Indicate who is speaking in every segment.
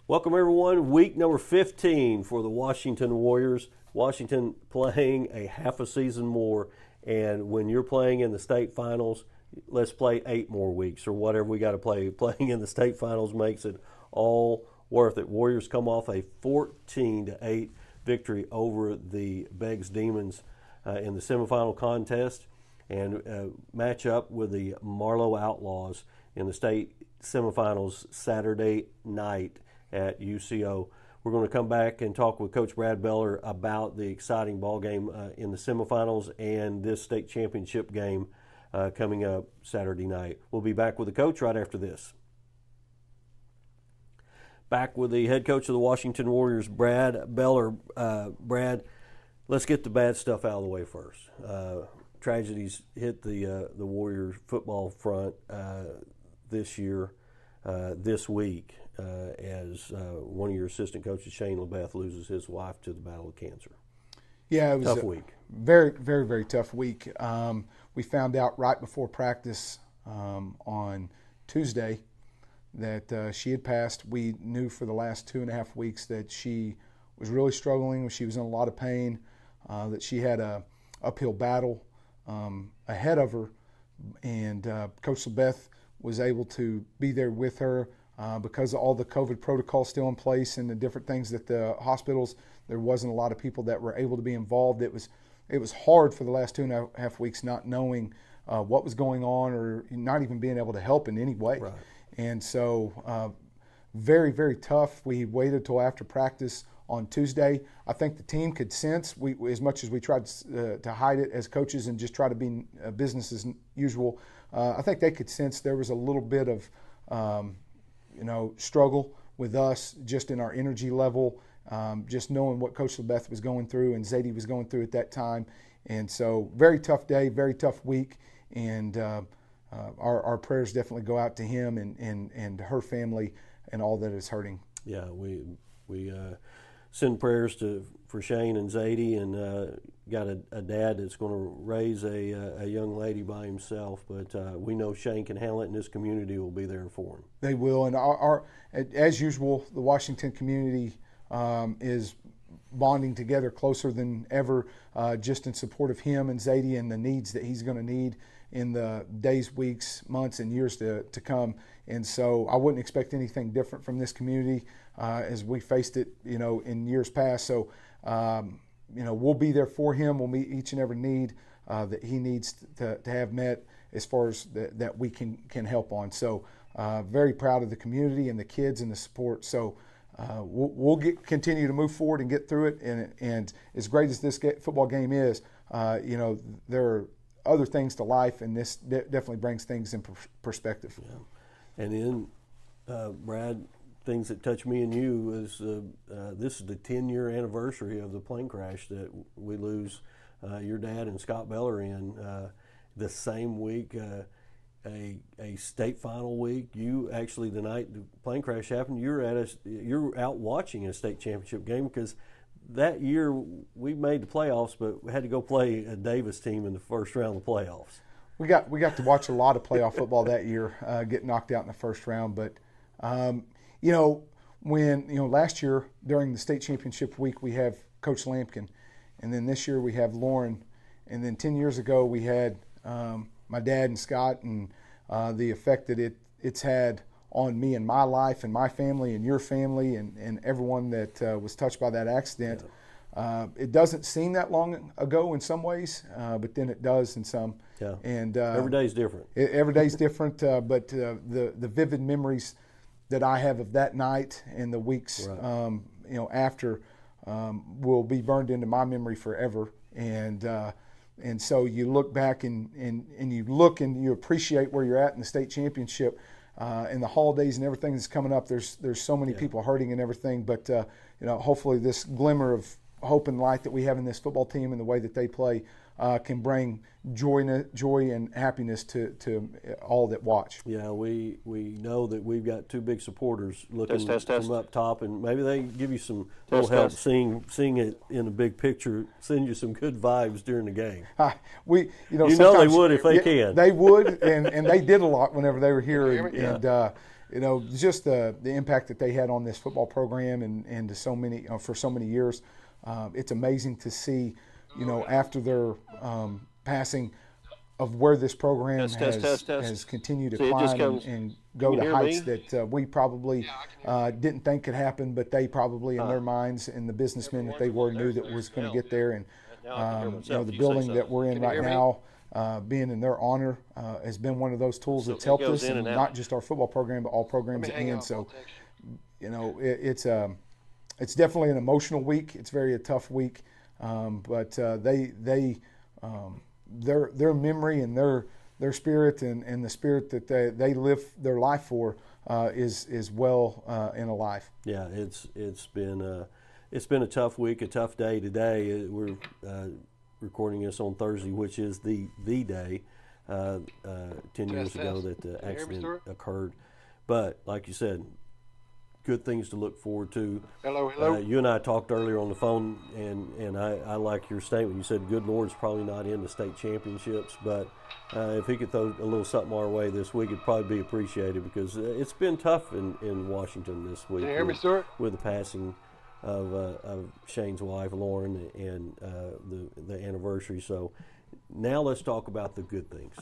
Speaker 1: Welcome, everyone. Week number 15 for the Washington Warriors. Washington playing a half a season more, and when you're playing in the state finals, let's play 8 more weeks or whatever we got to play. Playing in the state finals makes it all worth it. Warriors come off a 14-8 victory over the Beggs Demons in the semifinal contest and match up with the Marlow Outlaws in the state semifinals Saturday night at UCO. We're going to come back and talk with Coach Brad Beller about the exciting ball game in the semifinals and this state championship game coming up Saturday night. We'll be back with the coach right after this. Back with the head coach of the Washington Warriors, Brad Beller. Brad, let's get the bad stuff out of the way first. Tragedies hit the Warriors football front this year, this week, as one of your assistant coaches, Shane LeBeth, loses his wife to the battle of cancer.
Speaker 2: Yeah, it was
Speaker 1: tough week.
Speaker 2: Very, very, very tough week. We found out right before practice on Tuesday that she had passed. We knew for the last 2.5 weeks that she was really struggling. She was in a lot of pain, that she had a uphill battle ahead of her, and Coach LeBeth was able to be there with her because of all the COVID protocols still in place and the different things that the hospitals, there wasn't a lot of people that were able to be involved. It was hard for the last 2.5 weeks not knowing what was going on or not even being able to help in any way.
Speaker 1: Right.
Speaker 2: And so very, very tough. We waited till after practice on Tuesday. I think the team could sense, as much as we tried to hide it as coaches and just try to be business as usual, I think they could sense there was a little bit of struggle with us just in our energy level, just knowing what Coach LeBeth was going through and Zadie was going through at that time. And so very tough day, very tough week, and our prayers definitely go out to him and her family and all that is hurting.
Speaker 1: Yeah, we send prayers for Shane and Zadie, and got a dad that's going to raise a young lady by himself. But we know Shane can handle it, and this community will be there for him.
Speaker 2: They will, and our as usual, the Washington community is bonding together closer than ever, just in support of him and Zadie and the needs that he's going to need in the days, weeks, months, and years to come. And so I wouldn't expect anything different from this community as we faced it, in years past. So, we'll be there for him. We'll meet each and every need that he needs to have met as far as that we can help on. So very proud of the community and the kids and the support. So we'll continue to move forward and get through it. And as great as this football game is, there are other things to life, and this definitely brings things in perspective.
Speaker 1: Yeah. And then, Brad, things that touch me and you is this is the 10-year anniversary of the plane crash that we lose your dad and Scott Beller in the same week, a state final week. You actually, the night the plane crash happened, you were out watching a state championship game, because that year we made the playoffs, but we had to go play a Davis team in the first round of the playoffs.
Speaker 2: We got to watch a lot of playoff football that year, get knocked out in the first round. But when last year during the state championship week we have Coach Lampkin, and then this year we have Lauren, and then 10 years ago we had my dad and Scott, and the effect that it's had on me and my life and my family and your family and everyone that was touched by that accident. Yeah. It doesn't seem that long ago in some ways, but then it does in some.
Speaker 1: Yeah.
Speaker 2: And
Speaker 1: every day's different.
Speaker 2: Every day's different, but the vivid memories that I have of that night and the weeks right. After will be burned into my memory forever. And so you look back and you look and you appreciate where you're at in the state championship. And the holidays and everything that's coming up, there's so many people hurting and everything, but hopefully this glimmer of hope and light that we have in this football team and the way that they play can bring joy and happiness to all that watch.
Speaker 1: Yeah, we know that we've got two big supporters looking from up top, and maybe they give you some little help seeing it in the big picture, send you some good vibes during the game.
Speaker 2: You
Speaker 1: know they would if they can.
Speaker 2: They would, and they did a lot whenever they were here, and just the impact that they had on this football program and to so many for so many years. It's amazing to see, after their passing, of where this program has continued to climb and go to heights that we probably didn't think could happen, but they probably in their minds and the businessmen that they were knew that was going to get there. And the building that we're in right now, being in their honor, has been one of those tools that's helped us, and not just our football program, but all programs at the end. So, it's definitely an emotional week. It's a tough week, but their memory and their spirit and the spirit that they live their life for is well and alive.
Speaker 1: Yeah, it's been a tough week, a tough day today. We're recording this on Thursday, which is the day 10 years ago that the accident occurred. But like you said, good things to look forward to.
Speaker 3: Hello.
Speaker 1: You and I talked earlier on the phone, and I like your statement. You said good Lord's probably not in the state championships, but if he could throw a little something our way this week, it'd probably be appreciated, because it's been tough in Washington this week.
Speaker 3: Can you hear me, Stuart?
Speaker 1: With the passing of Shane's wife, Lauren, and the anniversary. So now let's talk about the good things.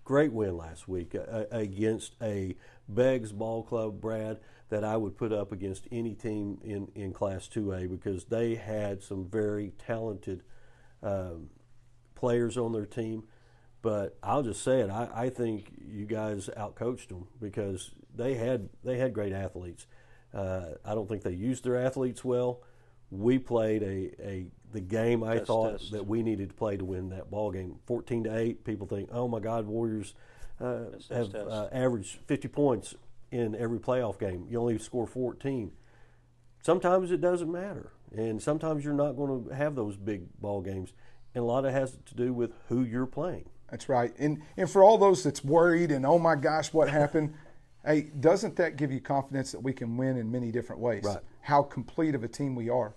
Speaker 1: Great win last week against a Beggs ball club, Brad, that I would put up against any team in Class 2A, because they had some very talented players on their team. But I'll just say it, I think you guys outcoached them, because they had great athletes. I don't think they used their athletes well. We played the game I thought that we needed to play to win that ball game. 14-8. People think, oh my God, Warriors have averaged 50 points in every playoff game. You only score 14. Sometimes it doesn't matter, and sometimes you're not going to have those big ball games, and a lot of it has to do with who you're playing.
Speaker 2: That's right. And for all those that's worried and, oh my gosh, what happened? Hey, doesn't that give you confidence that we can win in many different ways?
Speaker 1: Right.
Speaker 2: How complete of a team we are.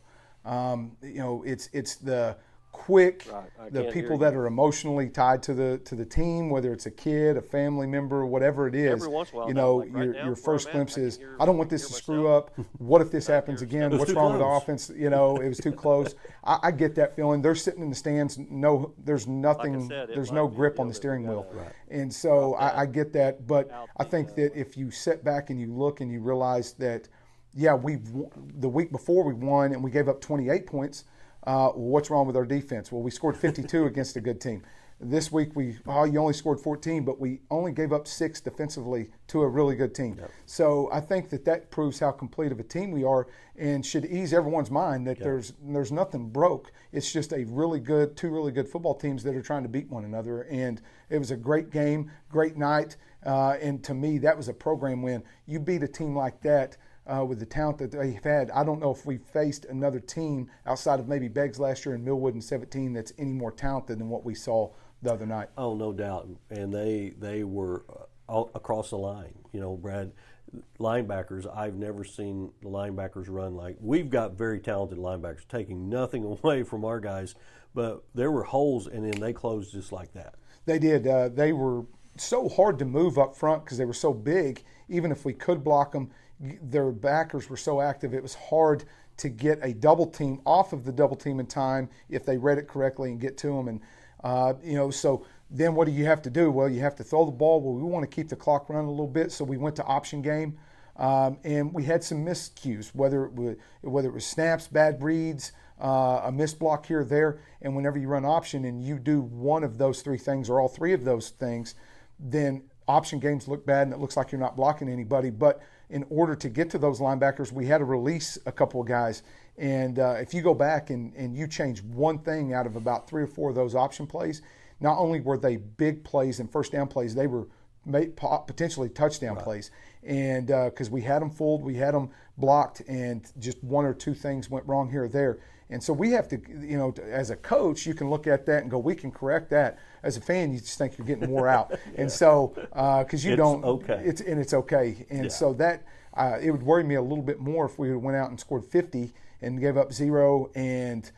Speaker 2: It's the quick, the people that are emotionally tied to the team, whether it's a kid, a family member, whatever it is.
Speaker 1: Every once in a while,
Speaker 2: your first glimpse is, I don't want this to screw up. What if this happens again? What's wrong with the offense? It was too close. I get that feeling. They're sitting in the stands. No, there's nothing. There's no grip on the steering wheel, and so I get that. But I think that if you sit back and you look and you realize that, yeah, the week before we won and we gave up 28 points. What's wrong with our defense? Well, we scored 52 against a good team. This week you only scored 14, but we only gave up 6 defensively to a really good team. Yep. So I think that proves how complete of a team we are, and should ease everyone's mind that there's nothing broke. It's just two really good football teams that are trying to beat one another. And it was a great game, great night, and to me that was a program win. You beat a team like that. With the talent that they've had, I don't know if we faced another team outside of maybe Beggs last year and Millwood in 17 that's any more talented than what we saw the other night.
Speaker 1: Oh, no doubt. And they were all across the line. Brad, linebackers, I've never seen the linebackers run like – we've got very talented linebackers, taking nothing away from our guys, but there were holes, and then they closed just like that.
Speaker 2: They did. They were so hard to move up front because they were so big. Even if we could block them, their backers were so active, it was hard to get a double team off of the double team in time if they read it correctly and get to them. And, so then what do you have to do? Well, you have to throw the ball. Well, we want to keep the clock running a little bit, so we went to option game. And we had some miscues, whether it was snaps, bad reads, a missed block here or there. And whenever you run option and you do one of those 3 things or all 3 of those things, then option games look bad and it looks like you're not blocking anybody. But in order to get to those linebackers, we had to release a couple of guys. And if you go back and you change one thing out of about 3 or 4 of those option plays, not only were they big plays and first down plays, they were potentially touchdown plays. And because we had them fooled, we had them blocked, and just 1 or 2 things went wrong here or there. And so we have to, as a coach, you can look at that and go, we can correct that. As a fan, you just think you're getting more out. And so, because you don't, it's okay. And so that, it would worry me a little bit more if we went out and scored 50 and gave up 0, and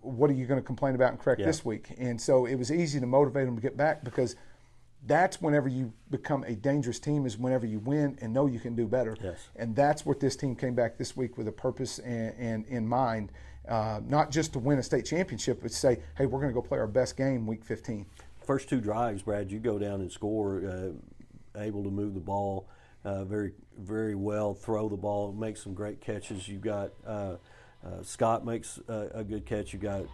Speaker 2: what are you going to complain about and correct this week? And so it was easy to motivate them to get back, because That's whenever you become a dangerous team, is whenever you win and know you can do better.
Speaker 1: Yes.
Speaker 2: And that's what this team came back this week with a purpose and in mind, not just to win a state championship, but to say, hey, we're going to go play our best game week 15.
Speaker 1: First 2 drives, Brad, you go down and score, able to move the ball very, very well, throw the ball, make some great catches. You got Scott makes a good catch. You got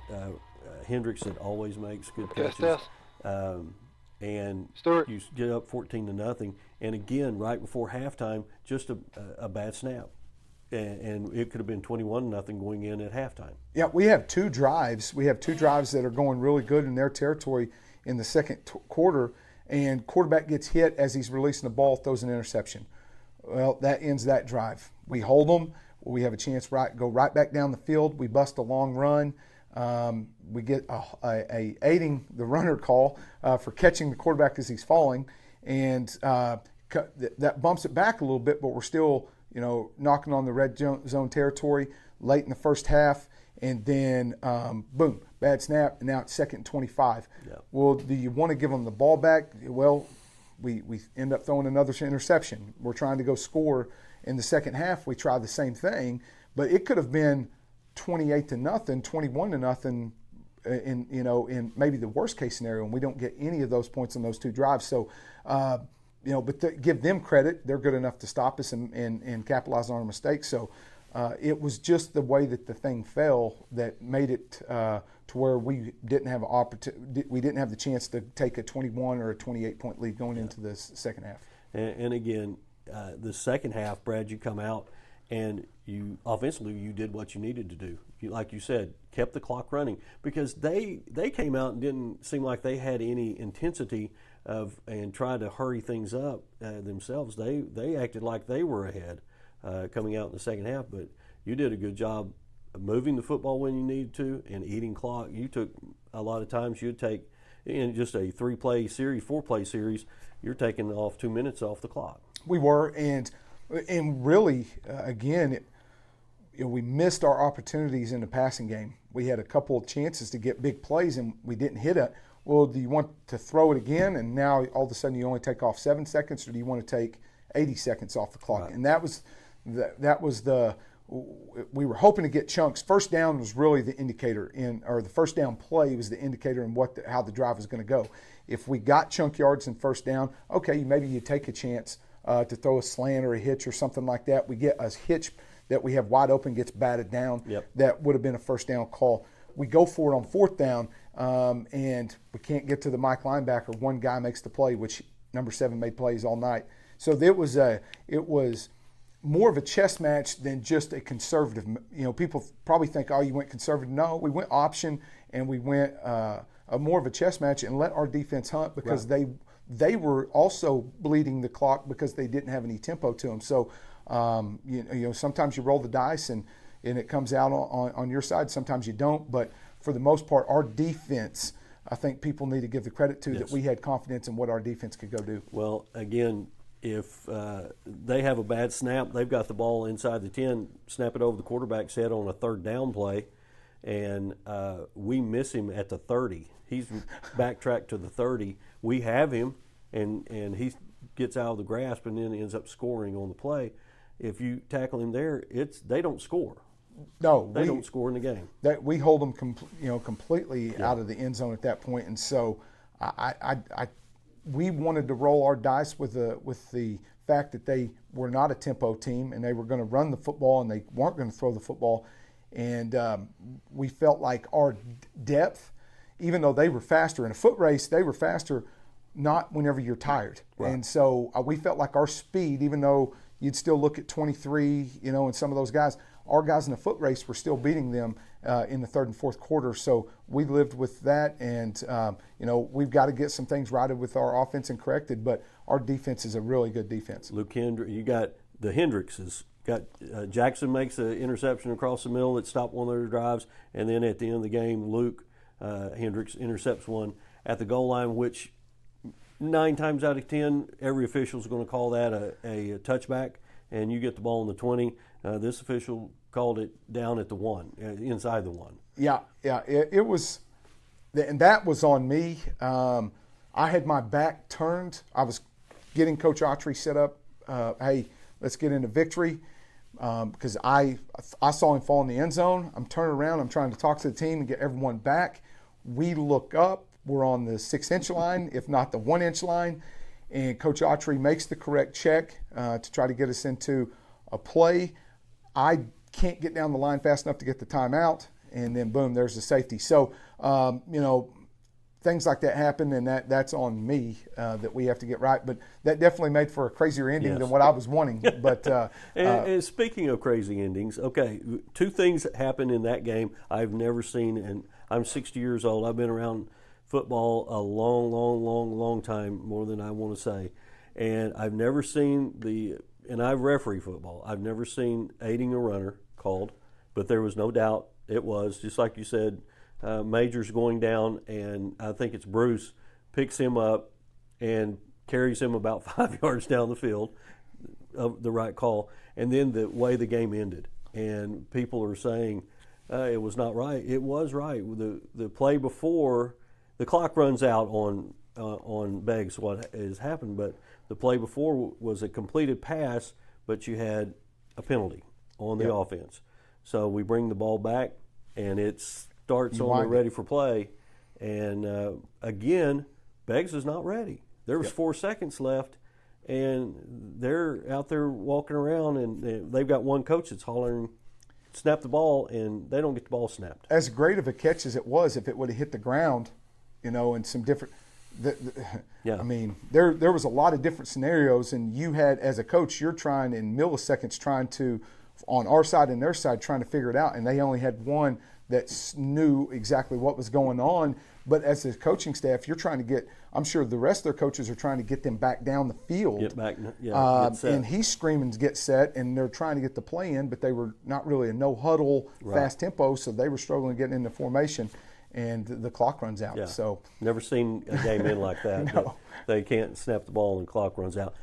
Speaker 1: Hendricks that always makes good catches. And
Speaker 3: Stewart.
Speaker 1: You get up 14-0, and again, right before halftime, just a bad snap, and it could have been 21-0 going in at halftime.
Speaker 2: Yeah, we have 2 drives. We have 2 drives that are going really good in their territory in the second quarter, and quarterback gets hit as he's releasing the ball, throws an interception. Well, that ends that drive. We hold them. We have a chance go right back down the field. We bust a long run. We get a aiding the runner call for catching the quarterback as he's falling, and that bumps it back a little bit, but we're still, knocking on the red zone territory late in the first half, and then boom, bad snap, and now it's 2nd and 25.
Speaker 1: Yeah.
Speaker 2: Well, do you want to give them the ball back? Well, we end up throwing another interception. We're trying to go score in the second half. We try the same thing, but it could have been 28-0, 21-0, in maybe the worst case scenario, and we don't get any of those points on those 2 drives. So, but give them credit; they're good enough to stop us and capitalize on our mistakes. So, it was just the way that the thing fell that made it to where we didn't have we didn't have the chance to take a 21 or a 28-point lead going into the second half.
Speaker 1: And again, the second half, Brad, you come out. And offensively, you did what you needed to do. Like you said, kept the clock running, because they came out and didn't seem like they had any intensity and tried to hurry things up themselves. They acted like they were ahead coming out in the second half. But you did a good job of moving the football when you needed to and eating clock. You took a lot of times you'd take in just a 3-play series, 4-play series. You're taking off 2 minutes off the clock.
Speaker 2: We were, and really, again, we missed our opportunities in the passing game. We had a couple of chances to get big plays, and we didn't hit it. Well, do you want to throw it again, and now all of a sudden you only take off 7 seconds, or do you want to take 80 seconds off the clock?
Speaker 1: Right.
Speaker 2: And that was we were hoping to get chunks. First down was really the indicator, or the first down play was the indicator in how the drive was going to go. If we got chunk yards in first down, okay, maybe you take a chance to throw a slant or a hitch or something like that. We get a hitch that we have wide open, gets batted down.
Speaker 1: Yep.
Speaker 2: That would have been a first down call. We go for it on 4th down, and we can't get to the Mike linebacker. One guy makes the play, which number 7 made plays all night. So it was more of a chess match than just a conservative. People probably think, oh, you went conservative. No, we went option, and we went more of a chess match and let our defense hunt, because
Speaker 1: right.
Speaker 2: They were also bleeding the clock because they didn't have any tempo to them. So, sometimes you roll the dice and it comes out on your side. Sometimes you don't. But for the most part, our defense, I think people need to give the credit to,
Speaker 1: yes.
Speaker 2: that we had confidence in what our defense could go do.
Speaker 1: Well, again, if they have a bad snap, they've got the ball inside the 10, snap it over the quarterback's head on a 3rd down play, and we miss him at the 30. He's backtracked to the 30. We have him, and he gets out of the grasp and then ends up scoring on the play. If you tackle him there, they don't score.
Speaker 2: No,
Speaker 1: they don't score in the game.
Speaker 2: That we hold them, completely out of the end zone at that point. And so, we wanted to roll our dice with the fact that they were not a tempo team, and they were going to run the football, and they weren't going to throw the football. And we felt like our depth, even though they were faster in a foot race, they were faster not whenever you're tired. Right. And so we felt like our speed, even though you'd still look at 23, and some of those guys, our guys in the foot race were still beating them in the 3rd and 4th quarter. So we lived with that, and we've got to get some things righted with our offense and corrected, but our defense is a really good defense.
Speaker 1: Luke Hendricks, you got the Hendrickses. Got Jackson makes an interception across the middle that stopped one of their drives, and then at the end of the game, Luke Hendricks intercepts one at the goal line, which 9 times out of 10, every official is going to call that a touchback, and you get the ball on the 20. This official called it down at the 1, inside the 1.
Speaker 2: Yeah, it was, and that was on me. I had my back turned. I was getting Coach Autry set up. Hey, let's get into victory. Because I saw him fall in the end zone. I'm turning around. I'm trying to talk to the team and get everyone back. We look up. We're on the 6-inch line, if not the 1-inch line. And Coach Autry makes the correct check to try to get us into a play. I can't get down the line fast enough to get the timeout. And then, boom, there's the safety. So, things like that happen, and that's on me that we have to get right. But that definitely made for a crazier ending than what I was wanting. But
Speaker 1: and speaking of crazy endings, okay, 2 things that happened in that game I've never seen, and I'm 60 years old. I've been around football a long time, more than I want to say. And I've never seen and I've refereed football. I've never seen aiding a runner called, but there was no doubt it was, just like you said, Major's going down, and I think it's Bruce picks him up and carries him about 5 yards down the field, the right call, and then the way the game ended. And people are saying it was not right. It was right. The play before, the clock runs out on Beggs, what has happened, but the play before was a completed pass, but you had a penalty on the offense. So we bring the ball back, and it's starts on the ready for play, and again, Beggs is not ready. There was 4 seconds left, and they're out there walking around, and they've got one coach that's hollering, snap the ball, and they don't get the ball snapped.
Speaker 2: As great of a catch as it was, if it would have hit the ground, and some different I mean, there was a lot of different scenarios, and you had, as a coach, you're trying in milliseconds trying to, on our side and their side, trying to figure it out, and they only had one that knew exactly what was going on. But as a coaching staff, you're trying to get, I'm sure the rest of their coaches are trying to get them back down the field.
Speaker 1: Get back, get set.
Speaker 2: And he's screaming to get set, and they're trying to get the play in, but they were not really a no-huddle, fast tempo, so they were struggling getting into formation, and the clock runs out.
Speaker 1: Yeah.
Speaker 2: So
Speaker 1: never seen a game end like that.
Speaker 2: No.
Speaker 1: They can't snap the ball and the clock runs out.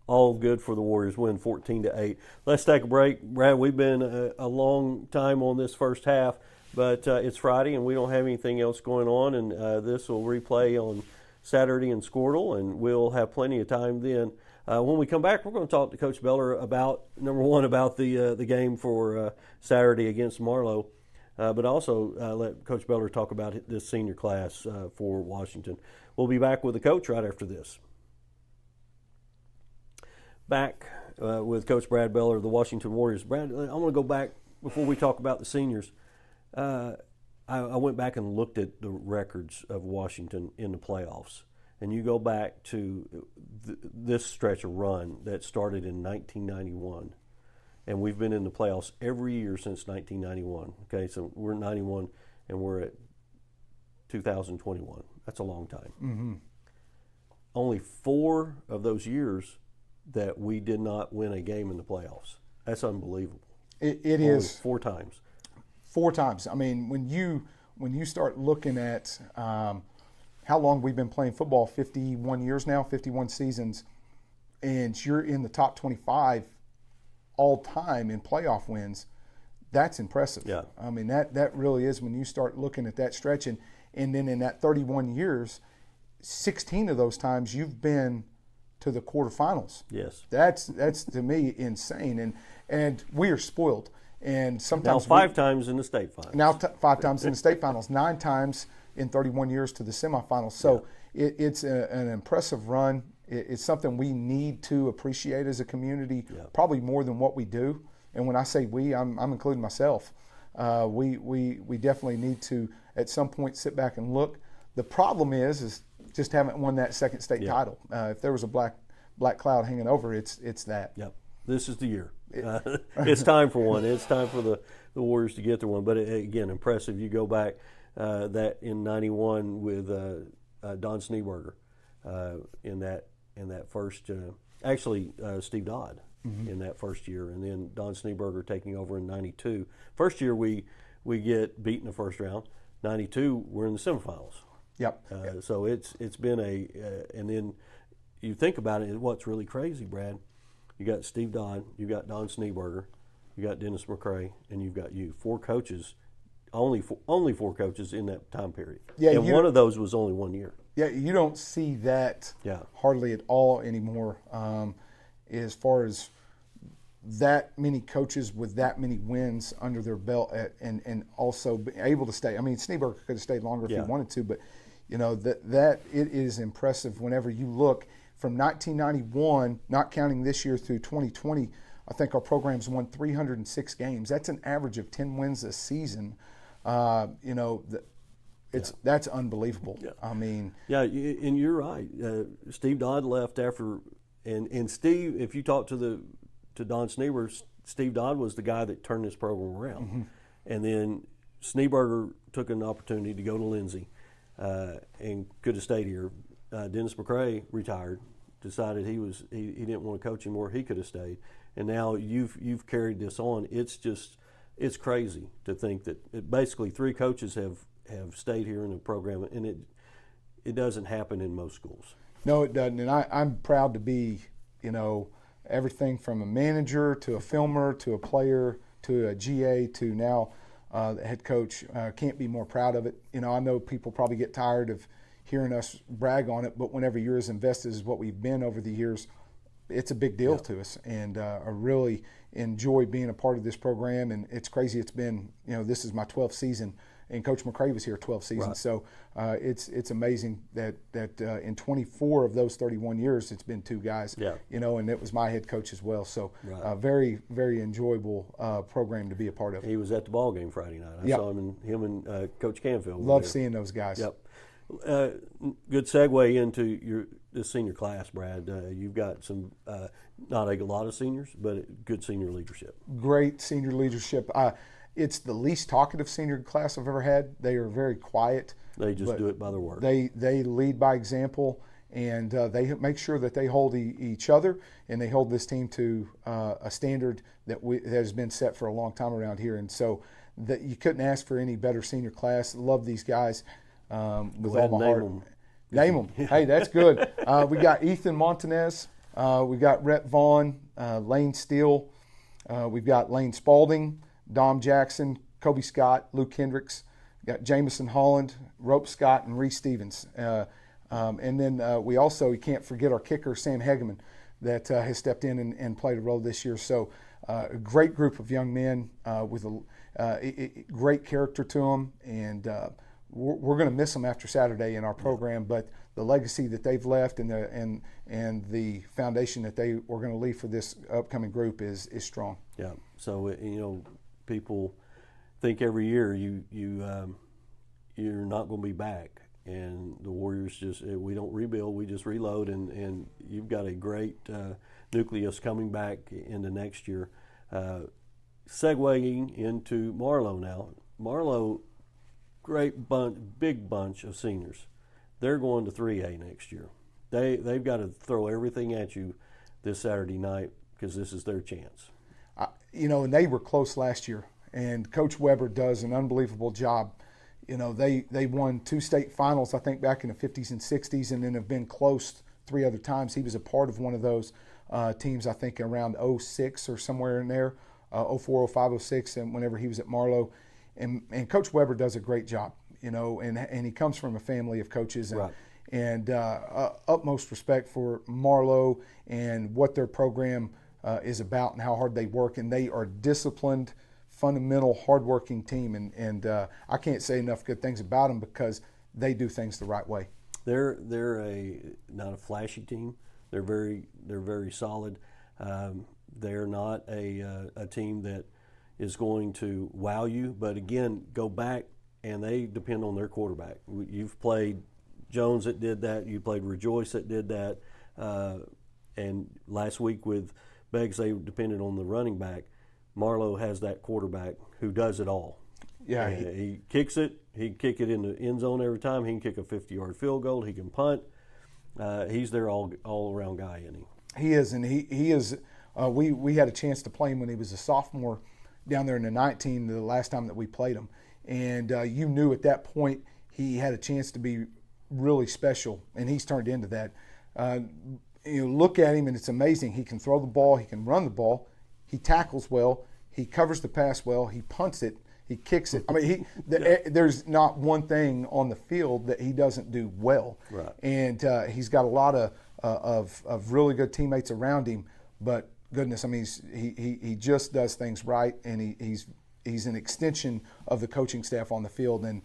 Speaker 1: All good for the Warriors, win 14-8. Let's take a break. Brad, we've been a long time on this first half, but it's Friday and we don't have anything else going on, and this will replay on Saturday in Squirtle, and we'll have plenty of time then. When we come back, we're going to talk to Coach Beller about, number one, about the game for Saturday against Marlow, but also let Coach Beller talk about this senior class for Washington. We'll be back with the coach right after this. Back with Coach Brad Beller of the Washington Warriors. Brad, I want to go back before we talk about the seniors. I went back and looked at the records of Washington in the playoffs. And you go back to this stretch of run that started in 1991. And we've been in the playoffs every year since 1991. Okay, so we're 91 and we're at 2021. That's a long time.
Speaker 2: Mm-hmm.
Speaker 1: Only 4 of those years that we did not win a game in the playoffs. That's unbelievable.
Speaker 2: It
Speaker 1: Only
Speaker 2: is
Speaker 1: 4 times.
Speaker 2: 4 times. I mean, when you start looking at how long we've been playing football, 51 years now, 51 seasons, and you're in the top 25 all time in playoff wins, that's impressive.
Speaker 1: Yeah.
Speaker 2: I mean, that really is when you start looking at that stretch. And then in that 31 years, 16 of those times you've been to the quarterfinals.
Speaker 1: Yes.
Speaker 2: That's to me insane. And we are spoiled. And sometimes
Speaker 1: now 5 times in the state finals.
Speaker 2: Now 5 times in the state finals, 9 times in 31 years to the semifinals. So it's an impressive run. It's something we need to appreciate as a community, probably more than what we do. And when I say we, I'm including myself. We definitely need to at some point sit back and look. The problem is just haven't won that second state title. If there was a black cloud hanging over, it's that.
Speaker 1: Yep. This is the year. It's time for one. It's time for the Warriors to get to one. But again, impressive. You go back that in '91 with Don Schneeberger in that first. Steve Dodd in that first year, and then Don Schneeberger taking over in '92. First year we get beat in the first round. '92 we're in the semifinals.
Speaker 2: Yep.
Speaker 1: So it's been and then you think about it. What's really crazy, Brad? You got Steve Dodd, you got Don Schneeberger, you got Dennis McCrae, and you've got you. 4 coaches, only 4 coaches in that time period. Yeah, and one of those was only 1 year.
Speaker 2: Yeah, you don't see that hardly at all anymore. As far as that many coaches with that many wins under their belt and also able to stay. I mean, Schneeberger could have stayed longer if he wanted to, but that it is impressive whenever you look from 1991, not counting this year, through 2020. I think our program's won 306 games. That's an average of 10 wins a season. That's unbelievable. Yeah. I mean,
Speaker 1: and you're right. Steve Dodd left after, and Steve, if you talk to Don Schneeberger, Steve Dodd was the guy that turned this program around, and then Schneeberger took an opportunity to go to Lindsay, and could have stayed here. Dennis McCrae retired, decided he didn't want to coach anymore. He could have stayed, and now you've carried this on. It's crazy to think that basically 3 coaches have stayed here in the program, and it doesn't happen in most schools.
Speaker 2: No, it doesn't, and I'm proud to be, everything from a manager to a filmer to a player to a GA to now the head coach. Can't be more proud of it. I know people probably get tired of hearing us brag on it, but whenever you're as invested as what we've been over the years, it's a big deal to us, and I really enjoy being a part of this program. And it's crazy. It's been, this is my 12th season, and Coach McCrae was here 12 seasons. Right. So it's amazing that in 24 of those 31 years, it's been 2 guys. Yeah. And it was my head coach as well. So very, very enjoyable program to be a part of.
Speaker 1: He was at the ball game Friday night. I saw him and Coach Canfield.
Speaker 2: Love seeing those guys.
Speaker 1: Yep. Good segue into this senior class, Brad. You've got some, not a lot of seniors, but good senior leadership.
Speaker 2: Great senior leadership. It's the least talkative senior class I've ever had. They are very quiet.
Speaker 1: They just do it by their word.
Speaker 2: They lead by example, and they make sure that they hold each other, and they hold this team to a standard that has been set for a long time around here. And so that you couldn't ask for any better senior class. Love these guys with all my heart. Name them. Hey, that's good. We got Ethan Montanez. We got Rhett Vaughn, Lane Steele. We've got Lane Spalding, Dom Jackson, Kobe Scott, Luke Hendricks. We got Jamison Holland, Rope Scott, and Reese Stevens. And then we also, you can't forget our kicker, Sam Hegeman, that has stepped in and played a role this year. So a great group of young men with a great character to them. And we're going to miss them after Saturday in our program, but the legacy that they've left and the foundation that they were going to leave for this upcoming group is strong.
Speaker 1: Yeah. So people think every year you're not going to be back, and the Warriors we don't rebuild, we just reload, and you've got a great nucleus coming back into next year. Segueing into Marlow now. Marlow, big bunch of seniors. They're going to 3A next year. They've got to throw everything at you this Saturday night because this is their chance.
Speaker 2: And they were close last year, and Coach Weber does an unbelievable job. They won 2 state finals, I think, back in the 50s and 60s, and then have been close 3 other times. He was a part of one of those teams, I think, around 06 or somewhere in there, 04, 05, 06, and whenever he was at Marlow. And Coach Weber does a great job, and he comes from a family of coaches, and utmost respect for Marlow and what their program is about and how hard they work. And they are disciplined, fundamental, hardworking team, and I can't say enough good things about them because they do things the right way.
Speaker 1: They're not a flashy team. They're very solid. They're not a team that is going to wow you, but again, go back and they depend on their quarterback. You've played Jones that did that. You played Rejoice that did that. And last week with Beggs, they depended on the running back. Marlow has that quarterback who does it all. Yeah, he kicks it. He can kick it in the end zone every time. He can kick a 50-yard field goal. He can punt. He's their all-around guy, isn't he?
Speaker 2: He is, and he is. We had a chance to play him when he was a sophomore down there in the 19, the last time that we played him. And you knew at that point he had a chance to be really special, and he's turned into that. Look at him, and it's amazing. He can throw the ball. He can run the ball. He tackles well. He covers the pass well. He punts it. He kicks it. I mean, there's not one thing on the field that he doesn't do well.
Speaker 1: Right.
Speaker 2: And he's got a lot of really good teammates around him. But goodness, I mean, he just does things right, and he's an extension of the coaching staff on the field. And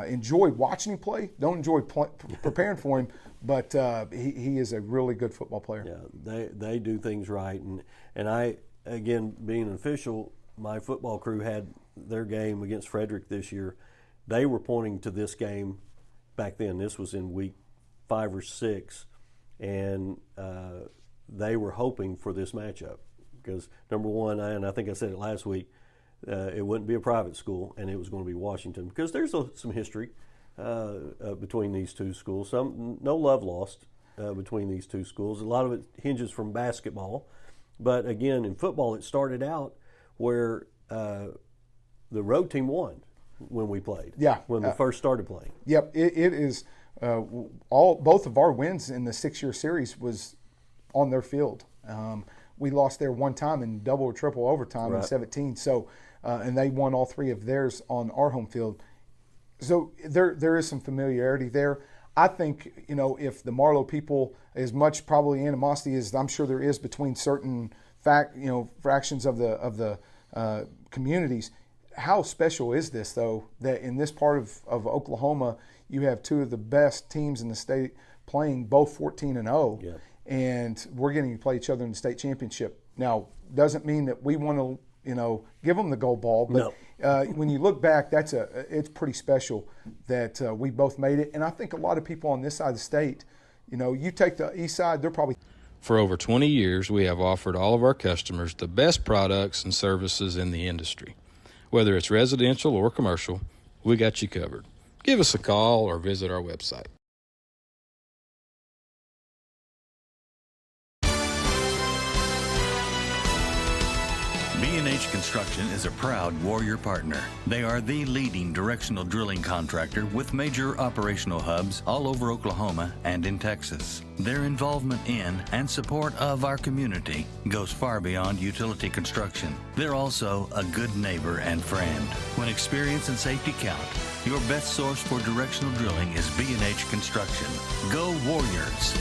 Speaker 2: enjoy watching him play. Don't enjoy preparing for him, but he is a really good football player.
Speaker 1: Yeah, they do things right, and I, again, being an official, my football crew had their game against Frederick this year. They were pointing to this game back then. This was in week 5 or 6, and they were hoping for this matchup because, number one, and I think I said it last week, it wouldn't be a private school, and it was going to be Washington because there's some history between these two schools. No love lost between these two schools. A lot of it hinges from basketball. But, again, in football, it started out where the road team won when we played.
Speaker 2: Yeah.
Speaker 1: When we first started playing.
Speaker 2: Yep. It is both of our wins in the 6-year series was on their field. We lost there one time in double or triple overtime in 17. So, and they won all 3 of theirs on our home field. So there is some familiarity there. I think, if the Marlow people, as much probably animosity as I'm sure there is between certain fractions of the communities, how special is this, though, that in this part of Oklahoma, you have 2 of the best teams in the state playing both 14-0, and we're getting to play each other in the state championship. Now, doesn't mean that we want to, give them the gold ball, but when you look back, it's pretty special that we both made it. And I think a lot of people on this side of the state, you take the east side, they're probably.
Speaker 3: For over 20 years, we have offered all of our customers the best products and services in the industry. Whether it's residential or commercial, we got you covered. Give us a call or visit our website.
Speaker 4: B&H Construction is a proud Warrior partner. They are the leading directional drilling contractor with major operational hubs all over Oklahoma and in Texas. Their involvement in and support of our community goes far beyond utility construction. They're also a good neighbor and friend. When experience and safety count, your best source for directional drilling is B&H Construction. Go Warriors!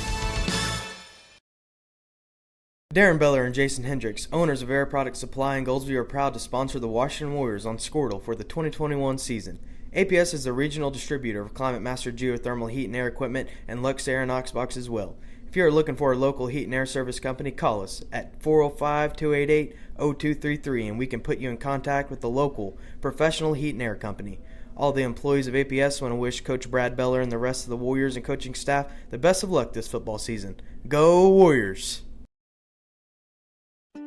Speaker 5: Darren Beller and Jason Hendricks, owners of Air Product Supply in Goldsby, are proud to sponsor the Washington Warriors on Squirtle for the 2021 season. APS is the regional distributor of Climate Master geothermal heat and air equipment and Lux Air and Oxbox as well. If you are looking for a local heat and air service company, call us at 405-288-0233 and we can put you in contact with the local professional heat and air company. All the employees of APS want to wish Coach Brad Beller and the rest of the Warriors and coaching staff the best of luck this football season. Go Warriors!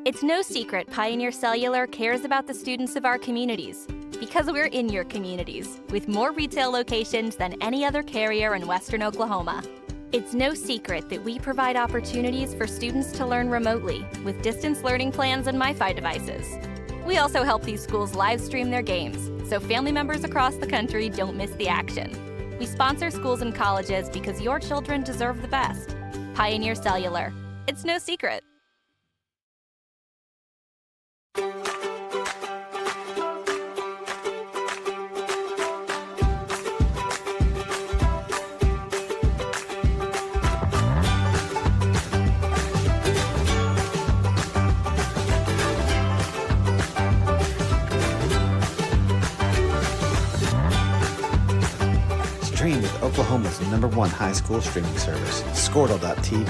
Speaker 6: It's no secret Pioneer Cellular cares about the students of our communities because we're in your communities with more retail locations than any other carrier in Western Oklahoma. It's no secret that we provide opportunities for students to learn remotely with distance learning plans and MiFi devices. We also help these schools live stream their games so family members across the country don't miss the action. We sponsor schools and colleges because your children deserve the best. Pioneer Cellular. It's no secret.
Speaker 7: Stream with Oklahoma's #1 high school streaming service, Squirtle.tv.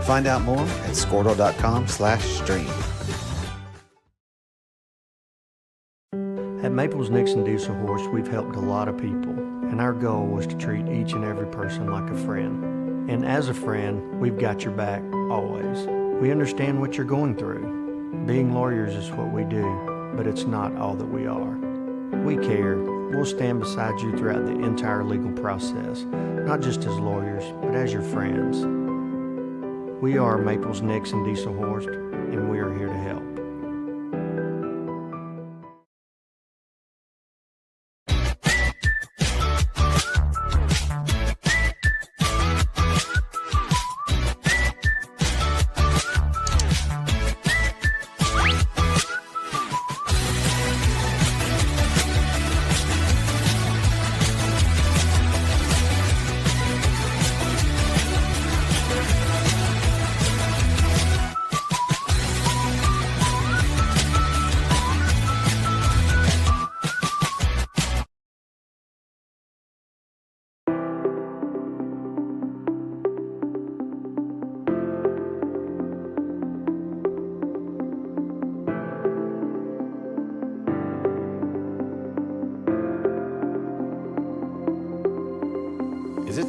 Speaker 7: Find out more at Squirtle.com/stream.
Speaker 8: At Maples Nixon Diesel Horse, we've helped a lot of people, and our goal was to treat each and every person like a friend. And as a friend, we've got your back, always. We understand what you're going through. Being lawyers is what we do, but it's not all that we are. We care. We'll stand beside you throughout the entire legal process, not just as lawyers, but as your friends. We are Maples Nixon Diesel Horse, and we are here to help.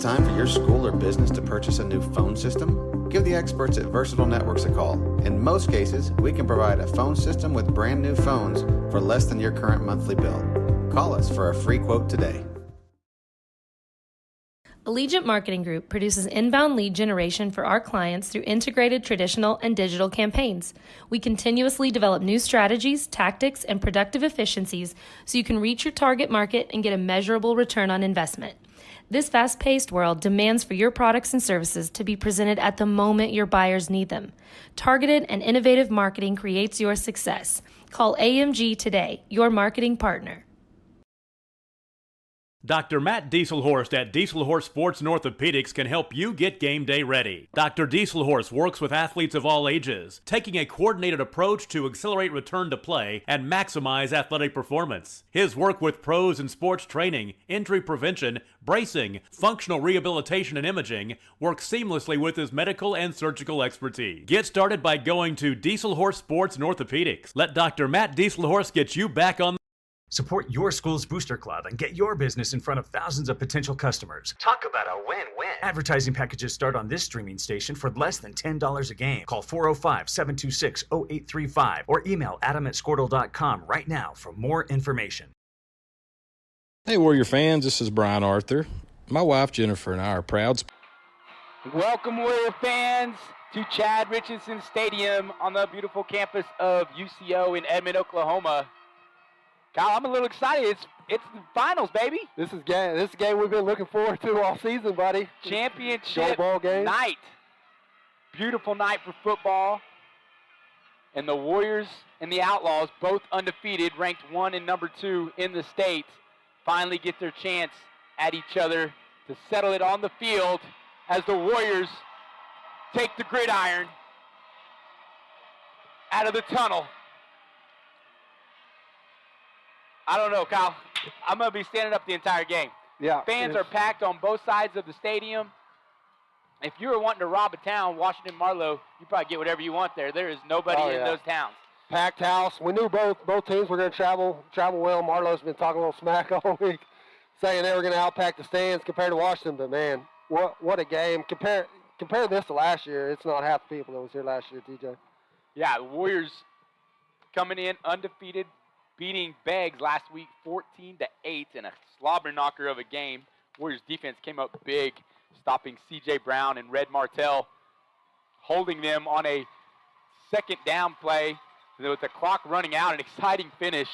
Speaker 7: time for your school or business to purchase a new phone system? Give the experts at Versatile Networks a call. In most cases, we can provide a phone system with brand new phones for less than your current monthly bill. Call us for a free quote today.
Speaker 9: Allegiant Marketing Group produces inbound lead generation for our clients through integrated traditional and digital campaigns. We continuously develop new strategies, tactics, and productive efficiencies so you can reach your target market and get a measurable return on investment. This fast-paced world demands for your products and services to be presented at the moment your buyers need them. Targeted and innovative marketing creates your success. Call AMG today, your marketing partner.
Speaker 10: Dr. Matt Dieselhorst at Dieselhorst Sports and Orthopedics can help you get game day ready. Dr. Dieselhorst works with athletes of all ages, taking a coordinated approach to accelerate return to play and maximize athletic performance. His work with pros in sports training, injury prevention, bracing, functional rehabilitation, and imaging works seamlessly with his medical and surgical expertise. Get started by going to Dieselhorst Sports and Orthopedics. Let Dr. Matt Dieselhorst get you back on.
Speaker 11: Support your school's booster club and get your business in front of thousands of potential customers. Talk about a win-win. Advertising packages start on this streaming station for less than $10 a game. Call 405-726-0835 or email adam@squirtle.com right now for more information.
Speaker 3: Hey, Warrior fans, this is Brian Arthur. My wife, Jennifer, and I are proud.
Speaker 12: Welcome, Warrior fans, to Chad Richardson Stadium on the beautiful campus of UCO in Edmond, Oklahoma. Kyle, I'm a little excited. It's the finals, baby.
Speaker 13: This is a game we've been looking forward to all season, buddy.
Speaker 12: Championship
Speaker 13: ball game
Speaker 12: night. Beautiful night for football. And the Warriors and the Outlaws, both undefeated, ranked 1 and number 2 in the state, finally get their chance at each other to settle it on the field as the Warriors take the gridiron out of the tunnel. I don't know, Kyle. I'm going to be standing up the entire game.
Speaker 13: Yeah.
Speaker 12: Fans are packed on both sides of the stadium. If you were wanting to rob a town, Washington, Marlow, you probably get whatever you want there. There is nobody in those towns.
Speaker 13: Packed house. We knew both teams were going to travel well. Marlow's been talking a little smack all week, saying they were going to outpack the stands compared to Washington. But, man, what a game. Compare this to last year. It's not half the people that was here last year, TJ.
Speaker 12: Yeah, the Warriors coming in undefeated, beating Beggs last week 14-8 in a slobber knocker of a game. Warriors defense came up big, stopping C.J. Brown and Red Martell, holding them on a second down play with the clock running out, an exciting finish.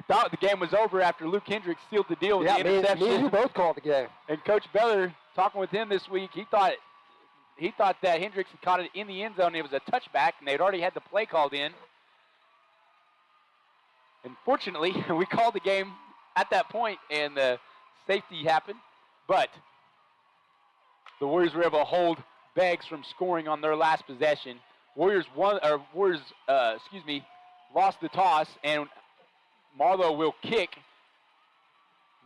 Speaker 12: Thought the game was over after Luke Hendricks sealed the deal with the interception.
Speaker 13: Me and you both called the game.
Speaker 12: And Coach Beller, talking with him this week, he thought that Hendricks had caught it in the end zone. It was a touchback, and they'd already had the play called in. Unfortunately, we called the game at that point, and the safety happened. But the Warriors were able to hold Beggs from scoring on their last possession. Warriors lost the toss, and Marlow will kick.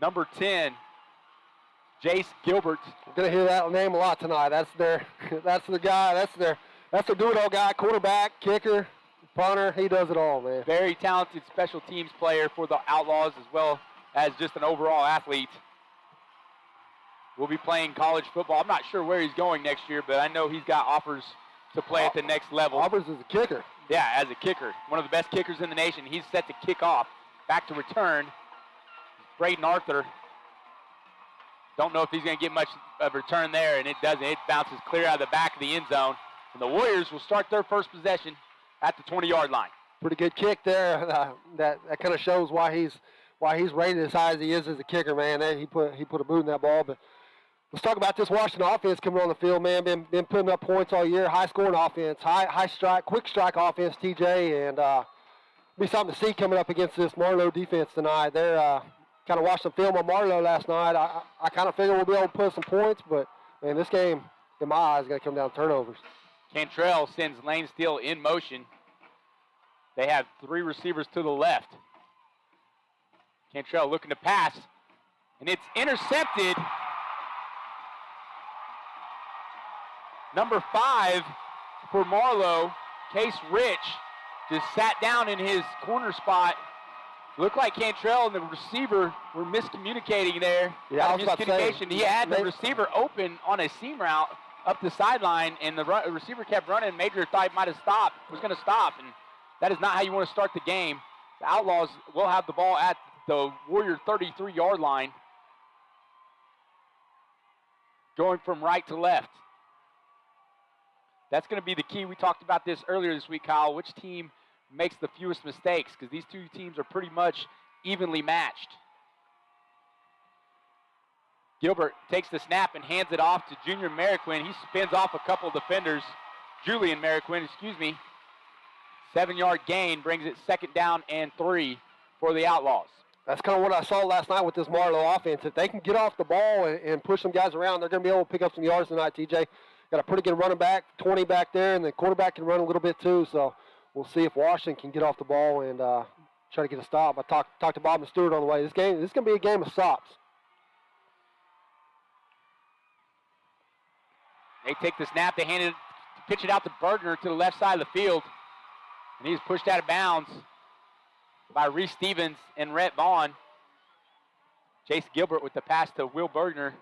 Speaker 12: Number 10, Jace Gilbert.
Speaker 13: You're gonna hear that name a lot tonight. That's the guy. That's their do-it-all guy. Quarterback, kicker, punter. He does it all, man.
Speaker 12: Very talented special teams player for the Outlaws, as well as just an overall athlete. We'll be playing college football. I'm not sure where he's going next year, but I know he's got offers to play at the next level.
Speaker 13: Offers as a kicker.
Speaker 12: Yeah, as a kicker. One of the best kickers in the nation. He's set to kick off. Back to return. Braden Arthur. Don't know if he's going to get much of a return there, and it doesn't. It bounces clear out of the back of the end zone. And the Warriors will start their first possession at the 20-yard line.
Speaker 13: Pretty good kick there. That kind of shows why he's rated as high as he is as a kicker, man. He put a boot in that ball. But let's talk about this Washington offense coming on the field, man. Been putting up points all year. High scoring offense, high strike, quick strike offense, TJ, and be something to see coming up against this Marlow defense tonight. They're kind of watched some film on Marlow last night. I kind of figure we'll be able to put some points, but man, this game, in my eyes, is going to come down to turnovers.
Speaker 12: Cantrell sends Lane Steele in motion. They have 3 receivers to the left. Cantrell looking to pass, and it's intercepted. Number 5 for Marlow, Case Rich, just sat down in his corner spot Looked like Cantrell and the receiver were miscommunicating there.
Speaker 13: Yeah, I was about to say,
Speaker 12: miscommunication. He had the receiver open on a seam route up the sideline, and the receiver kept running. Major thought he might have stopped, was going to stop, and that is not how you want to start the game. The Outlaws will have the ball at the Warrior 33-yard line, going from right to left. That's going to be the key. We talked about this earlier this week, Kyle. Which team makes the fewest mistakes? Because these two teams are pretty much evenly matched. Gilbert takes the snap and hands it off to Junior Merriquin. He spins off a couple of defenders. Julian Merriquin, 7-yard gain brings it 2nd down and 3 for the Outlaws.
Speaker 13: That's kind of what I saw last night with this Marlow offense. If they can get off the ball and push some guys around, they're going to be able to pick up some yards tonight, TJ. Got a pretty good running back, 20 back there, and the quarterback can run a little bit too. So we'll see if Washington can get off the ball and try to get a stop. I talked to Bob and Stewart on the way. This is going to be a game of stops.
Speaker 12: They take the snap. They pitch it out to Bergner to the left side of the field. And he's pushed out of bounds by Reese Stevens and Rhett Vaughn. Chase Gilbert with the pass to Will Bergner.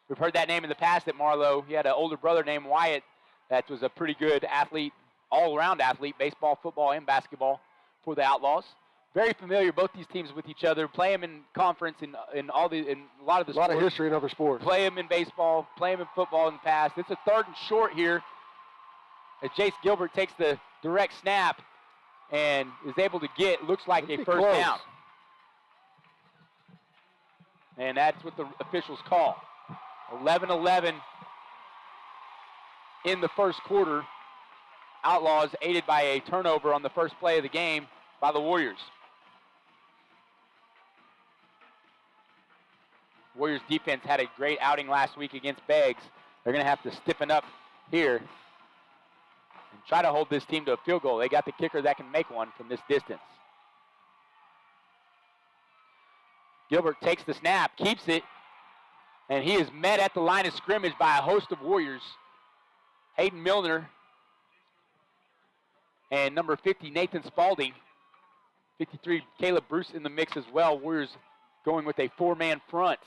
Speaker 12: We've heard that name in the past at Marlow. He had an older brother named Wyatt that was a pretty good athlete, all-around athlete, baseball, football, and basketball for the Outlaws. Very familiar, both these teams with each other. Play them in conference in a lot of the sports.
Speaker 13: A lot of history in other sports.
Speaker 12: Play them in baseball, play them in football in the past. It's a 3rd and short here as Chase Gilbert takes the direct snap and is able to get, looks like a first down. And that's what the officials call. 11-11 in the first quarter. Outlaws aided by a turnover on the first play of the game by the Warriors. Warriors defense had a great outing last week against Beggs. They're going to have to stiffen up here and try to hold this team to a field goal. They got the kicker that can make one from this distance. Gilbert takes the snap, keeps it, and he is met at the line of scrimmage by a host of Warriors. Hayden Milner and number 50, Nathan Spalding. 53, Caleb Bruce in the mix as well. Warriors going with a 4-man front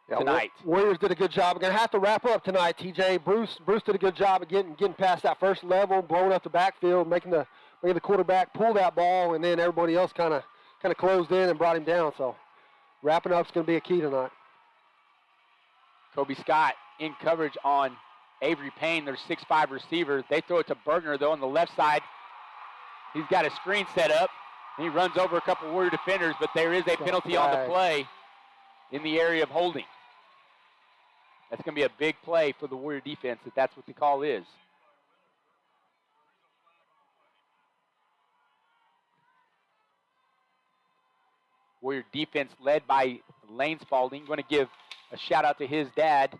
Speaker 12: tonight.
Speaker 13: Warriors did a good job. We're going to have to wrap up tonight, TJ. Bruce did a good job of getting past that first level, blowing up the backfield, making the quarterback pull that ball, and then everybody else kind of closed in and brought him down. So wrapping up is going to be a key tonight.
Speaker 12: Kobe Scott in coverage on Avery Payne, their 6'5 receiver. They throw it to Bergner, though, on the left side. He's got a screen set up. And he runs over a couple Warrior defenders, but there is a penalty on the play in the area of holding. That's going to be a big play for the Warrior defense if that's what the call is. Warrior defense led by Lane Spalding. Going to give a shout out to his dad.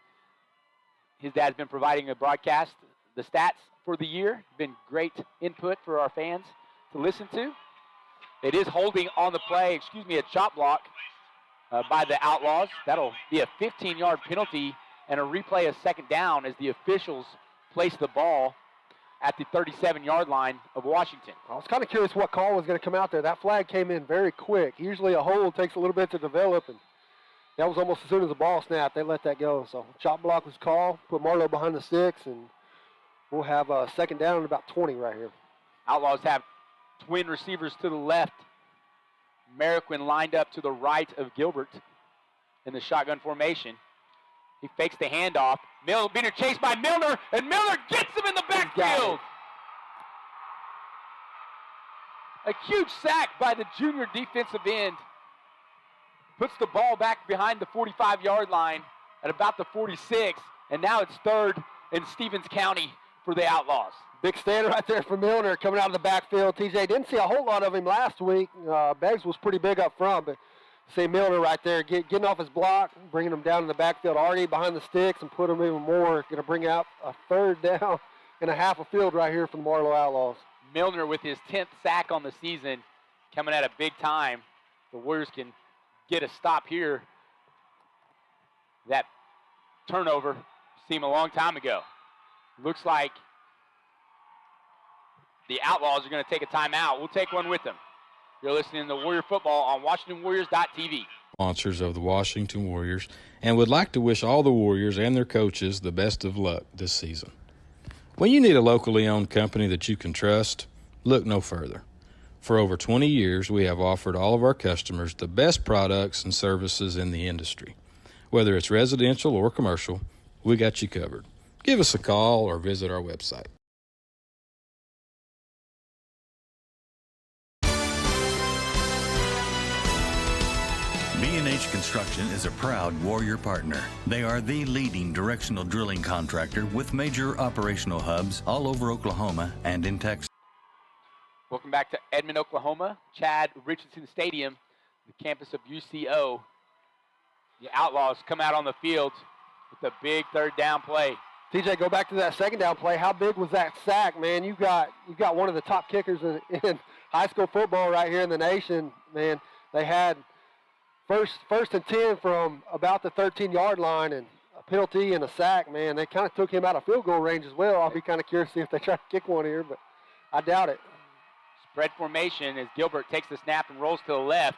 Speaker 12: His dad's been providing a broadcast, the stats for the year. Been great input for our fans to listen to. It is holding on the play, a chop block by the Outlaws. That'll be a 15-yard penalty and a replay of 2nd down as the officials place the ball at the 37-yard line of Washington.
Speaker 13: I was kind of curious what call was going to come out there. That flag came in very quick. Usually a hold takes a little bit to develop, and that was almost as soon as the ball snapped, they let that go. So chop block was called, put Marlow behind the sticks, and we'll have a 2nd down and about 20 right here.
Speaker 12: Outlaws have twin receivers to the left. Merriquin lined up to the right of Gilbert in the shotgun formation. He fakes the handoff. Being chased by Milner, and Milner gets him in the backfield. A huge sack by the junior defensive end. Puts the ball back behind the 45-yard line at about the 46, and now it's 3rd in Stevens County for the Outlaws.
Speaker 13: Big stand right there for Milner coming out of the backfield. TJ didn't see a whole lot of him last week. Beggs was pretty big up front, but see Milner right there getting off his block, bringing him down in the backfield, already behind the sticks, and put him even more. Going to bring out a 3rd down and a half a field right here for the Marlow Outlaws.
Speaker 12: Milner with his 10th sack on the season, coming at a big time. The Warriors can get a stop here. That turnover seemed a long time ago. Looks like the Outlaws are going to take a timeout. We'll take one with them. You're listening to Warrior Football on WashingtonWarriors.tv.
Speaker 3: Sponsors of the Washington Warriors, and would like to wish all the Warriors and their coaches the best of luck this season. When you need a locally owned company that you can trust, look no further. For over 20 years, we have offered all of our customers the best products and services in the industry. Whether it's residential or commercial, we got you covered. Give us a call or visit our website.
Speaker 4: B&H Construction is a proud Warrior partner. They are the leading directional drilling contractor with major operational hubs all over Oklahoma and in Texas.
Speaker 12: Welcome back to Edmond, Oklahoma, Chad Richardson Stadium, the campus of UCO. The Outlaws come out on the field with a big third down play.
Speaker 13: TJ, go back to that second down play. How big was that sack, man? You got one of the top kickers in high school football right here in the nation, man. They had first and 10 from about the 13-yard line, and a penalty and a sack, man. They kind of took him out of field goal range as well. I'll be kind of curious to see if they try to kick one here, but I doubt it.
Speaker 12: Spread formation as Gilbert takes the snap and rolls to the left.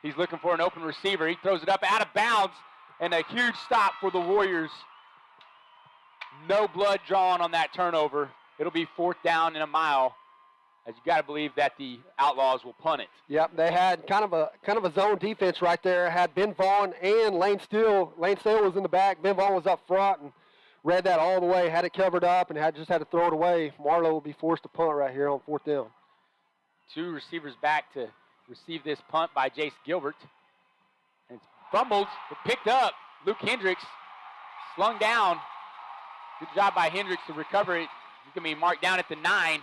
Speaker 12: He's looking for an open receiver. He throws it up out of bounds, and a huge stop for the Warriors. No blood drawn on that turnover. It'll be 4th down and a mile, as you got to believe that the Outlaws will punt it.
Speaker 13: Yep, they had kind of a zone defense right there. Had Ben Vaughn and Lane Steele. Lane Steele was in the back. Ben Vaughn was up front and read that all the way. Had it covered up and just had to throw it away. Marlow will be forced to punt right here on 4th down.
Speaker 12: 2 receivers back to receive this punt by Jace Gilbert. And it's fumbled, but picked up. Luke Hendricks slung down. Good job by Hendricks to recover it. He's going to be marked down at the 9.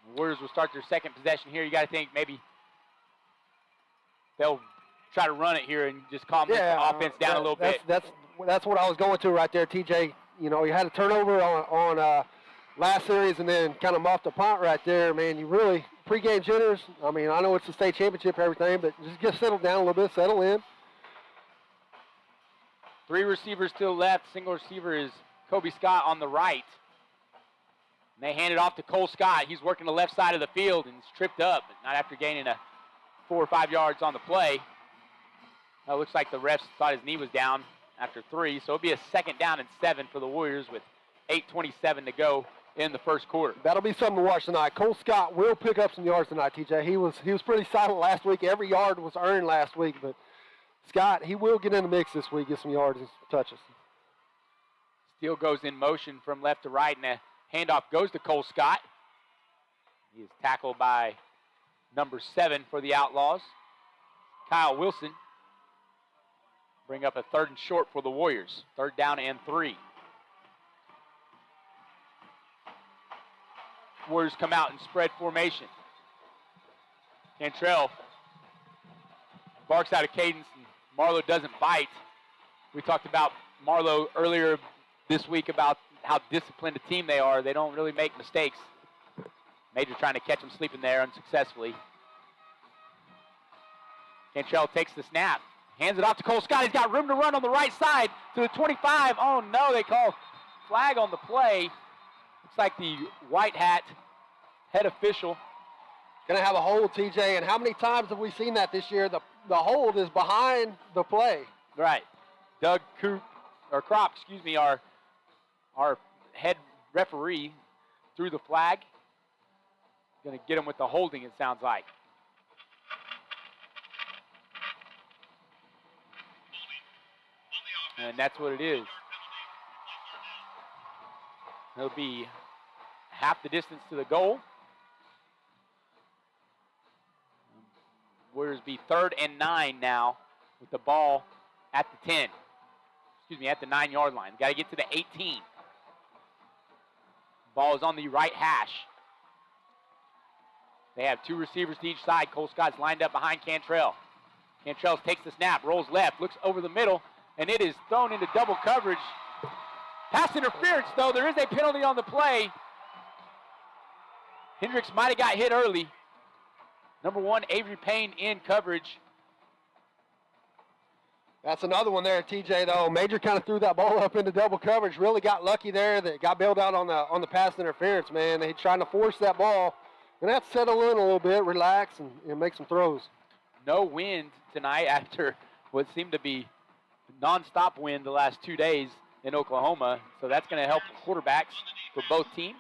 Speaker 12: The Warriors will start their second possession here. You got to think maybe they'll try to run it here and just calm the offense down a little bit.
Speaker 13: That's what I was going to right there, TJ. You know, you had a turnover on last series and then kind of muffed a punt right there, man. You really, pregame jitters. I mean, I know it's the state championship and everything, but just settle down a little bit, settle in.
Speaker 12: 3 receivers still left. Single receiver is Kobe Scott on the right. And they hand it off to Cole Scott. He's working the left side of the field and is tripped up, but not after gaining 4 or 5 yards on the play. It looks like the refs thought his knee was down after 3, so it'll be a 2nd down and 7 for the Warriors with 8:27 to go in the first quarter.
Speaker 13: That'll be something to watch tonight. Cole Scott will pick up some yards tonight, TJ. He was pretty silent last week. Every yard was earned last week, but Scott, he will get in the mix this week, get some yards and some touches.
Speaker 12: Steele goes in motion from left to right, and a handoff goes to Cole Scott. He is tackled by number 7 for the Outlaws, Kyle Wilson. Bring up a 3rd and short for the Warriors. 3rd down and 3. Warriors come out in spread formation. Cantrell barks out of cadence, and Marlow doesn't bite. We talked about Marlow earlier this week about how disciplined a team they are. They don't really make mistakes. Major trying to catch him sleeping there unsuccessfully. Cantrell takes the snap, hands it off to Cole Scott. He's got room to run on the right side to the 25. Oh no, they call flag on the play. Looks like the white hat head official.
Speaker 13: Going to have a hold, TJ, and how many times have we seen that this year? The hold is behind the play.
Speaker 12: Right. Doug Crop, our head referee threw the flag. Going to get him with the holding, it sounds like. And that's what it is. It'll be half the distance to the goal. Warriors be 3rd and 9 now with the ball at the 10. At the 9-yard line. Got to get to the 18. Ball is on the right hash. They have 2 receivers to each side. Cole Scott's lined up behind Cantrell. Cantrell takes the snap, rolls left, looks over the middle, and it is thrown into double coverage. Pass interference, though. There is a penalty on the play. Hendricks might have got hit early. Number 1, Avery Payne in coverage.
Speaker 13: That's another one there, TJ, though. Major kind of threw that ball up into double coverage. Really got lucky there. That got bailed out on the pass interference, man. They trying to force that ball going to have to settle in a little bit, relax, and make some throws.
Speaker 12: No wind tonight after what seemed to be nonstop wind the last 2 days in Oklahoma, so that's going to help quarterbacks for both teams.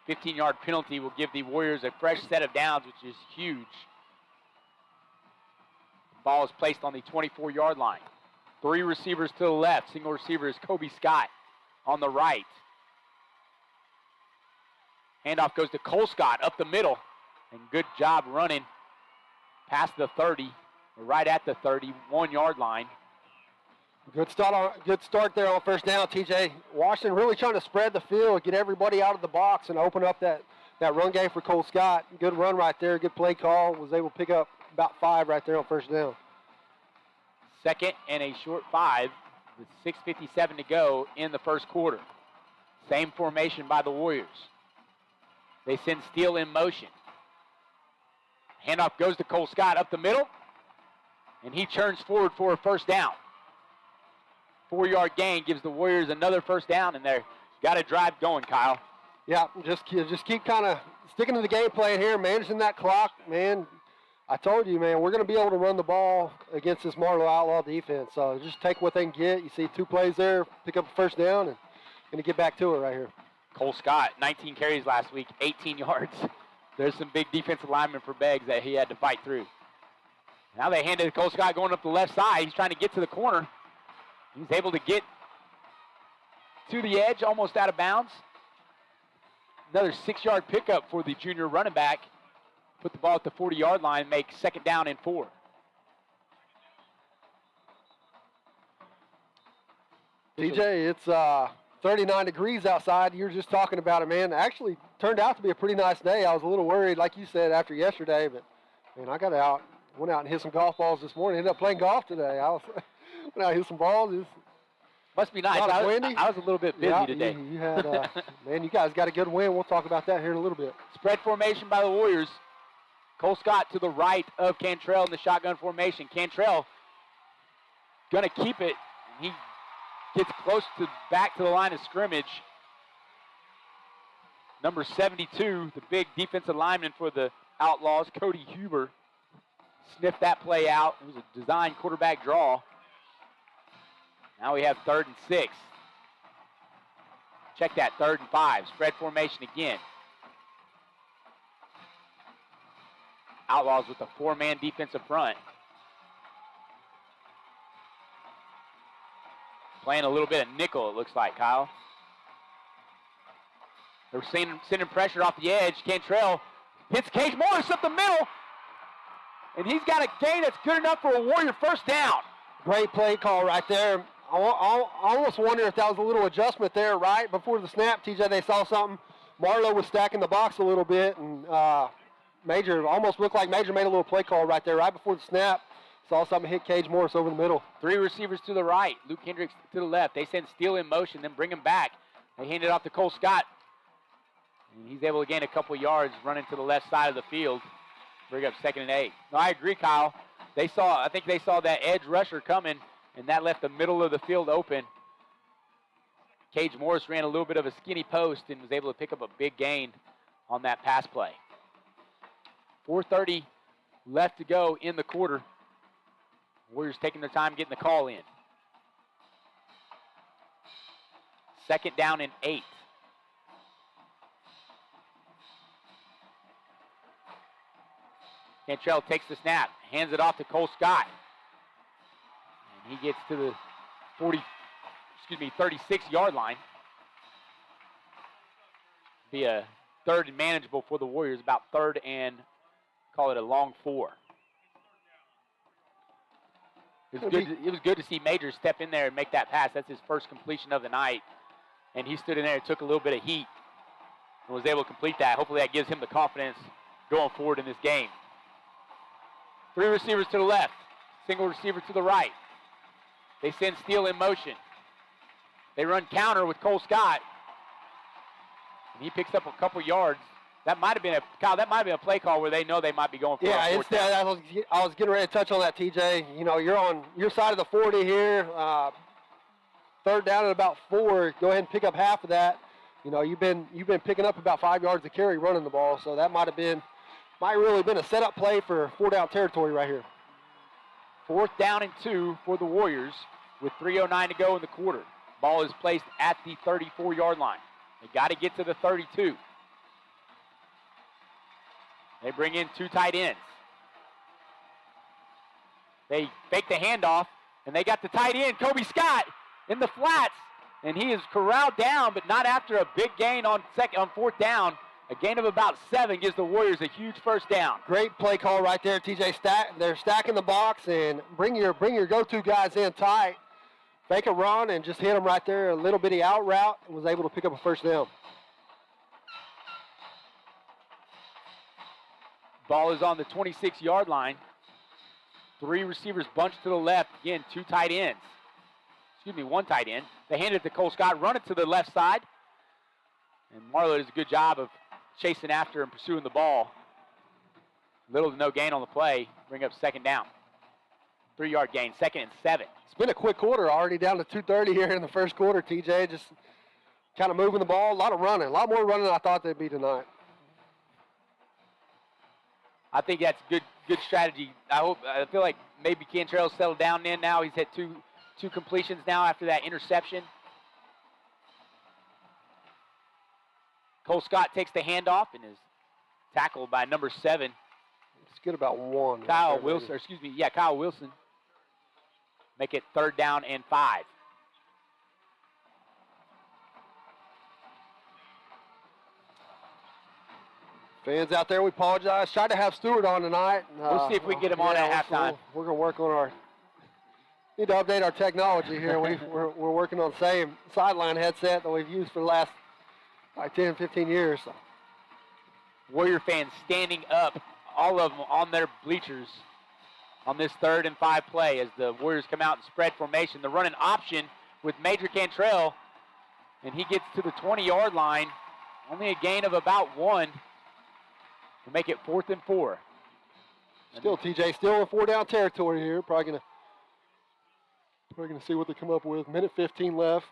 Speaker 12: 15-yard penalty will give the Warriors a fresh set of downs, which is huge. The ball is placed on the 24-yard line. 3 receivers to the left. Single receiver is Kobe Scott on the right. Handoff goes to Cole Scott up the middle, and good job running past the 30, right at the 31-yard line.
Speaker 13: Good start there on first down, TJ. Washington really trying to spread the field, get everybody out of the box, and open up that run game for Cole Scott. Good run right there, good play call. Was able to pick up about 5 right there on first down.
Speaker 12: 2nd and a short 5 with 6:57 to go in the first quarter. Same formation by the Warriors. They send Steele in motion. Handoff goes to Cole Scott up the middle, and he churns forward for a first down. 4-yard gain gives the Warriors another first down, and they've got a drive going, Kyle.
Speaker 13: Yeah, just keep kind of sticking to the game plan here, managing that clock, man. I told you, man, we're going to be able to run the ball against this Marlow Outlaw defense. So just take what they can get. You see 2 plays there, pick up a first down, and going to get back to it right here.
Speaker 12: Cole Scott, 19 carries last week, 18 yards. There's some big defensive linemen for Beggs that he had to fight through. Now they hand it to Cole Scott going up the left side. He's trying to get to the corner. He's able to get to the edge, almost out of bounds. Another 6-yard pickup for the junior running back. Put the ball at the 40-yard line, make 2nd down and 4.
Speaker 13: TJ, it's 39 degrees outside. You were just talking about it, man. Actually turned out to be a pretty nice day. I was a little worried, like you said, after yesterday, but, man, I went out and hit some golf balls this morning. Ended up playing golf today. Went out and hit some balls.
Speaker 12: Must be nice. I was a little bit busy today.
Speaker 13: You had, man, you guys got a good win. We'll talk about that here in a little bit.
Speaker 12: Spread formation by the Warriors. Cole Scott to the right of Cantrell in the shotgun formation. Cantrell going to keep it. He gets close back to the line of scrimmage. Number 72, the big defensive lineman for the Outlaws, Cody Huber, sniffed that play out. It was a design quarterback draw. Now we have 3rd and 6. Check that, 3rd and 5. Spread formation again. Outlaws with a 4-man defensive front. Playing a little bit of nickel, it looks like, Kyle. They're sending pressure off the edge. Cantrell hits Cage Morris up the middle. And he's got a gain that's good enough for a Warrior first down.
Speaker 13: Great play call right there. I almost wonder if that was a little adjustment there right before the snap. TJ, they saw something. Marlow was stacking the box a little bit, and Major almost looked like Major made a little play call right there right before the snap. Saw something hit Cage Morris over the middle.
Speaker 12: 3 receivers to the right. Luke Hendricks to the left. They send Steele in motion, then bring him back. They hand it off to Cole Scott. And he's able to gain a couple yards running to the left side of the field. Bring up 2nd and 8. No, I agree, Kyle. I think they saw that edge rusher coming, and that left the middle of the field open. Cage Morris ran a little bit of a skinny post and was able to pick up a big gain on that pass play. 4:30 left to go in the quarter. Warriors taking their time getting the call in. 2nd down and 8. Cantrell takes the snap, hands it off to Cole Scott. And he gets to the 36-yard line. Be a 3rd and manageable for the Warriors, about 3rd and call it a long 4. It was good to see Major step in there and make that pass. That's his first completion of the night. And he stood in there and took a little bit of heat and was able to complete that. Hopefully that gives him the confidence going forward in this game. 3 receivers to the left, single receiver to the right. They send Steele in motion. They run counter with Cole Scott. And he picks up a couple yards. That might have been a play call where they know they might be going for a fourth down.
Speaker 13: I was getting ready to touch on that, TJ. You know, you're on your side of the 40 here. 3rd down at about 4. Go ahead and pick up half of that. You know, you've been picking up about 5 yards a carry running the ball, so that might really been a setup play for 4-down territory right here.
Speaker 12: 4th down and 2 for the Warriors with 3:09 to go in the quarter. Ball is placed at the 34-yard line. They got to get to the 32. They bring in 2 tight ends. They fake the handoff, and they got the tight end, Kobe Scott, in the flats. And he is corralled down, but not after a big gain on 4th down. A gain of about 7 gives the Warriors a huge first down.
Speaker 13: Great play call right there, TJ. They're stacking the box and bring your go-to guys in tight. Fake a run and just hit them right there, a little bitty out route, and was able to pick up a first down.
Speaker 12: Ball is on the 26-yard line. 3 receivers bunched to the left. Again, 2 tight ends. Excuse me, 1 tight end. They hand it to Cole Scott, run it to the left side. And Marlow does a good job of chasing after and pursuing the ball. Little to no gain on the play. Bring up 2nd down. 3-yard gain, 2nd and 7.
Speaker 13: It's been a quick quarter, already down to 2:30 here in the first quarter, TJ. Just kind of moving the ball, a lot of running, a lot more running than I thought they'd be tonight.
Speaker 12: I think that's good strategy. I feel like maybe Cantrell's settled down in now. He's hit two completions now after that interception. Cole Scott takes the handoff and is tackled by number 7.
Speaker 13: Let's get about 1.
Speaker 12: Kyle Wilson. Make it 3rd down and 5.
Speaker 13: Fans out there, we apologize. Tried to have Stewart on tonight.
Speaker 12: We'll see if we can get him on at halftime.
Speaker 13: We're going to work on need to update our technology here. We're working on the same sideline headset that we've used for the last 10, 15 years. So.
Speaker 12: Warrior fans standing up, all of them on their bleachers on this 3rd and 5 play as the Warriors come out in spread formation. The running option with Major Cantrell, and he gets to the 20-yard line. Only a gain of about 1 to make it 4th and 4.
Speaker 13: Still, TJ, still in 4-down territory here. Probably gonna see what they come up with. Minute 15 left.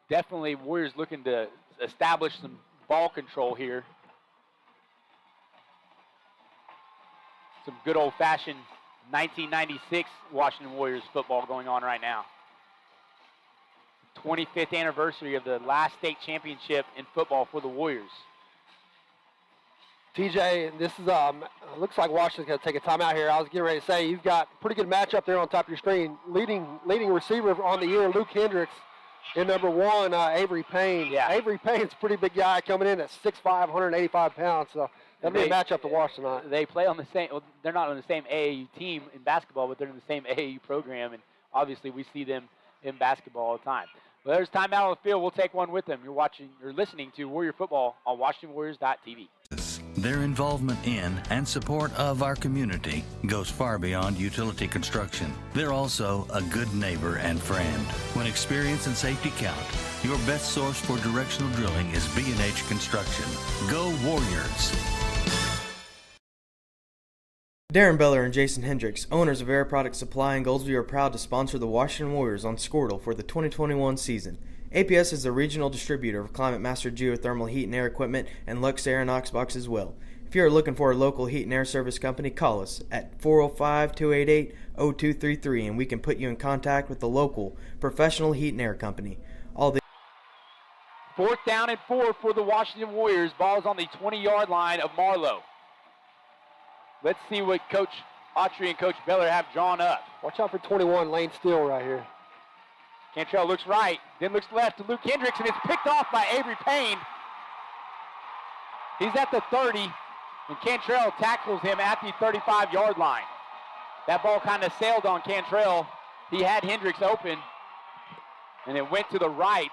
Speaker 12: Definitely Warriors looking to establish some ball control here. Some good old-fashioned 1996 Washington Warriors football going on right now. 25th anniversary of the last state championship in football for the Warriors.
Speaker 13: TJ, this is looks like Washington's going to take a timeout here. I was getting ready to say, you've got a pretty good matchup there on top of your screen. Leading receiver on the year, Luke Hendricks, and number 1, Avery Payne.
Speaker 12: Yeah.
Speaker 13: Avery Payne's a pretty big guy coming in at 6'5", 185 pounds, so that'll be a matchup to watch tonight.
Speaker 12: They play on the same, well, they're not on the same AAU team in basketball, but they're in the same AAU program, and obviously we see them in basketball all the time. Well, there's timeout on the field. We'll take one with them. You're listening to Warrior Football on WashingtonWarriors.tv.
Speaker 4: Their involvement in and support of our community goes far beyond utility construction. They're also a good neighbor and friend. When experience and safety count, your best source for directional drilling is B&H Construction. Go Warriors!
Speaker 5: Darren Beller and Jason Hendricks, owners of Air Product Supply in Goldsview, are proud to sponsor the Washington Warriors on Squirtle for the 2021 season. APS is the regional distributor of Climate Master geothermal heat and air equipment and Lux Air and Knoxbox as well. If you are looking for a local heat and air service company, call us at 405-288-0233 and we can put you in contact with the local professional heat and air company.
Speaker 12: 4th down and 4 for the Washington Warriors. Ball is on the 20-yard line of Marlow. Let's see what Coach Autry and Coach Beller have drawn up.
Speaker 13: Watch out for 21, Lane Steele right here.
Speaker 12: Cantrell looks right, then looks left to Luke Hendricks, and it's picked off by Avery Payne. He's at the 30, and Cantrell tackles him at the 35-yard line. That ball kind of sailed on Cantrell. He had Hendricks open, and it went to the right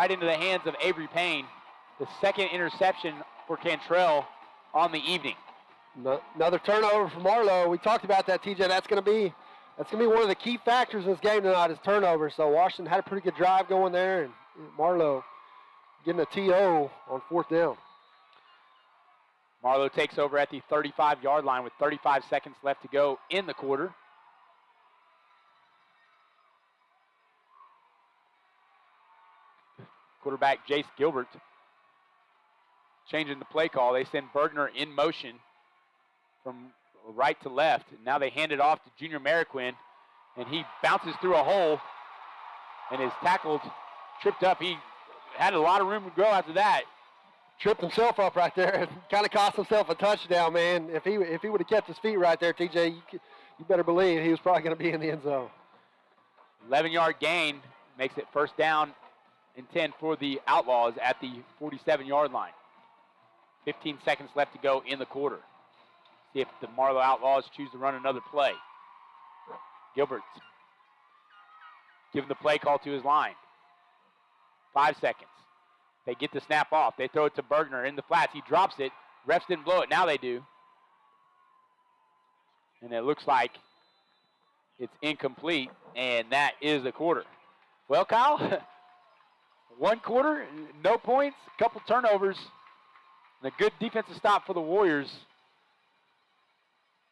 Speaker 12: into the hands of Avery Payne. The 2nd interception for Cantrell on the evening.
Speaker 13: Another turnover for Marlow. We talked about that, TJ. That's going to be one of the key factors in this game tonight is turnovers. So Washington had a pretty good drive going there, and Marlow getting a TO on 4th down.
Speaker 12: Marlow takes over at the 35-yard line with 35 seconds left to go in the quarter. Quarterback Jace Gilbert changing the play call. They send Bergner in motion from right to left. And now they hand it off to Junior Mariquin, and he bounces through a hole and is tackled, tripped up. He had a lot of room to go after that.
Speaker 13: Tripped himself up right there. Kind of cost himself a touchdown, man. If he would have kept his feet right there, TJ, you better believe he was probably going to be in the end zone.
Speaker 12: 11-yard gain makes it first down and 10 for the Outlaws at the 47-yard line. 15 seconds left to go in the quarter. See if the Marlow Outlaws choose to run another play. Gilbert's giving the play call to his line. 5 seconds. They get the snap off. They throw it to Bergner in the flats. He drops it. Refs didn't blow it. Now they do. And it looks like it's incomplete, and that is the quarter. Well, Kyle, 1 quarter, no points, a couple turnovers, and a good defensive stop for the Warriors.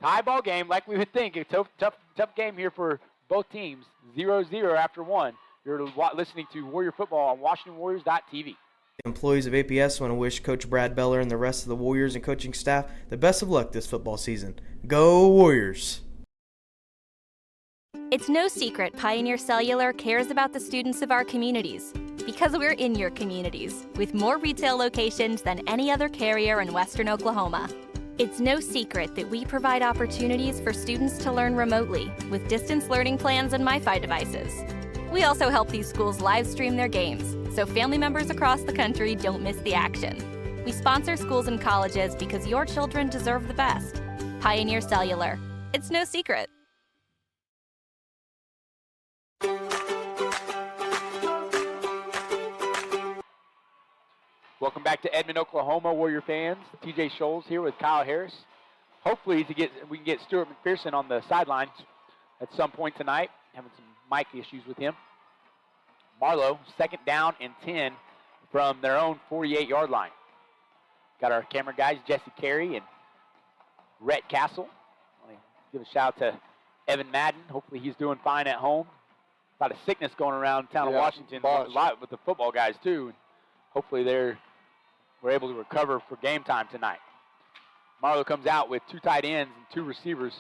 Speaker 12: Tie ball game, like we would think. A tough game here for both teams. 0-0 after 1. You're listening to Warrior Football on WashingtonWarriors.tv.
Speaker 5: The employees of APS want to wish Coach Brad Beller and the rest of the Warriors and coaching staff the best of luck this football season. Go Warriors!
Speaker 6: It's no secret Pioneer Cellular cares about the students of our communities because we're in your communities with more retail locations than any other carrier in Western Oklahoma. It's no secret that we provide opportunities for students to learn remotely with distance learning plans and MiFi devices. We also help these schools live stream their games so family members across the country don't miss the action. We sponsor schools and colleges because your children deserve the best. Pioneer Cellular. It's no secret.
Speaker 12: Welcome back to Edmond, Oklahoma, Warrior fans. TJ Scholes here with Kyle Harris. Hopefully we can get Stuart McPherson on the sidelines at some point tonight. Having some mic issues with him. Marlow, 2nd down and 10 from their own 48-yard line. Got our camera guys, Jesse Carey and Rhett Castle. I want to give a shout out to Evan Madden. Hopefully he's doing fine at home. A lot of sickness going around town of Washington. A lot with the football guys, too. Hopefully we're able to recover for game time tonight. Marlow comes out with 2 tight ends and 2 receivers.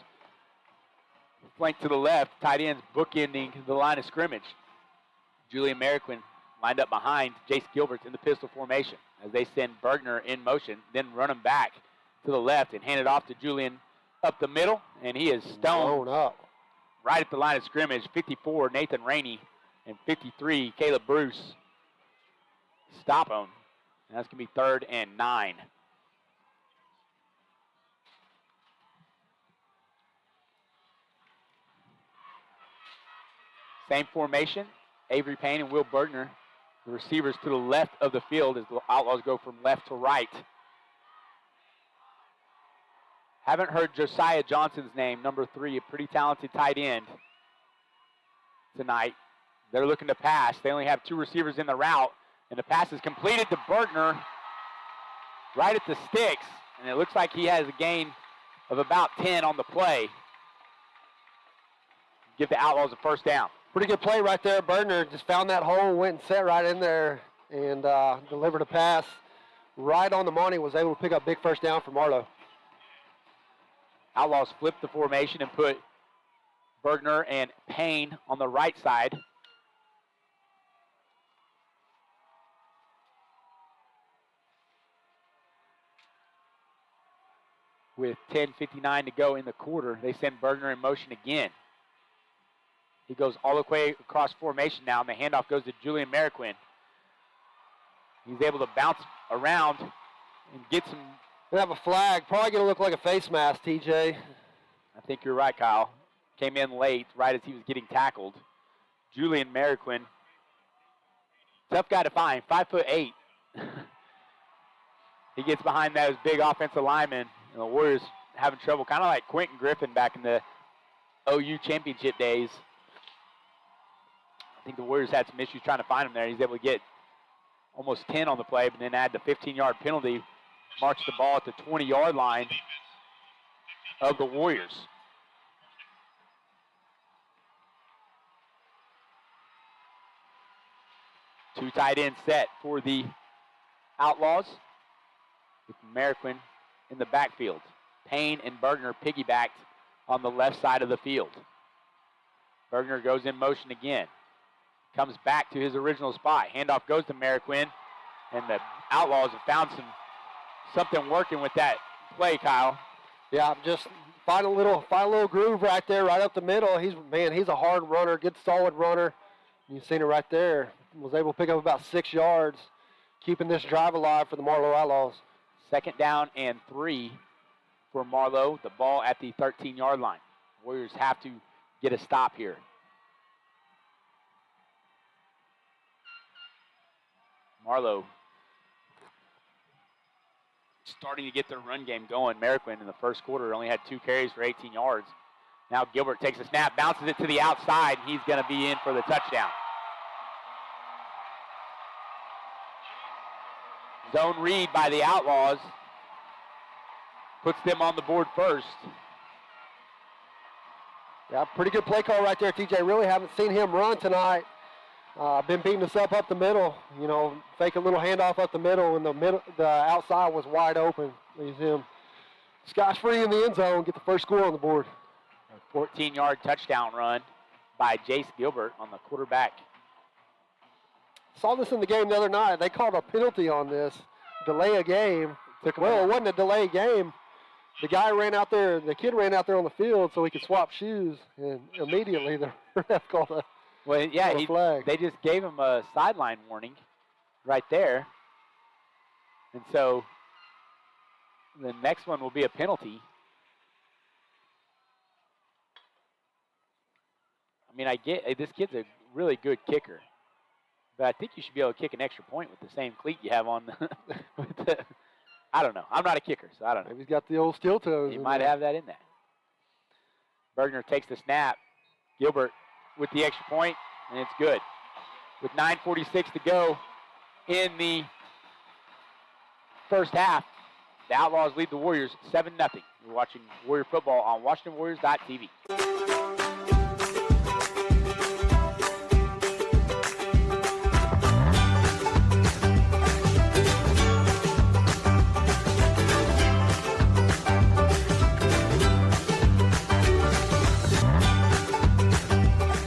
Speaker 12: Flank to the left, tight ends bookending the line of scrimmage. Julian Mariquin lined up behind Jace Gilbert in the pistol formation as they send Bergner in motion, then run him back to the left and hand it off to Julian up the middle, and he is stoned
Speaker 13: up
Speaker 12: right at the line of scrimmage. 54, Nathan Rainey, and 53, Caleb Bruce. Stop him. And that's going to be 3rd and 9. Same formation, Avery Payne and Will Bergner. The receivers to the left of the field as the Outlaws go from left to right. Haven't heard Josiah Johnson's name, number 3, a pretty talented tight end tonight. They're looking to pass. They only have 2 receivers in the route, and the pass is completed to Bergner right at the sticks, and it looks like he has a gain of about 10 on the play. Give the Outlaws a first down.
Speaker 13: Pretty good play right there. Bergner just found that hole, went and sat right in there and delivered a pass right on the money, was able to pick up big first down for Marlow.
Speaker 12: Outlaws flipped the formation and put Bergner and Payne on the right side. With 10:59 to go in the quarter, they send Bergner in motion again. He goes all the way across formation now, and the handoff goes to Julian Mariquin. He's able to bounce around and get some.
Speaker 13: They have a flag. Probably going to look like a face mask, TJ.
Speaker 12: I think you're right, Kyle. Came in late, right as he was getting tackled. Julian Mariquin. Tough guy to find, 5'8". He gets behind those big offensive linemen. And the Warriors having trouble, kind of like Quentin Griffin back in the OU championship days. I think the Warriors had some issues trying to find him there. He's able to get almost 10 on the play, but then add the 15-yard penalty, march the ball at the 20-yard line of the Warriors. Two tight end set for the Outlaws with Marroquin in the backfield. Payne and Bergner piggybacked on the left side of the field. Bergner goes in motion again. Comes back to his original spot. Handoff goes to Marroquin, and the Outlaws have found something working with that play, Kyle.
Speaker 13: Yeah, just find a little groove right there, right up the middle. He's a hard runner, good solid runner. You've seen it right there. Was able to pick up about 6 yards, keeping this drive alive for the Marlow Outlaws.
Speaker 12: 2nd down and 3 for Marlow. The ball at the 13-yard line. Warriors have to get a stop here. Marlow starting to get their run game going. Marroquin in the first quarter only had 2 carries for 18 yards. Now Gilbert takes a snap, bounces it to the outside, and he's going to be in for the touchdown. Zone read by the Outlaws puts them on the board first.
Speaker 13: Yeah, pretty good play call right there, TJ. Really haven't seen him run tonight. Been beating us up the middle. You know, fake a little handoff up the middle, and the outside was wide open. Leaves him scotch-free in the end zone. Get the first score on the board.
Speaker 12: A 14-yard touchdown run by Jace Gilbert on the quarterback.
Speaker 13: Saw this in the game the other night. They called a penalty on this, delay a game. Well, it wasn't a delay game. The guy ran out there, the kid ran out there on the field so he could swap shoes, and immediately the ref called a flag.
Speaker 12: They just gave him a sideline warning right there. And so the next one will be a penalty. I mean, I get this kid's a really good kicker, but I think you should be able to kick an extra point with the same cleat you have on. I don't know. I'm not a kicker, so I don't know.
Speaker 13: Maybe he's got the old steel toes.
Speaker 12: He might have that in there. Bergner takes the snap. Gilbert with the extra point, and it's good. With 9:46 to go in the first half, the Outlaws lead the Warriors 7-0. You're watching Warrior football on WashingtonWarriors.tv.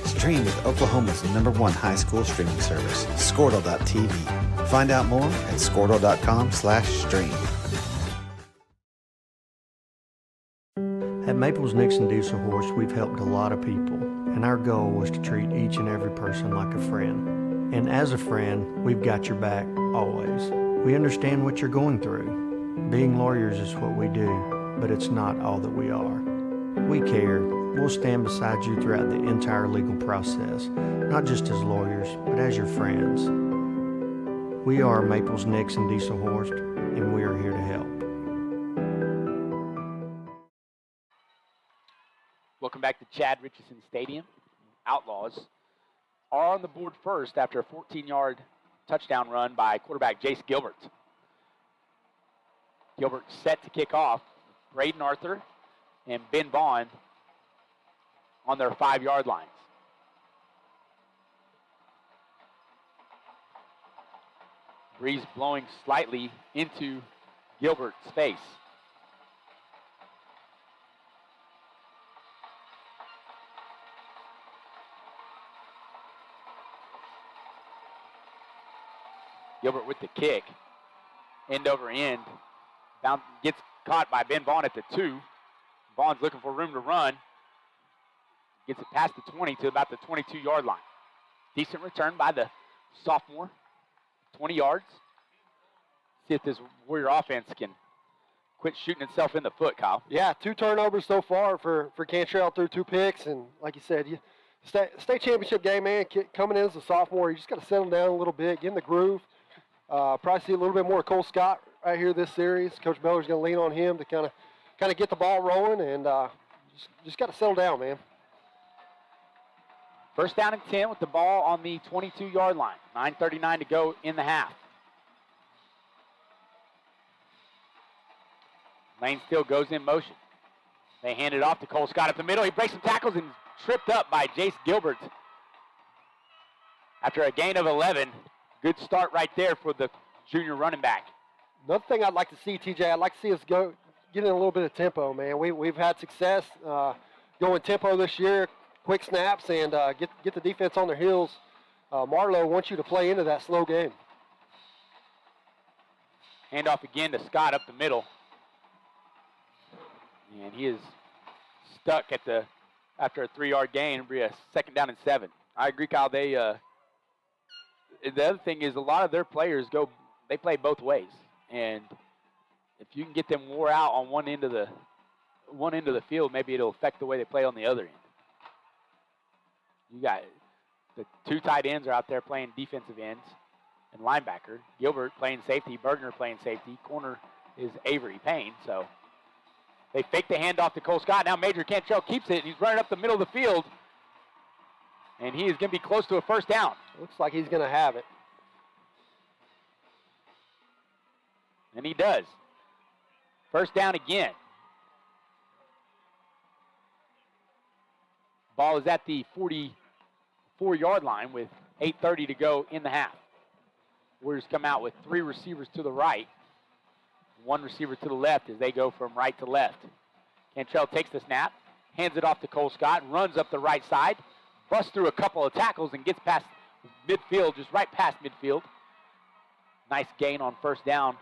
Speaker 7: Stream with Oklahoma's #1 high school streaming service, Squirtle.tv. Find out more at Squirtle.com/stream.
Speaker 8: At Maples Nixon Diesel Horse, we've helped a lot of people, and our goal was to treat each and every person like a friend. And as a friend, we've got your back always. We understand what you're going through. Being lawyers is what we do, but it's not all that we are. We care. We'll stand beside you throughout the entire legal process, not just as lawyers, but as your friends. We are Maples Nixon Diesel Horse, and we are here to help.
Speaker 12: Welcome back to Chad Richardson Stadium. Outlaws are on the board first after a 14-yard touchdown run by quarterback Jace Gilbert. Gilbert set to kick off. Braden Arthur and Ben Vaughn on their 5-yard lines. Breeze blowing slightly into Gilbert's face. Gilbert with the kick, end over end, gets caught by Ben Vaughn at the 2. Vaughn's looking for room to run. Gets it past the 20 to about the 22-yard line. Decent return by the sophomore, 20 yards. See if this Warrior offense can quit shooting itself in the foot, Kyle.
Speaker 13: Yeah, 2 turnovers so far for Cantrell through 2 picks. And like you said, state championship game, man, coming in as a sophomore, you just got to settle down a little bit, get in the groove. Probably see a little bit more of Cole Scott right here this series. Coach Beller's going to lean on him to kind of get the ball rolling, and just got to settle down, man.
Speaker 12: First down and 10 with the ball on the 22-yard line. 9:39 to go in the half. Lane still goes in motion. They hand it off to Cole Scott up the middle. He breaks some tackles and tripped up by Jace Gilbert. After a gain of 11, Good start right there for the junior running back.
Speaker 13: Another thing I'd like to see, TJ, I'd like to see us get in a little bit of tempo, man. We've had success going tempo this year, quick snaps, and get the defense on their heels. Marlow wants you to play into that slow game.
Speaker 12: Handoff again to Scott up the middle. And he is stuck after a 3-yard gain. It'll be a 2nd down and 7. I agree, Kyle. The other thing is a lot of their players they play both ways. And if you can get them wore out on one end of the field, maybe it'll affect the way they play on the other end. You got the 2 tight ends are out there playing defensive ends and linebacker. Gilbert playing safety, Bergner playing safety. Corner is Avery Payne. So they fake the handoff to Cole Scott. Now Major Cantrell keeps it, and he's running up the middle of the field. And he is going to be close to a 1st down.
Speaker 13: Looks like he's going to have it.
Speaker 12: And he does. 1st down again. Ball is at the 44-yard line with 8:30 to go in the half. Warriors come out with 3 receivers to the right, 1 receiver to the left as they go from right to left. Cantrell takes the snap, hands it off to Cole Scott, runs up the right side, busts through a couple of tackles and gets past midfield, just right past midfield. Nice gain on 1st down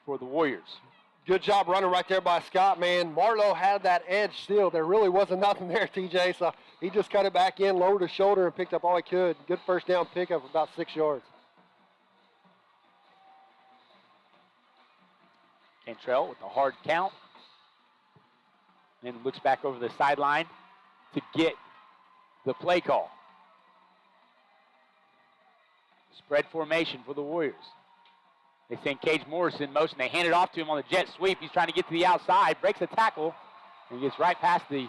Speaker 12: for the Warriors.
Speaker 13: Good job running right there by Scott, man. Marlow had that edge still. There really wasn't nothing there, TJ, so he just cut it back in, lowered his shoulder, and picked up all he could. Good 1st down pickup of about 6 yards.
Speaker 12: Cantrell with a hard count. Then looks back over the sideline to get the play call. Spread formation for the Warriors. They send Cage Morris in motion. They hand it off to him on the jet sweep. He's trying to get to the outside, breaks a tackle, and gets right past the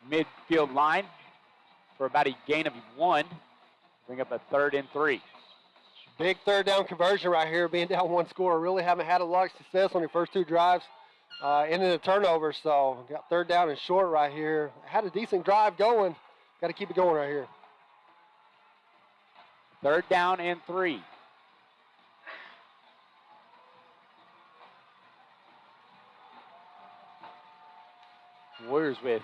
Speaker 12: midfield line for about a gain of 1. Bring up a 3rd and 3.
Speaker 13: Big 3rd down conversion right here, being down 1 score. Really haven't had a lot of success on your first 2 drives. Ended a turnover, so got 3rd down and short right here. Had a decent drive going. Got to keep it going right here.
Speaker 12: 3rd down and 3. Warriors with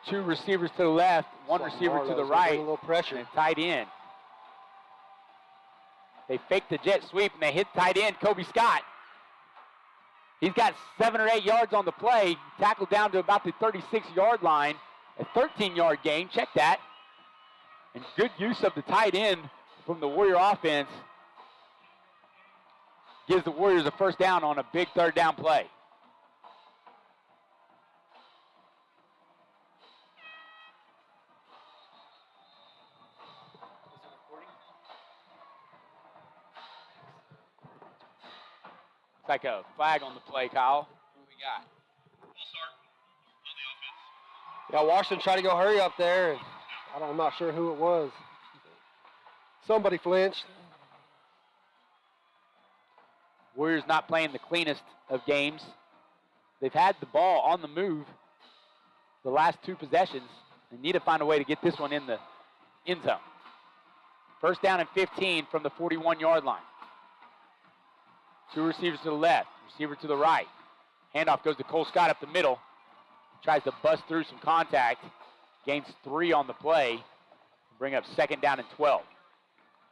Speaker 12: 2 receivers to the left, 1 receiver to the right,
Speaker 13: a little pressure.
Speaker 12: and tight end. They fake the jet sweep, and they hit tight end Kobe Scott. He's got 7 or 8 yards on the play, tackled down to about the 36-yard line, a 13-yard gain. Check that. And good use of the tight end from the Warrior offense gives the Warriors a 1st down on a big 3rd down play. It's like a flag on the play, Kyle. Who we got?
Speaker 13: Yeah, Washington tried to go hurry up there, and I'm not sure who it was. Somebody flinched.
Speaker 12: Warriors not playing the cleanest of games. They've had the ball on the move the last 2 possessions. They need to find a way to get this one in the end zone. 1st down and 15 from the 41-yard line. 2 receivers to the left, receiver to the right. Handoff goes to Cole Scott up the middle. Tries to bust through some contact. Gains 3 on the play. Bring up 2nd down and 12.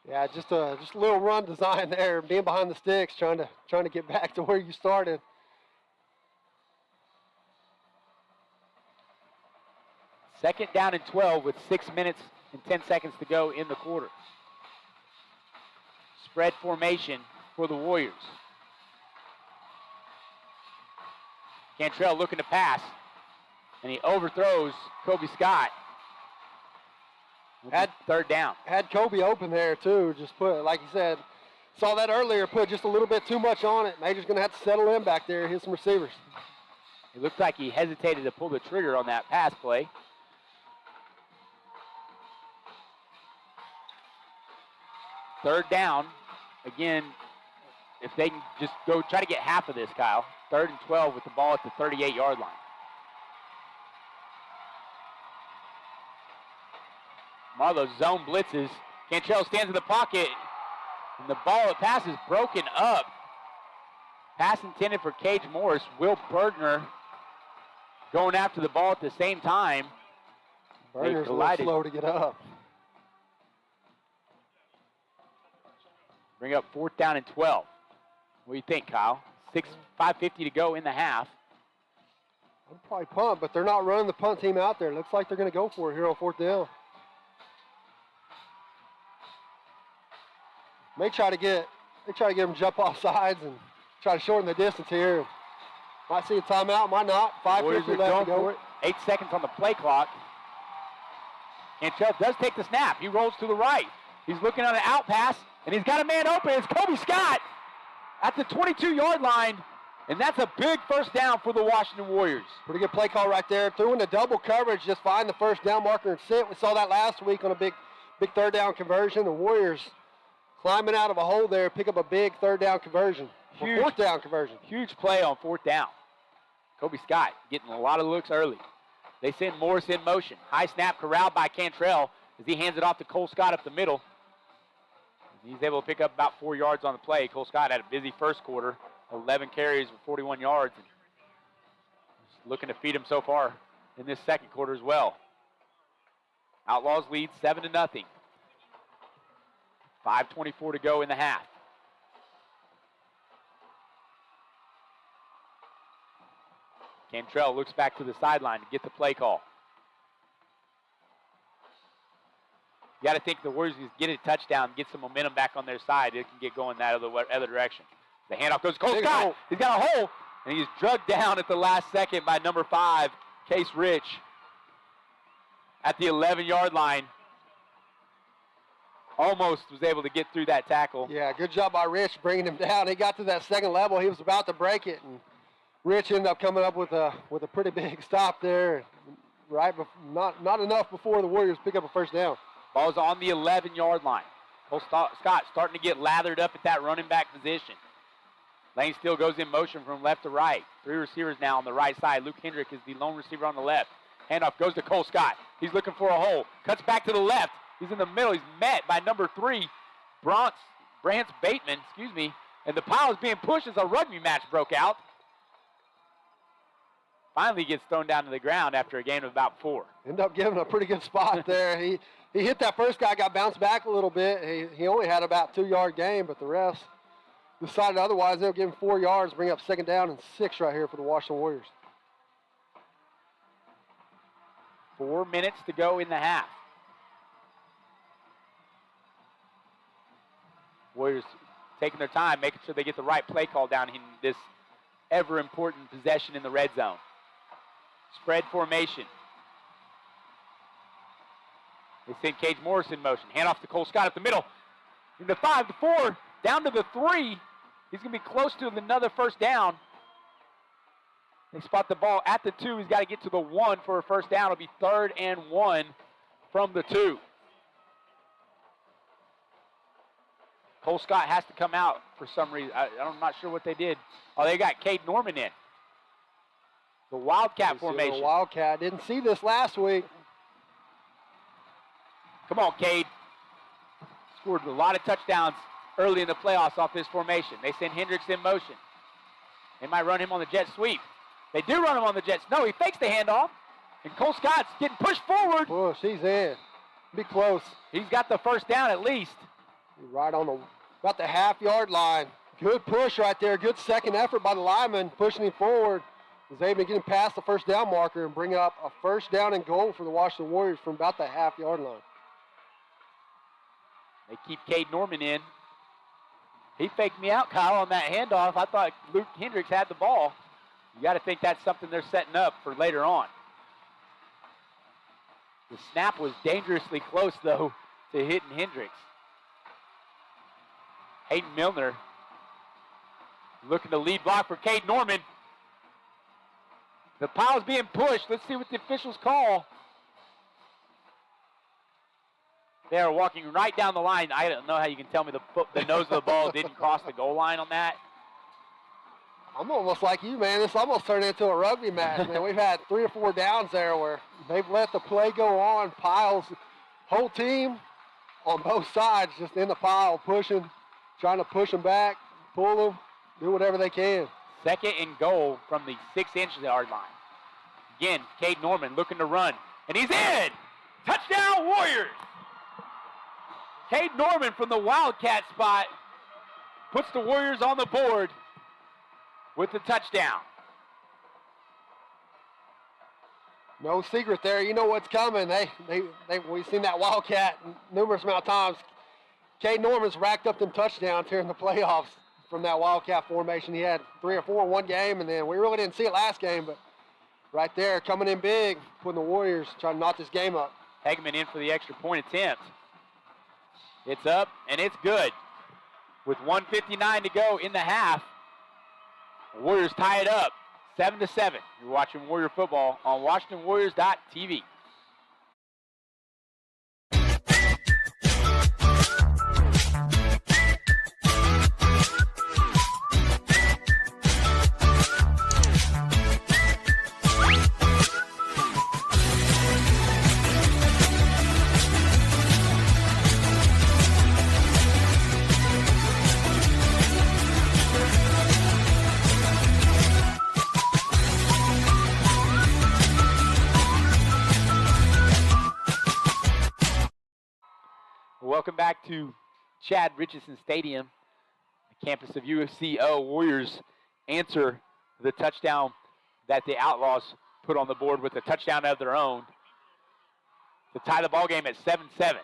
Speaker 13: Yeah, just a little run design there, being behind the sticks, trying to get back to where you started.
Speaker 12: Second down and 12 with 6 minutes and 10 seconds to go in the quarter. Spread formation for the Warriors. Cantrell looking to pass, and he overthrows Kobe Scott.
Speaker 13: Had
Speaker 12: 3rd down.
Speaker 13: Had Kobe open there too. Just put, like you said, saw that earlier, put just a little bit too much on it. Major's going to have to settle in back there, hit some receivers.
Speaker 12: It looked like he hesitated to pull the trigger on that pass play. Third down. Again, if they can just go try to get half of this, Kyle. 3rd and 12 with the ball at the 38-yard line. Marlow zone blitzes. Cantrell stands in the pocket, and the pass is broken up. Pass intended for Cage Morris. Will Bergner going after the ball at the same time.
Speaker 13: Bergner's a little slow to get up.
Speaker 12: Bring up 4th down and 12. What do you think, Kyle? 5:50 to go in the half.
Speaker 13: I'd probably punt, but they're not running the punt team out there. Looks like they're going to go for it here on 4th down. They try to get them jump off sides and try to shorten the distance here. Might see a timeout, might not. 5:50 left to go.
Speaker 12: 8 seconds on the play clock. Cantrell does take the snap. He rolls to the right. He's looking at an out pass, and he's got a man open. It's Kobe Scott at the 22-yard line, and that's a big first down for the Washington Warriors.
Speaker 13: Pretty good play call right there. Threw in the double coverage, just find the first down marker and sit. We saw that last week on a big 3rd-down conversion. The Warriors climbing out of a hole there, pick up a big 3rd-down conversion.
Speaker 12: Huge
Speaker 13: 4th-down conversion.
Speaker 12: Huge play on 4th down. Kobe Scott getting a lot of looks early. They send Morris in motion. High snap corralled by Cantrell as he hands it off to Cole Scott up the middle. He's able to pick up about 4 yards on the play. Cole Scott had a busy first quarter, 11 carries for 41 yards. And looking to feed him so far in this second quarter as well. Outlaws lead 7-0. 5:24 to go in the half. Cantrell looks back to the sideline to get the play call. You got to think the Warriors get a touchdown, get some momentum back on their side. It can get going that other direction. The handoff goes to Cole Scott. He's got a hole, and he's drugged down at the last second by number 5, Case Rich, at the 11-yard line. Almost was able to get through that tackle.
Speaker 13: Yeah, good job by Rich bringing him down. He got to that second level. He was about to break it, and Rich ended up coming up with a pretty big stop there. Right, not enough before the Warriors pick up a first down.
Speaker 12: Ball's on the 11-yard line. Cole Scott starting to get lathered up at that running back position. Lane still goes in motion from left to right. 3 receivers now on the right side. Luke Hendrick is the lone receiver on the left. Handoff goes to Cole Scott. He's looking for a hole. Cuts back to the left. He's in the middle. He's met by number 3, Brance Bateman, and the pile is being pushed as a rugby match broke out. Finally gets thrown down to the ground after a gain of about 4.
Speaker 13: Ended up giving a pretty good spot there. He hit that first guy, got bounced back a little bit. He only had about 2-yard gain, but the refs decided otherwise. They'll give him 4 yards, bring up 2nd down and 6 right here for the Washington Warriors.
Speaker 12: 4 minutes to go in the half. Warriors taking their time, making sure they get the right play call down in this ever-important possession in the red zone. Spread formation. They send Cage Morris in motion. Handoff to Cole Scott up the middle. From the 5 to 4, down to the 3. He's going to be close to another first down. They spot the ball at the 2. He's got to get to the 1 for a first down. It'll be 3rd and 1 from the 2. Cole Scott has to come out for some reason. I'm not sure what they did. Oh, they got Cade Norman in. The Wildcat formation.
Speaker 13: The Wildcat. Didn't see this last week.
Speaker 12: Come on, Cade. Scored a lot of touchdowns early in the playoffs off this formation. They send Hendricks in motion. They might run him on the jet sweep. They do run him on the jets. No, he fakes the handoff. And Cole Scott's getting pushed forward.
Speaker 13: Push, he's in. Be close.
Speaker 12: He's got the first down at least.
Speaker 13: Right on about the half-yard line. Good push right there. Good second effort by the lineman, pushing him forward. Was able to get him past the first down marker and bring up a first down and goal for the Washington Warriors from about the half-yard line.
Speaker 12: They keep Cade Norman in. He faked me out, Kyle, on that handoff. I thought Luke Hendricks had the ball. You got to think that's something they're setting up for later on. The snap was dangerously close, though, to hitting Hendricks. Hayden Milner looking to lead block for Cade Norman. The pile's being pushed. Let's see what the officials call. They are walking right down the line. I don't know how you can tell me the nose of the ball didn't cross the goal line on that.
Speaker 13: I'm almost like you, man. This almost turned into a rugby match, man. We've had 3 or 4 downs there where they've let the play go on. Piles, whole team on both sides, just in the pile, pushing, trying to push them back, pull them, do whatever they can.
Speaker 12: 2nd and goal from the 6-inch yard line. Again, Cade Norman looking to run, and he's in! Touchdown, Warriors! Cade Norman from the Wildcat spot puts the Warriors on the board with the touchdown.
Speaker 13: No secret there. You know what's coming. We've seen that Wildcat numerous amount of times. Cade Norman's racked up them touchdowns here in the playoffs from that Wildcat formation. He had 3 or 4 in one game, and then we really didn't see it last game, but right there, coming in big, putting the Warriors, trying to knock this game up.
Speaker 12: Hageman in for the extra point attempt. It's up, and it's good. With 1:59 to go in the half, the Warriors tie it up, 7-7. You're watching Warrior football on WashingtonWarriors.tv. Welcome back to Chad Richardson Stadium, the campus of UCO. Warriors answer the touchdown that the Outlaws put on the board with a touchdown of their own to tie the ball game at 7-7.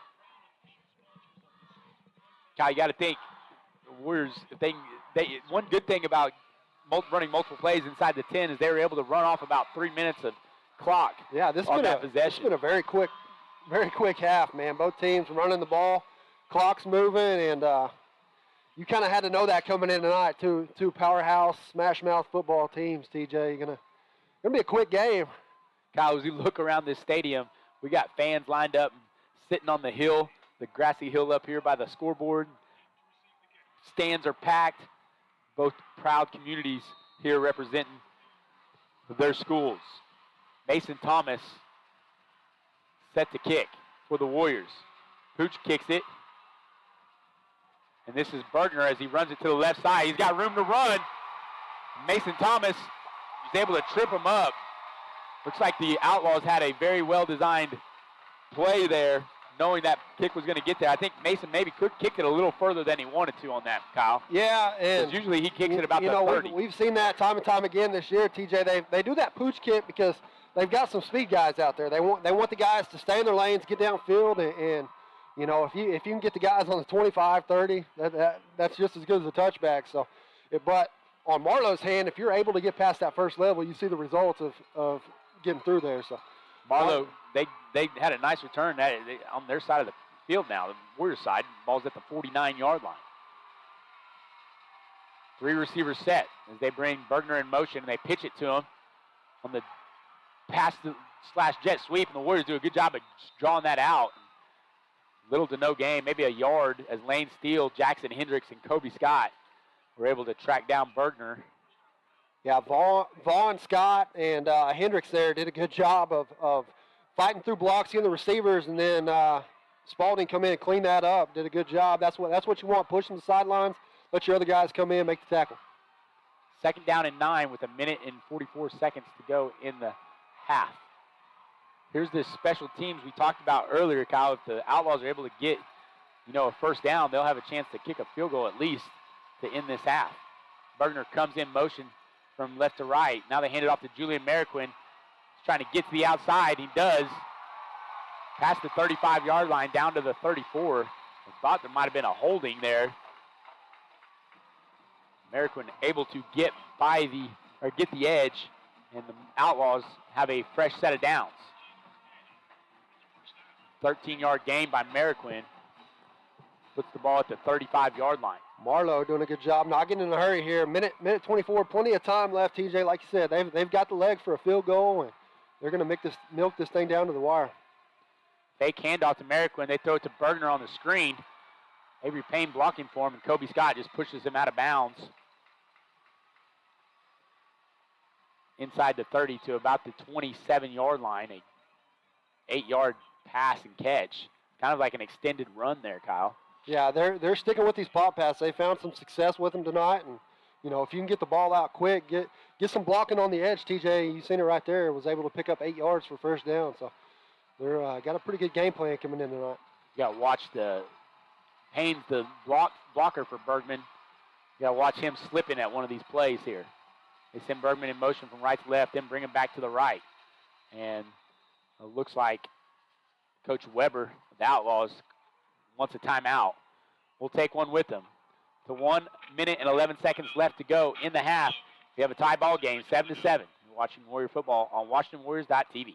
Speaker 12: Kyle, you got to think the Warriors. One good thing about running multiple plays inside the 10 is they were able to run off about 3 minutes of clock.
Speaker 13: Yeah, this has been a very quick half, man. Both teams running the ball, clock's moving, and you kind of had to know that coming in tonight. Two powerhouse, smash mouth football teams. TJ, gonna be a quick game.
Speaker 12: Kyle, as you look around this stadium, we got fans lined up, sitting on the hill, the grassy hill up here by the scoreboard. Stands are packed. Both proud communities here representing their schools. Mason Thomas set to kick for the Warriors. Pooch kicks it. And this is Bergner as he runs it to the left side. He's got room to run. Mason Thomas is able to trip him up. Looks like the Outlaws had a very well-designed play there, knowing that kick was going to get there. I think Mason maybe could kick it a little further than he wanted to on that, Kyle.
Speaker 13: Yeah, and
Speaker 12: usually he kicks it about the 30.
Speaker 13: We've seen that time and time again this year, TJ. They do that pooch kick because they've got some speed guys out there. They want the guys to stay in their lanes, get downfield, and you know, if you can get the guys on the 25, 30, that's just as good as a touchback. So, but on Marlow's hand, if you're able to get past that first level, you see the results of getting through there. So,
Speaker 12: Marlow, they had a nice return on their side of the field now. The Warriors side, ball's at the 49-yard line. 3 receivers set as they bring Bergner in motion and they pitch it to him on the pass/jet sweep, and the Warriors do a good job of drawing that out. Little to no gain, maybe a yard, as Lane Steele, Jackson Hendricks, and Kobe Scott were able to track down Bergner.
Speaker 13: Yeah, Vaughn, Scott, and Hendricks there did a good job of fighting through blocks, getting the receivers, and then Spalding come in and clean that up. Did a good job. That's what you want, pushing the sidelines. Let your other guys come in and make the tackle.
Speaker 12: 2nd down and 9 with 1 minute and 44 seconds to go in the half. Here's the special teams we talked about earlier, Kyle. If the Outlaws are able to get, a first down, they'll have a chance to kick a field goal at least to end this half. Bergner comes in motion from left to right. Now they hand it off to Julian Marroquin. He's trying to get to the outside. He does. Past the 35-yard line down to the 34. I thought there might have been a holding there. Marroquin able to get the edge, and the Outlaws have a fresh set of downs. 13-yard gain by Marroquin. Puts the ball at the 35-yard line.
Speaker 13: Marlow doing a good job, not getting in a hurry here. Minute 24, plenty of time left, TJ. Like you said, they've got the leg for a field goal, and they're going to milk this thing down to the wire.
Speaker 12: Fake handoff to Marroquin. They throw it to Bergner on the screen. Avery Payne blocking for him, and Kobe Scott just pushes him out of bounds. Inside the 30 to about the 27-yard line. A 8-yard pass and catch kind of like an extended run there, Kyle.
Speaker 13: Yeah, they're sticking with these pop passes. They found some success with them tonight, and if you can get the ball out quick, get some blocking on the edge. TJ, you seen it right there, was able to pick up 8 yards for first down. So they're got a pretty good game plan coming in tonight.
Speaker 12: You got to watch Haynes, the blocker for Bergman. You got to watch him slipping at one of these plays here. They send Bergman in motion from right to left, then bring him back to the right. And it looks like Coach Weber, the Outlaws, wants a timeout. We'll take one with them. To 1 minute and 11 seconds left to go in the half. We have a tie ball game, 7-7. You're watching Warrior football on WashingtonWarriors.tv.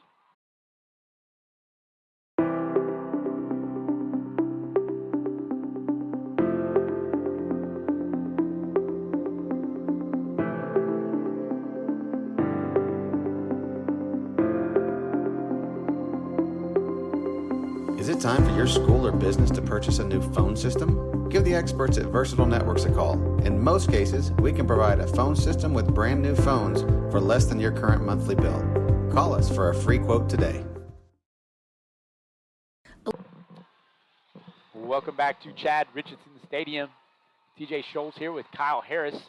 Speaker 7: Is it time for your school or business to purchase a new phone system? Give the experts at Versatile Networks a call. In most cases, we can provide a phone system with brand new phones for less than your current monthly bill. Call us for a free quote today.
Speaker 12: Welcome back to Chad Richardson Stadium. TJ Scholes here with Kyle Harris.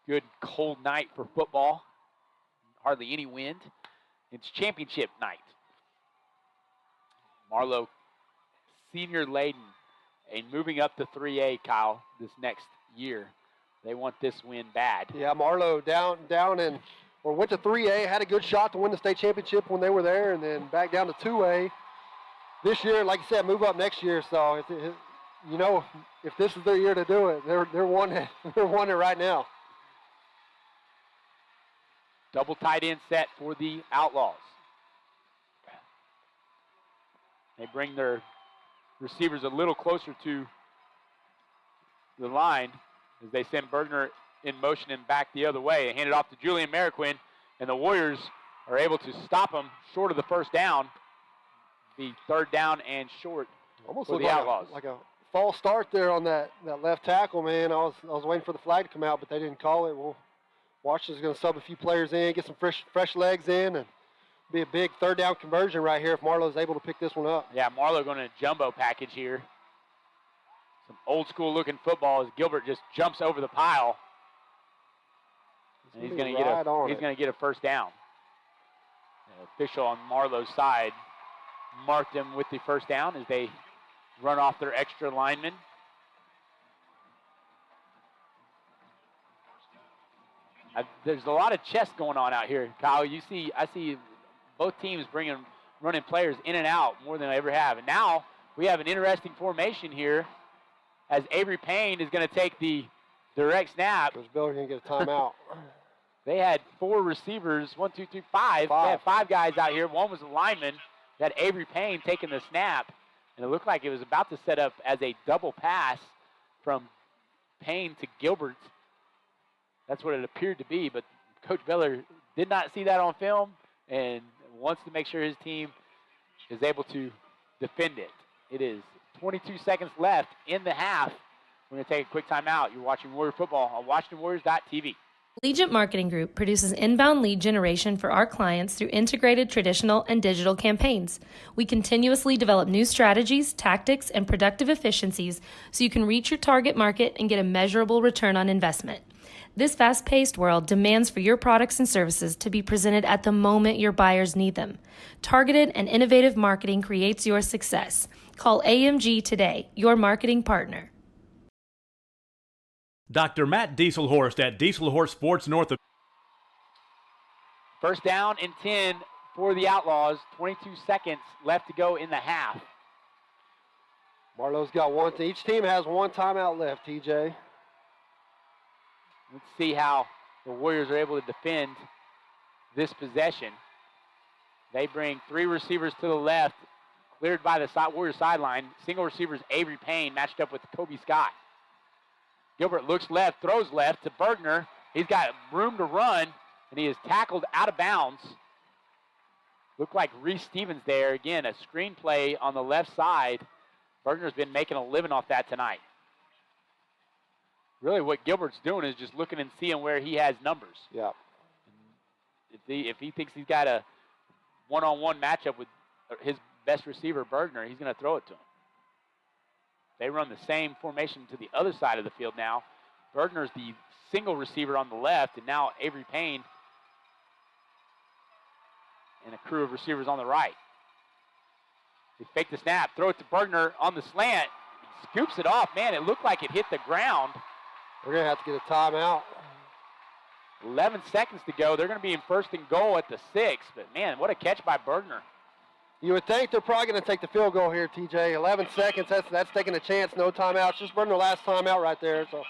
Speaker 12: Good cold night for football. Hardly any wind. It's championship night. Marlow, senior laden, and moving up to 3A, Kyle, this next year. They want this win bad.
Speaker 13: Yeah, Marlow down and went to 3A, had a good shot to win the state championship when they were there, and then back down to 2A. This year, like you said, move up next year. So, if this is their year to do it, they're wanting it right now.
Speaker 12: Double tight end set for the Outlaws. They bring their receivers a little closer to the line as they send Bergner in motion and back the other way. They hand it off to Julian Mariquin, and the Warriors are able to stop him short of the first down. The third down and short
Speaker 13: almost
Speaker 12: for the Outlaws.
Speaker 13: Like a false start there on that left tackle, man. I was waiting for the flag to come out, but they didn't call it. Well, Washington's going to sub a few players in, get some fresh legs in, and be a big third down conversion right here if Marlow's able to pick this one up.
Speaker 12: Yeah, Marlow going to jumbo package here. Some old school looking football as Gilbert just jumps over the pile. And he's going to get a first down. The official on Marlow's side marked him with the first down as they run off their extra lineman. There's a lot of chess going on out here, Kyle. I see both teams running players in and out more than I ever have. And now we have an interesting formation here as Avery Payne is going to take the direct snap.
Speaker 13: Coach Biller going to get a timeout.
Speaker 12: They had 4 receivers, 1, 2, 3, 5. They had 5 guys out here. One was a lineman. They had Avery Payne taking the snap. And it looked like it was about to set up as a double pass from Payne to Gilbert. That's what it appeared to be, but Coach Beller did not see that on film and wants to make sure his team is able to defend it. It is 22 seconds left in the half. We're going to take a quick timeout. You're watching Warrior Football on WashingtonWarriors.tv.
Speaker 9: Allegiant Marketing Group produces inbound lead generation for our clients through integrated traditional and digital campaigns. We continuously develop new strategies, tactics, and productive efficiencies so you can reach your target market and get a measurable return on investment. This fast-paced world demands for your products and services to be presented at the moment your buyers need them. Targeted and innovative marketing creates your success. Call AMG today, your marketing partner.
Speaker 10: Dr. Matt Dieselhorst at Dieselhorst Sports North of.
Speaker 12: First down and 10 for the Outlaws. 22 seconds left to go in the half.
Speaker 13: Marlow's got one. Each team has one timeout left, TJ.
Speaker 12: Let's see how the Warriors are able to defend this possession. They bring 3 receivers to the left, cleared by the Warriors sideline. Single receivers Avery Payne matched up with Kobe Scott. Gilbert looks left, throws left to Bergner. He's got room to run, and he is tackled out of bounds. Looked like Reese Stevens there. Again, a screen play on the left side. Bergner's been making a living off that tonight. Really what Gilbert's doing is just looking and seeing where he has numbers.
Speaker 13: Yeah.
Speaker 12: If he thinks he's got a one-on-one matchup with his best receiver, Bergner, he's going to throw it to him. They run the same formation to the other side of the field now. Bergner's the single receiver on the left, and now Avery Payne and a crew of receivers on the right. They fake the snap, throw it to Bergner on the slant. He scoops it off. Man, it looked like it hit the ground.
Speaker 13: We're going to have to get a timeout.
Speaker 12: 11 seconds to go. They're going to be in 1st and goal at the 6. But, man, what a catch by Bergner.
Speaker 13: You would think they're probably going to take the field goal here, TJ. 11 seconds, that's taking a chance, no timeouts. Just Bergner last timeout right there. So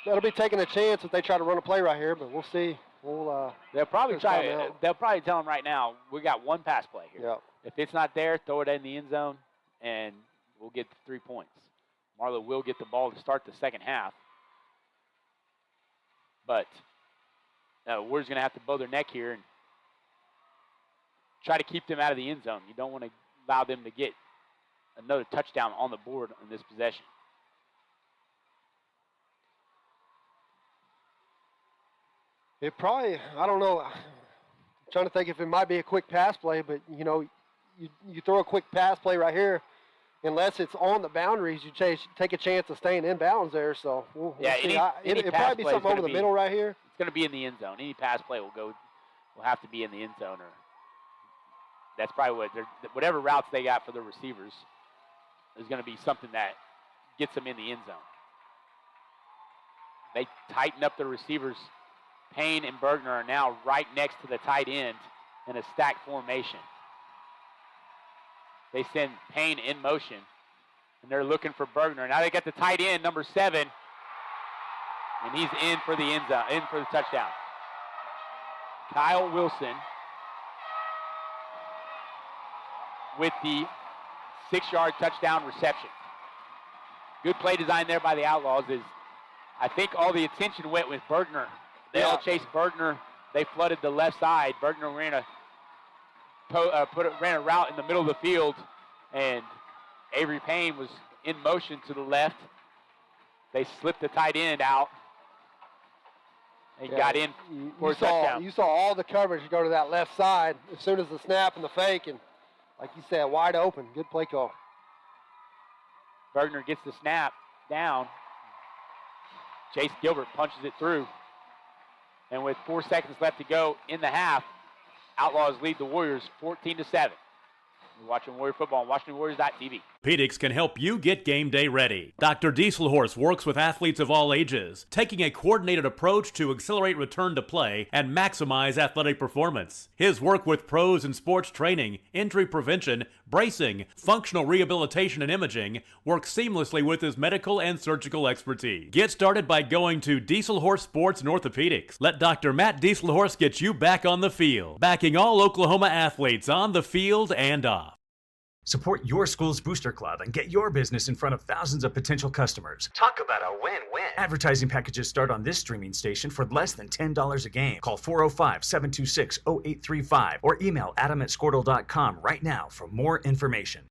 Speaker 13: that'll be taking a chance if they try to run a play right here, but we'll see.
Speaker 12: They'll probably tell them right now, we got one pass play here.
Speaker 13: Yep.
Speaker 12: If it's not there, throw it in the end zone, and we'll get 3 points. Marlow will get the ball to start the second half. But Warriors going to have to bow their neck here and try to keep them out of the end zone. You don't want to allow them to get another touchdown on the board on this possession.
Speaker 13: It probably, I don't know, I'm trying to think if it might be a quick pass play, but, you know, you throw a quick pass play right here, unless it's on the boundaries, you take a chance of staying in bounds there. So we'll see. It'll probably be something over the middle right here.
Speaker 12: It's going to be in the end zone. Any pass play will have to be in the end zone, or that's probably whatever routes they got for the receivers is going to be something that gets them in the end zone. They tighten up the receivers. Payne and Bergner are now right next to the tight end in a stacked formation. They send Payne in motion, and they're looking for Bergner. Now they got the tight end, number 7, and he's in for the end zone, in for the touchdown. Kyle Wilson with the 6-yard touchdown reception. Good play design there by the Outlaws. I think all the attention went with Bergner. They all chased Bergner. They flooded the left side. Bergner ran a route in the middle of the field, and Avery Payne was in motion to the left. They slipped the tight end out and got in for a touchdown.
Speaker 13: You saw all the coverage go to that left side as soon as the snap and the fake, and like you said, wide open. Good play call.
Speaker 12: Bergner gets the snap down. Chase Gilbert punches it through. And with 4 seconds left to go in the half, Outlaws lead the Warriors 14-7. You're watching Warrior football on WashingtonWarriors.tv.
Speaker 10: Orthopedics can help you get game day ready. Dr. Dieselhorst works with athletes of all ages, taking a coordinated approach to accelerate return to play and maximize athletic performance. His work with pros in sports training, injury prevention, bracing, functional rehabilitation, and imaging works seamlessly with his medical and surgical expertise. Get started by going to Dieselhorst Sports and Orthopedics. Let Dr. Matt Dieselhorst get you back on the field, backing all Oklahoma athletes on the field and off.
Speaker 11: Support your school's booster club and get your business in front of thousands of potential customers. Talk about a win-win. Advertising packages start on this streaming station for less than $10 a game. Call 405-726-0835 or email adam@squirtle.com right now for more information.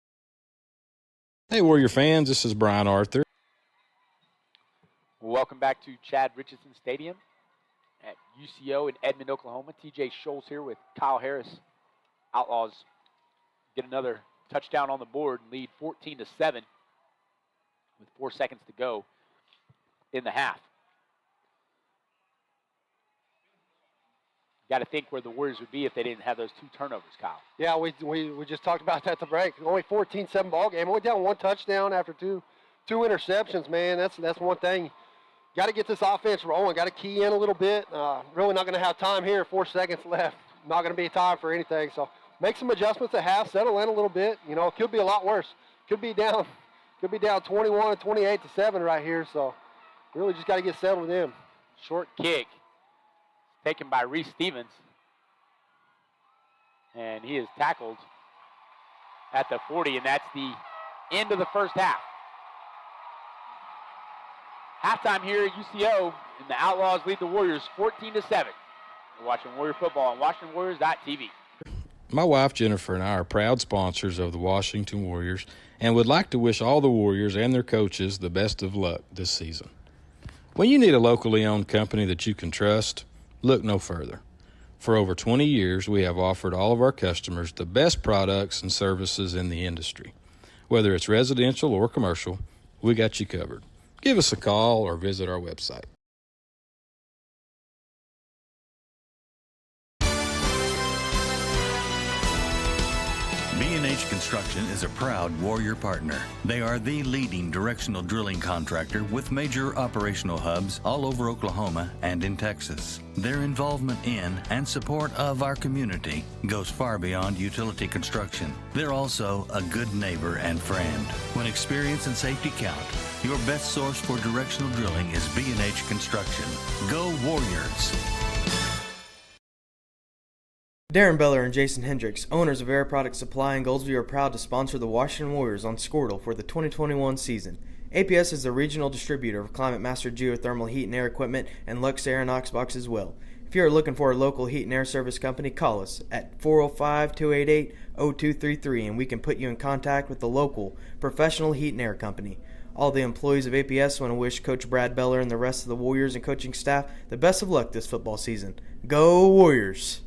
Speaker 3: Hey, Warrior fans, this is Brian Arthur.
Speaker 12: Welcome back to Chad Richardson Stadium at UCO in Edmond, Oklahoma. TJ Scholes here with Kyle Harris. Outlaws get another touchdown on the board and lead 14-7 with 4 seconds to go in the half. Got to think where the Warriors would be if they didn't have those 2 turnovers, Kyle.
Speaker 13: Yeah, we just talked about that at the break. Only 14-7 ball game. Only down 1 touchdown after two interceptions, man. That's one thing. Got to get this offense rolling. Got to key in a little bit. Really not going to have time here. 4 seconds left. Not going to be time for anything. So make some adjustments at half. Settle in a little bit. You know, it could be a lot worse. Could be down 21 and 28-7 right here. So really just got to get settled in.
Speaker 12: Short kick taken by Reese Stevens. And he is tackled at the 40, and that's the end of the first half. Halftime here at UCO, and the Outlaws lead the Warriors 14-7. You're watching Warrior football on WashingtonWarriors.tv.
Speaker 3: My wife Jennifer and I are proud sponsors of the Washington Warriors and would like to wish all the Warriors and their coaches the best of luck this season. When you need a locally owned company that you can trust, look no further. For over 20 years, we have offered all of our customers the best products and services in the industry. Whether it's residential or commercial, we got you covered. Give us a call or visit our website.
Speaker 4: B&H Construction is a proud Warrior partner. They are the leading directional drilling contractor with major operational hubs all over Oklahoma and in Texas. Their involvement in and support of our community goes far beyond utility construction. They're also a good neighbor and friend. When experience and safety count, your best source for directional drilling is B&H Construction. Go Warriors!
Speaker 5: Darren Beller and Jason Hendricks, owners of Air Product Supply in Goldsview, are proud to sponsor the Washington Warriors on Squirtle for the 2021 season. APS is the regional distributor of Climate Master geothermal heat and air equipment and Lux Air and Knoxbox as well. If you are looking for a local heat and air service company, call us at 405-288-0233 and we can put you in contact with the local professional heat and air company. All the employees of APS want to wish Coach Brad Beller and the rest of the Warriors and coaching staff the best of luck this football season. Go Warriors!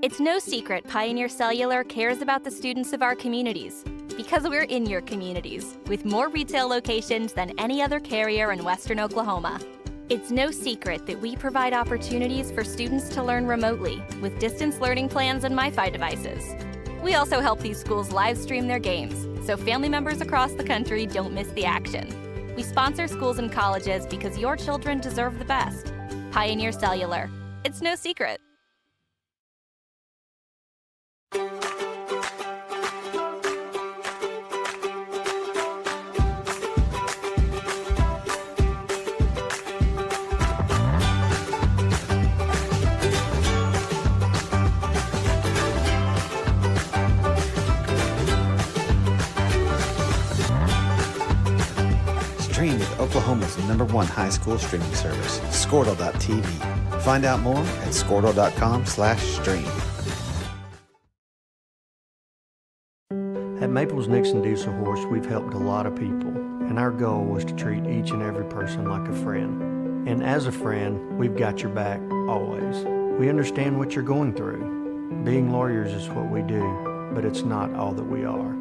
Speaker 6: It's no secret Pioneer Cellular cares about the students of our communities because we're in your communities with more retail locations than any other carrier in Western Oklahoma. It's no secret that we provide opportunities for students to learn remotely with distance learning plans and MiFi devices. We also help these schools live stream their games so family members across the country don't miss the action. We sponsor schools and colleges because your children deserve the best. Pioneer Cellular. It's no secret.
Speaker 7: Stream with Oklahoma's #1 high school streaming service, Squirtle.tv. Find out more at Squirtle.com/stream.
Speaker 8: At Maples Nixon Diesel Horse, we've helped a lot of people, and our goal was to treat each and every person like a friend. And as a friend, we've got your back always. We understand what you're going through. Being lawyers is what we do, but it's not all that we are.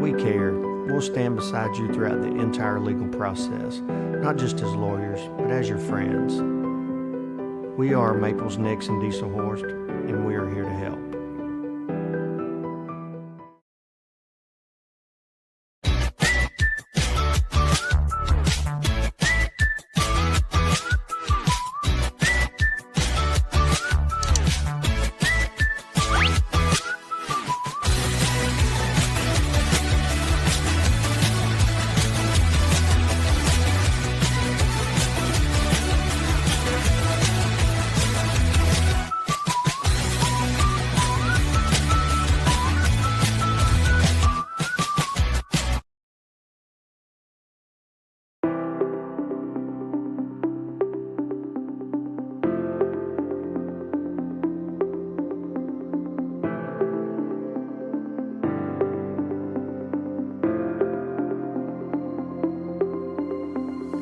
Speaker 8: We care. We'll stand beside you throughout the entire legal process, not just as lawyers, but as your friends. We are Maples Nixon Diesel Horse, and we are here to help.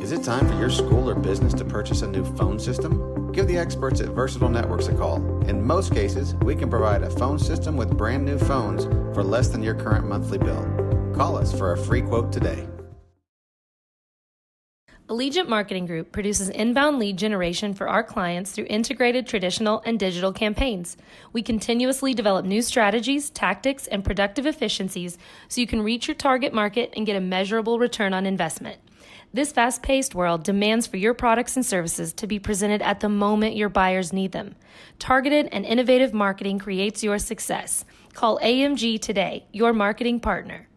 Speaker 7: Is it time for your school or business to purchase a new phone system? Give the experts at Versatile Networks a call. In most cases, we can provide a phone system with brand new phones for less than your current monthly bill. Call us for a free quote today.
Speaker 9: Allegiant Marketing Group produces inbound lead generation for our clients through integrated traditional and digital campaigns. We continuously develop new strategies, tactics, and productive efficiencies so you can reach your target market and get a measurable return on investment. This fast-paced world demands for your products and services to be presented at the moment your buyers need them. Targeted and innovative marketing creates your success. Call AMG today, your marketing partner.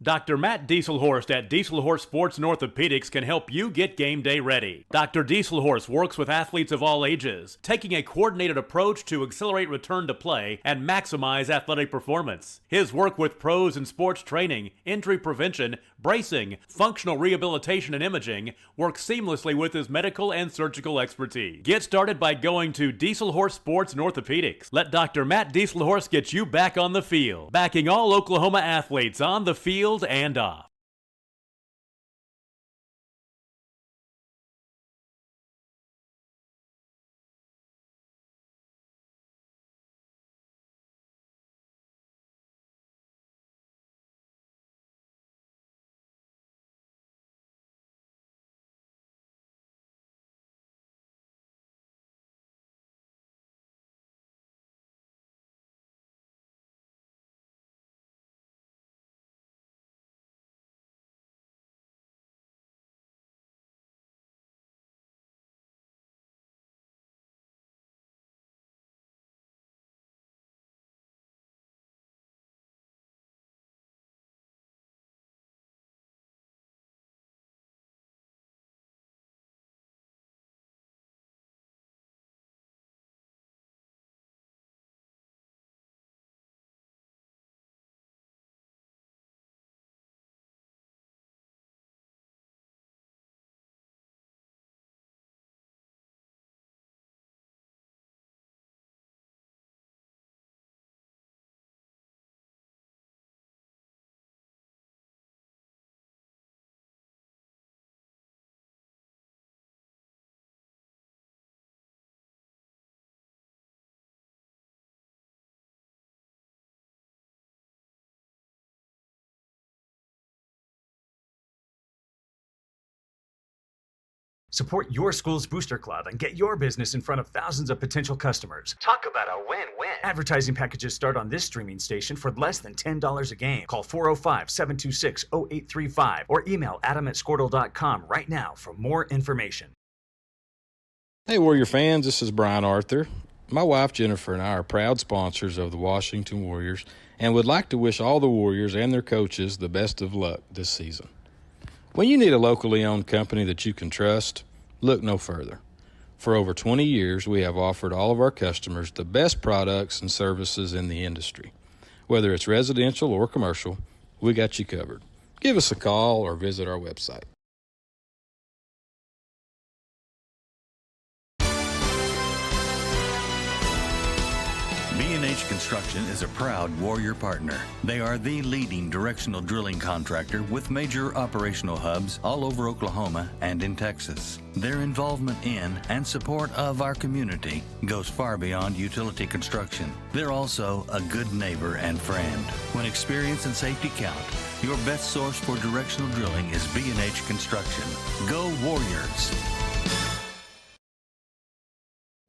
Speaker 10: Dr. Matt Dieselhorst at Dieselhorst Sports and Orthopedics can help you get game day ready. Dr. Dieselhorst works with athletes of all ages, taking a coordinated approach to accelerate return to play and maximize athletic performance. His work with pros in sports training, injury prevention, bracing, functional rehabilitation, and imaging works seamlessly with his medical and surgical expertise. Get started by going to Dieselhorst Sports and Orthopedics. Let Dr. Matt Dieselhorst get you back on the field, backing all Oklahoma athletes on the field and off.
Speaker 11: Support your school's booster club and get your business in front of thousands of potential customers. Talk about a win-win. Advertising packages start on this streaming station for less than $10 a game. Call 405-726-0835 or email adam@squirtle.com right now for more information.
Speaker 3: Hey, Warrior fans, this is Brian Arthur. My wife Jennifer and I are proud sponsors of the Washington Warriors and would like to wish all the Warriors and their coaches the best of luck this season. When you need a locally owned company that you can trust, look no further. For over 20 years, we have offered all of our customers the best products and services in the industry. Whether it's residential or commercial, we got you covered. Give us a call or visit our website.
Speaker 4: B&H Construction is a proud Warrior partner. They are the leading directional drilling contractor with major operational hubs all over Oklahoma and in Texas. Their involvement in and support of our community goes far beyond utility construction. They're also a good neighbor and friend. When experience and safety count, your best source for directional drilling is B&H Construction. Go Warriors!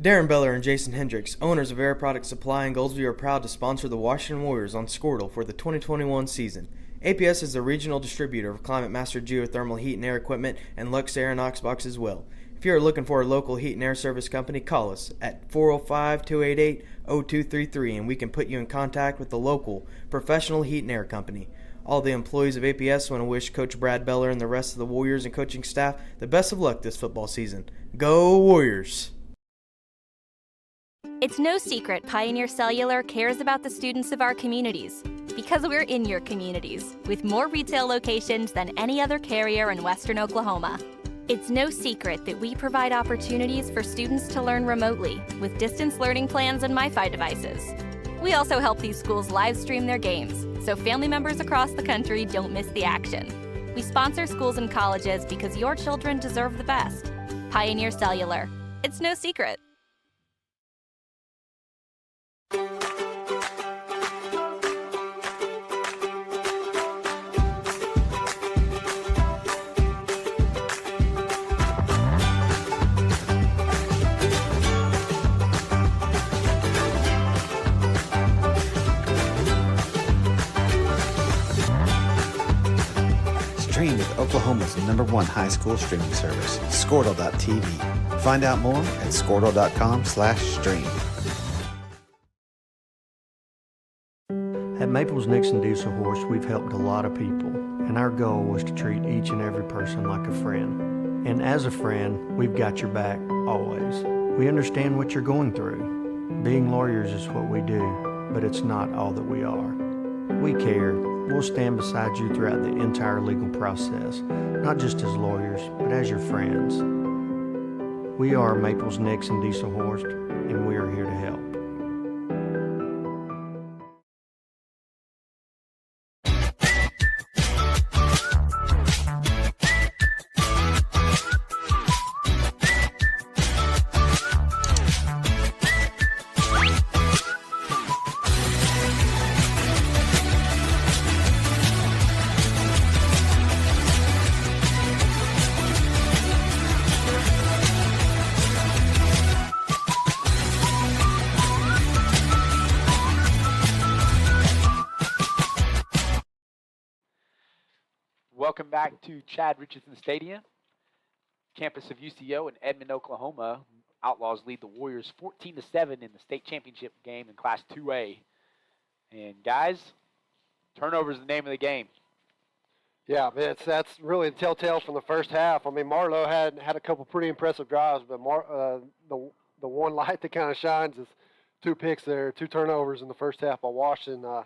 Speaker 5: Darren Beller and Jason Hendricks, owners of Air Product Supply in Goldsview, are proud to sponsor the Washington Warriors on Squirtle for the 2021 season. APS is the regional distributor of Climate Master geothermal heat and air equipment and Lux Air and Oxbox as well. If you are looking for a local heat and air service company, call us at 405-288-0233 and we can put you in contact with the local professional heat and air company. All the employees of APS want to wish Coach Brad Beller and the rest of the Warriors and coaching staff the best of luck this football season. Go Warriors!
Speaker 6: It's no secret Pioneer Cellular cares about the students of our communities because we're in your communities with more retail locations than any other carrier in Western Oklahoma. It's no secret that we provide opportunities for students to learn remotely with distance learning plans and MiFi devices. We also help these schools live stream their games so family members across the country don't miss the action. We sponsor schools and colleges because your children deserve the best. Pioneer Cellular. It's no secret.
Speaker 7: Stream with Oklahoma's #1 high school streaming service, Squirtle.tv. Find out more at Squirtle.com/stream.
Speaker 8: At Maples Nixon Diesel Horse, we've helped a lot of people, and our goal was to treat each and every person like a friend. And as a friend, we've got your back always. We understand what you're going through. Being lawyers is what we do, but it's not all that we are. We care. We'll stand beside you throughout the entire legal process, not just as lawyers, but as your friends. We are Maples Nixon Diesel Horse, and we are here to help.
Speaker 12: Welcome back to Chad Richardson Stadium, campus of UCO in Edmond, Oklahoma. Outlaws lead the Warriors 14-7 in the state championship game in Class 2A. And guys, turnover is the name of the game.
Speaker 13: Yeah, that's really the telltale from the first half. I mean, Marlow had a couple pretty impressive drives, but the one light that kind of shines is 2 picks there, 2 turnovers in the first half by Washington.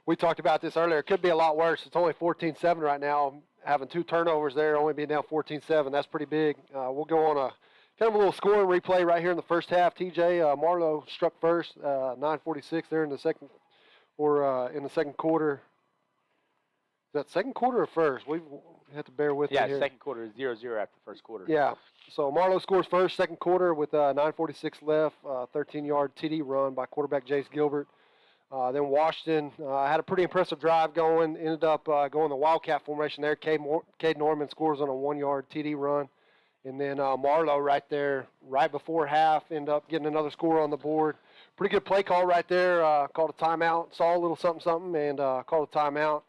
Speaker 13: We talked about this earlier. It could be a lot worse. It's only 14-7 right now. Having 2 turnovers there, only being down 14-7, that's pretty big. We'll go on a kind of a little scoring replay right here in the first half. TJ, Marlow struck first, 9:46 there in the second, or in the second quarter. Is that second quarter or first? We have to bear with me here.
Speaker 12: Yeah, second quarter is 0-0 after the first quarter.
Speaker 13: Yeah. So Marlow scores first, second quarter with 9:46 left, 13-yard TD run by quarterback Jace Gilbert. Then Washington had a pretty impressive drive going, ended up going the Wildcat formation there. Cade Norman scores on a 1-yard TD run. And then Marlow right there, right before half, ended up getting another score on the board. Pretty good play call right there. Called a timeout. Saw a little something, and called a timeout.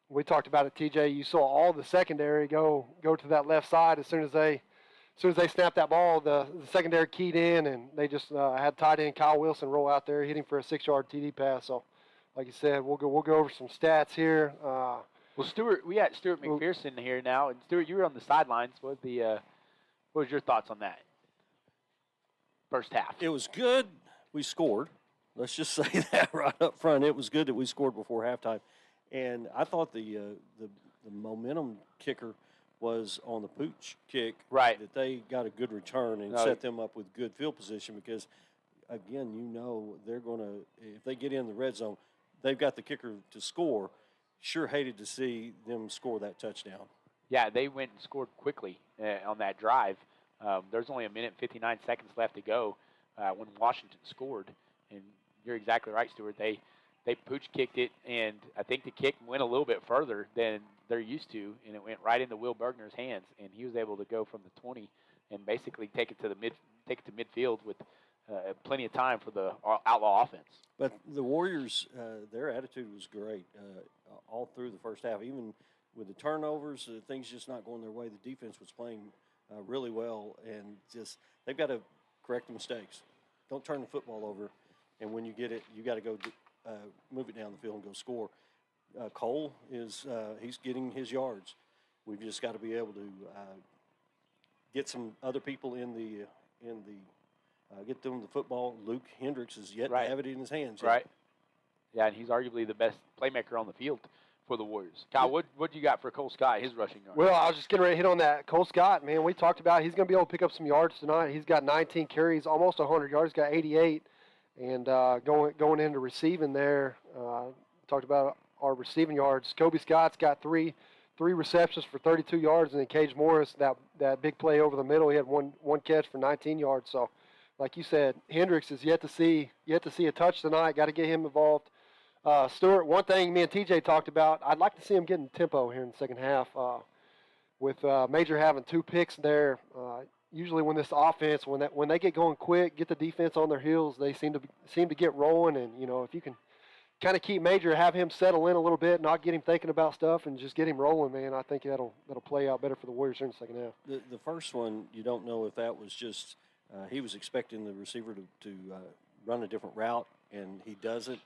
Speaker 13: We talked about it, TJ. You saw all the secondary go to that left side as soon as they snapped that ball. The secondary keyed in, and they just had tight end Kyle Wilson roll out there, hitting for a 6-yard TD pass. So, like you said, we'll go over some stats here.
Speaker 12: Well, Stuart, we got Stuart McPherson here now, and Stuart, you were on the sidelines. What was your thoughts on that first half?
Speaker 1: It was good. We scored. Let's just say that right up front. It was good that we scored before halftime, and I thought the momentum kicker was on the pooch kick.
Speaker 12: Right.
Speaker 1: That they got a good return and set them up with good field position because, again, they're going to, if they get in the red zone, they've got the kicker to score. Sure hated to see them score that touchdown.
Speaker 12: Yeah, they went and scored quickly on that drive. There's only 1:59 left to go when Washington scored. And you're exactly right, Stuart. They pooch kicked it, and I think the kick went a little bit further than they're used to, and it went right into Will Bergner's hands, and he was able to go from the 20 and basically take it to midfield with plenty of time for the Outlaw offense.
Speaker 1: But the Warriors, their attitude was great all through the first half. Even with the turnovers, things just not going their way, the defense was playing really well, and just they've got to correct the mistakes. Don't turn the football over, and when you get it, you got to go move it down the field and go score. Cole is he's getting his yards. We've just got to be able to get some other people in the get them the football. Luke Hendricks is yet to have it in his hands.
Speaker 12: Right. Yeah, and he's arguably the best playmaker on the field for the Warriors. Kyle, what do you got for Cole Scott, his rushing yards?
Speaker 13: Well, I was just getting ready to hit on that. Cole Scott, man, we talked about he's going to be able to pick up some yards tonight. He's got 19 carries, almost 100 yards. He's got 88. And going into receiving there, talked about our receiving yards. Kobe Scott's got three receptions for 32 yards, and then Cage Morris, that big play over the middle, he had one catch for 19 yards. So, like you said, Hendricks is yet to see a touch tonight. Got to get him involved. Stuart, one thing me and TJ talked about, I'd like to see him getting tempo here in the second half. With Major having 2 picks there, usually when this offense, when they get going quick, get the defense on their heels, they seem to get rolling. And if you can kind of keep Major, have him settle in a little bit, not get him thinking about stuff, and just get him rolling, man, I think that'll play out better for the Warriors in the second half.
Speaker 1: The first one, you don't know if that was just he was expecting the receiver to run a different route, and he doesn't,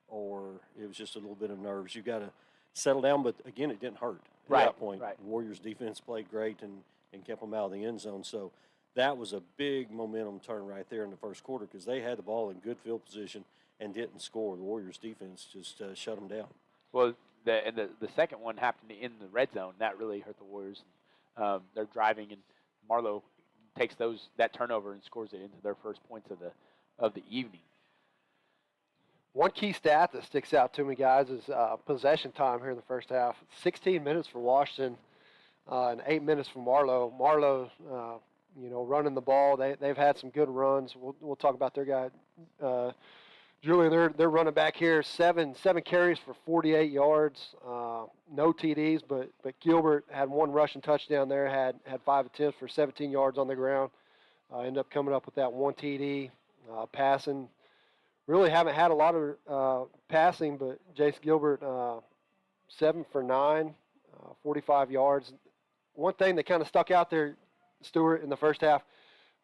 Speaker 1: or it was just a little bit of nerves. You got to settle down, but again, it didn't hurt at that point.
Speaker 12: Right.
Speaker 1: The Warriors defense played great and kept them out of the end zone. So that was a big momentum turn right there in the first quarter because they had the ball in good field position and didn't score. The Warriors defense just shut them down.
Speaker 12: Well, the second one happened in the red zone. That really hurt the Warriors. They're driving, and Marlow takes that turnover and scores it into their first points of the evening.
Speaker 13: One key stat that sticks out to me, guys, is possession time here in the first half. 16 minutes for Washington and 8 minutes for Marlow. Marlow, running the ball. They've had some good runs. We'll talk about their guy, Julian. They're running back here. Seven carries for 48 yards. No TDs, but Gilbert had 1 rushing touchdown there. Had 5 attempts for 17 yards on the ground. Ended up coming up with that 1 TD. Passing. Really haven't had a lot of passing, but Jace Gilbert, 7 for 9, 45 yards. One thing that kind of stuck out there, Stuart, in the first half,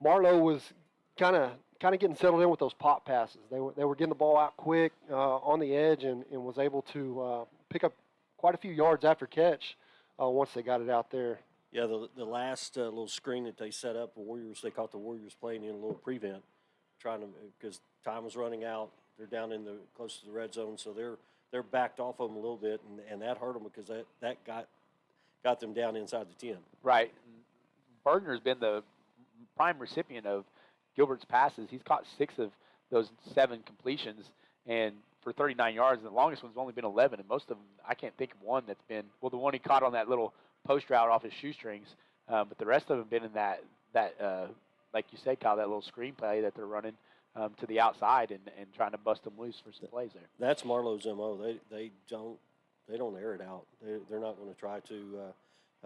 Speaker 13: Marlow was kind of getting settled in with those pop passes. They were getting the ball out quick on the edge and was able to pick up quite a few yards after catch once they got it out there.
Speaker 1: Yeah, the last little screen that they set up, they caught the Warriors playing in a little prevent, because time was running out. They're down close to the red zone, so they're backed off of them a little bit, and that hurt them because that got them down inside the 10.
Speaker 12: Right. Bergner's been the prime recipient of Gilbert's passes. He's caught 6 of those 7 completions, and for 39 yards, and the longest one's only been 11, and most of them, I can't think of one that's been, well, the one he caught on that little post route off his shoestrings, but the rest of them been in that like you said, Kyle, that little screen play that they're running to the outside and trying to bust them loose for some plays there.
Speaker 1: That's Marlow's MO. They don't air it out. They're not going to try to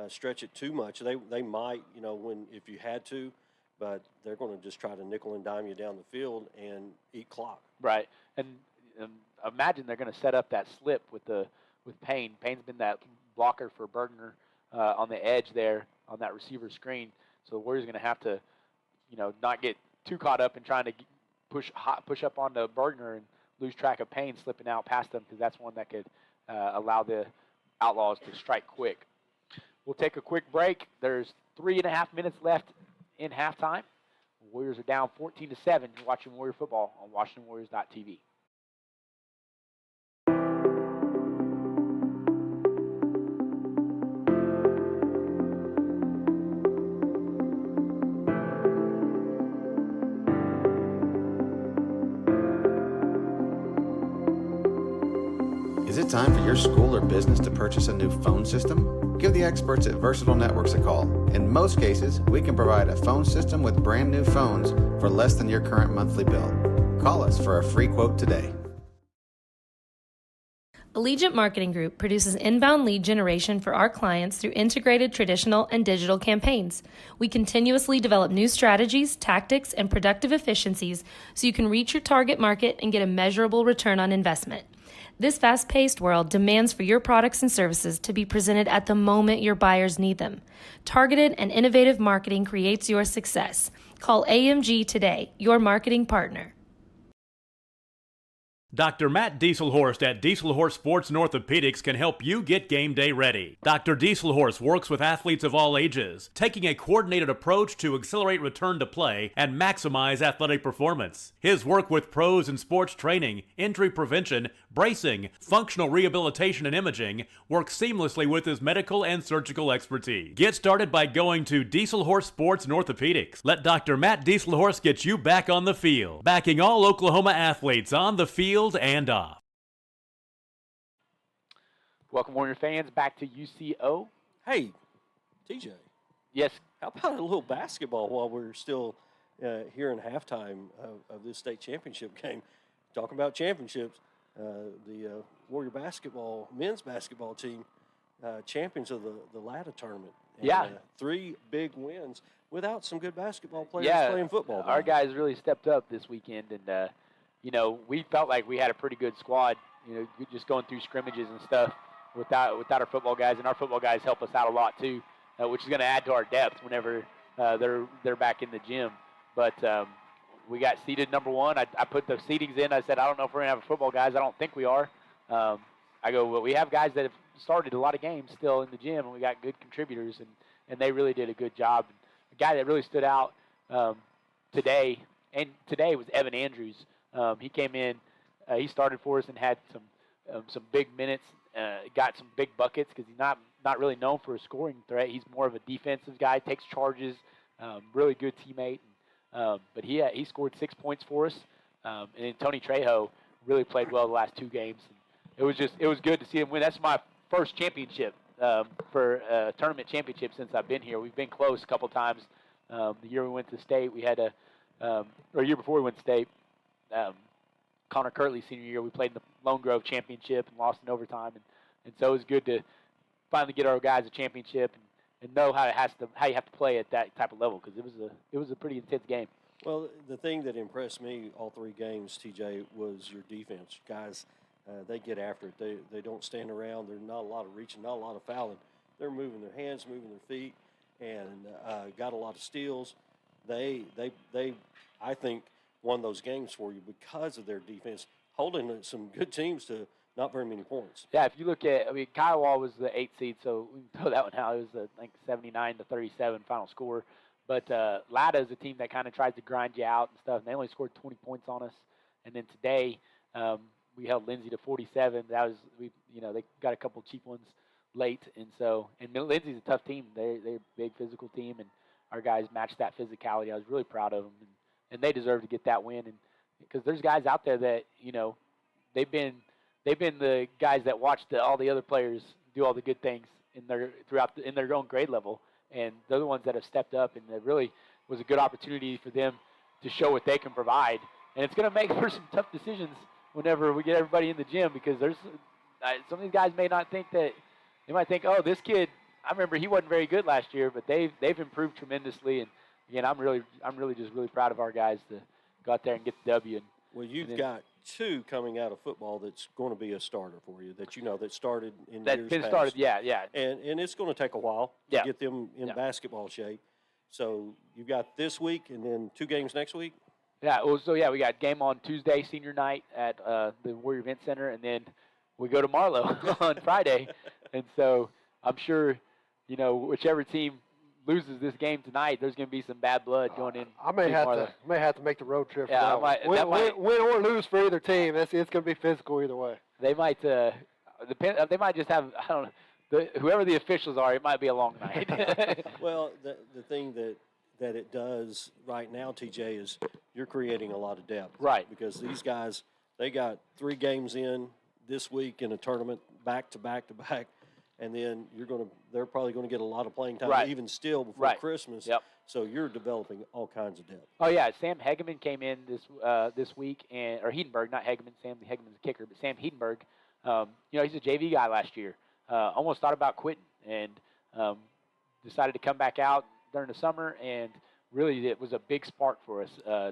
Speaker 1: stretch it too much. They might, if you had to, but they're going to just try to nickel and dime you down the field and eat clock.
Speaker 12: Right, and imagine they're going to set up that slip with Payne. Payne's been that blocker for Bergner on the edge there on that receiver screen. So the Warriors are going to have to, not get too caught up in trying to push up onto Bergner and lose track of Payne slipping out past them, because that's one that could allow the Outlaws to strike quick. We'll take a quick break. There's 3.5 minutes left in halftime. The Warriors are down 14-7. You're watching Warrior football on WashingtonWarriors.tv.
Speaker 7: Is it time for your school or business to purchase a new phone system? Give the experts at Versatile Networks a call. In most cases, we can provide a phone system with brand new phones for less than your current monthly bill. Call us for a free quote today.
Speaker 9: Allegiant Marketing Group produces inbound lead generation for our clients through integrated traditional and digital campaigns. We continuously develop new strategies, tactics, and productive efficiencies so you can reach your target market and get a measurable return on investment. This fast-paced world demands for your products and services to be presented at the moment your buyers need them. Targeted and innovative marketing creates your success. Call AMG today, your marketing partner.
Speaker 10: Dr. Matt Dieselhorst at Dieselhorst Sports and Orthopedics can help you get game day ready. Dr. Dieselhorst works with athletes of all ages, taking a coordinated approach to accelerate return to play and maximize athletic performance. His work with pros in sports training, injury prevention, bracing, functional rehabilitation, and imaging works seamlessly with his medical and surgical expertise. Get started by going to Dieselhorst Sports and Orthopedics. Let Dr. Matt Dieselhorst get you back on the field, backing all Oklahoma athletes on the field and off.
Speaker 12: Welcome, Warrior fans, back to UCO.
Speaker 1: Hey, TJ.
Speaker 12: Yes.
Speaker 1: How about a little basketball while we're still here in halftime of this state championship game? Talking about championships, the Warrior men's basketball team, champions of the LATA tournament. And, 3 big wins without some good basketball players playing football.
Speaker 12: Our guys really stepped up this weekend, and we felt like we had a pretty good squad, just going through scrimmages and stuff without our football guys, and our football guys help us out a lot too, which is going to add to our depth whenever they're back in the gym. But we got seeded number 1. I put the seedings in. I said, I don't know if we're going to have football guys. I don't think we are. I go, well, we have guys that have started a lot of games still in the gym, and we got good contributors, and they really did a good job. The guy that really stood out today was Evan Andrews. He came in, he started for us and had some big minutes, got some big buckets because he's not really known for a scoring threat. He's more of a defensive guy, takes charges, really good teammate. But he scored 6 points for us. And then Tony Trejo really played well the last 2 games. It was good to see him win. That's my first championship for a tournament championship since I've been here. We've been close a couple times. The year we went to state, we had or a year before we went to state, Connor Kirtley's senior year, we played in the Lone Grove championship and lost in overtime. And so it was good to finally get our guys a championship and know how you have to play at that type of level, because it was a pretty intense game.
Speaker 1: Well, the thing that impressed me all 3 games, TJ, was your defense. Guys, they get after it. They don't stand around. There's not a lot of reaching, not a lot of fouling. They're moving their hands, moving their feet, and got a lot of steals. They I think, won those games for you because of their defense, holding some good teams to not very many points.
Speaker 12: Yeah, if you look at, Kiowa was the 8th seed, so we can throw that one out. It was, 79-37 final score. But LATA is a team that kind of tries to grind you out and stuff, and they only scored 20 points on us. And then today, we held Lindsay to 47. That was, they got a couple cheap ones late, and Lindsay's a tough team. They're a big physical team, and our guys matched that physicality. I was really proud of them, and they deserve to get that win. And because there's guys out there that they've been the guys that watched all the other players do all the good things in their own grade level, and they're the ones that have stepped up, and it really was a good opportunity for them to show what they can provide. And it's going to make for some tough decisions whenever we get everybody in the gym, because there's some of these guys may not think that. They might think, oh, this kid, I remember he wasn't very good last year, but they've improved tremendously. And again, I'm really just really proud of our guys to go out there and get the W. And,
Speaker 1: well, you've got two coming out of football that's going to be a starter for you that that started in years past.
Speaker 12: Started, yeah.
Speaker 1: And it's going to take a while to get them in basketball shape. So you've got this week and then 2 games next week.
Speaker 12: Yeah. Well, so we got game on Tuesday, senior night at the Warrior Event Center, and then we go to Marlow on Friday. And so I'm sure, whichever team loses this game tonight, there's going to be some bad blood going in.
Speaker 13: I may have to make the road trip.
Speaker 12: Yeah,
Speaker 13: for that win or lose for either team. It's going to be physical either way.
Speaker 12: They might They might just have, I don't know, whoever the officials are. It might be a long night.
Speaker 1: Well, the thing that it does right now, TJ, is you're creating a lot of depth.
Speaker 12: Right.
Speaker 1: Because these guys, they got 3 games in this week in a tournament back to back to back. And then they're probably going to get a lot of playing time even still before Christmas.
Speaker 12: Yep.
Speaker 1: So you're developing all kinds of depth.
Speaker 12: Oh yeah, Sam Hegeman came in this week, or Hedenberg, not Hegeman. Sam Hegeman's a kicker, but Sam Hedenberg. He's a JV guy last year. Almost thought about quitting and decided to come back out during the summer, and really it was a big spark for us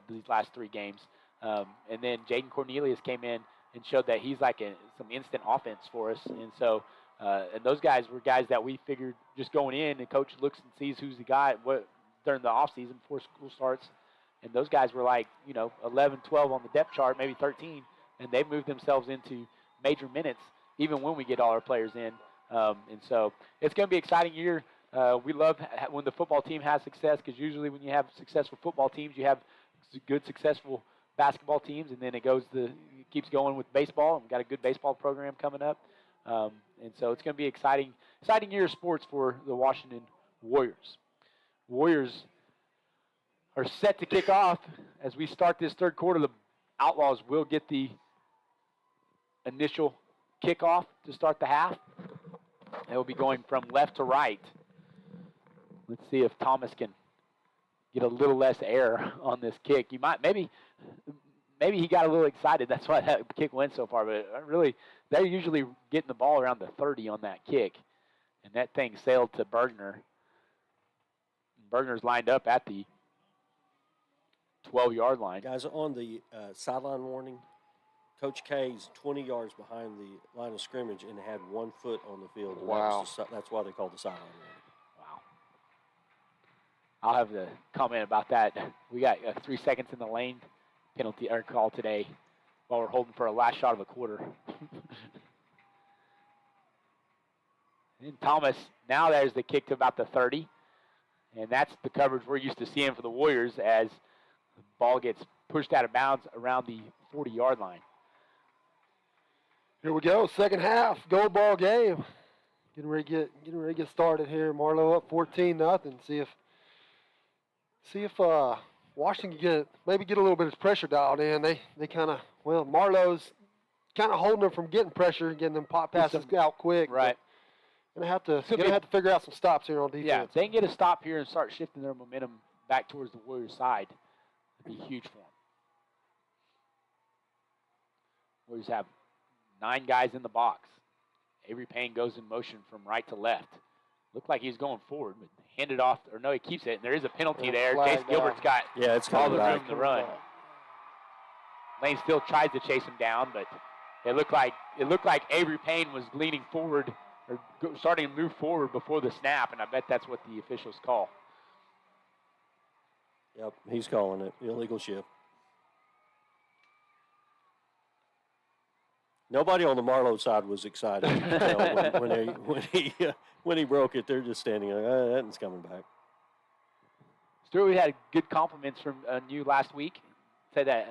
Speaker 12: these last 3 games. And then Jaden Cornelius came in and showed that he's like some instant offense for us, and so. And those guys were guys that we figured just going in, and coach looks and sees who's the guy during the off season before school starts. And those guys were like, 11, 12 on the depth chart, maybe 13, and they moved themselves into major minutes even when we get all our players in. And so it's going to be an exciting year. We love when the football team has success, because usually when you have successful football teams, you have good, successful basketball teams, and then it keeps going with baseball. And we've got a good baseball program coming up. And so it's going to be exciting year of sports for the Washington Warriors. Warriors are set to kick off as we start this third quarter. The Outlaws will get the initial kickoff to start the half. They will be going from left to right. Let's see if Thomas can get a little less air on this kick. Maybe he got a little excited. That's why that kick went so far. But really, they're usually getting the ball around the 30 on that kick. And that thing sailed to Bergner. Bergner's lined up at the 12-yard line.
Speaker 1: Guys, on the sideline warning, Coach K's 20 yards behind the line of scrimmage and had 1 foot on the field.
Speaker 13: Wow.
Speaker 1: That's why they called the sideline warning.
Speaker 12: Wow. I'll have to comment about that. We got 3 seconds in the lane penalty or call today while we're holding for a last shot of a quarter. And Thomas, now there's the kick to about the 30. And that's the coverage we're used to seeing for the Warriors as the ball gets pushed out of bounds around the 40-yard line.
Speaker 13: Here we go, second half, gold ball game. Getting ready to get started here. Marlow up 14-0. See if Washington can get a little bit of pressure dialed in. They kind of, Marlow's kind of holding them from getting pressure and getting them pop passes out quick.
Speaker 12: Right.
Speaker 13: Gonna have to figure out some stops here on defense.
Speaker 12: Yeah, if they can get a stop here and start shifting their momentum back towards the Warriors' side, it'd be huge for them. Warriors have 9 guys in the box. Avery Payne goes in motion from right to left. Looked like he was going forward, but handed off, or no, he keeps it, and there is a penalty there. Chase Gilbert's got all the room to run. Lane still tries to chase him down, but it looked like Avery Payne was leaning forward or starting to move forward before the snap, and I bet that's what the officials call.
Speaker 1: Yep, he's calling it illegal shift. Nobody on the Marlow side was excited when he broke it. They're just standing there. That one's coming back.
Speaker 12: Stuart, we had good compliments from you last week. Said that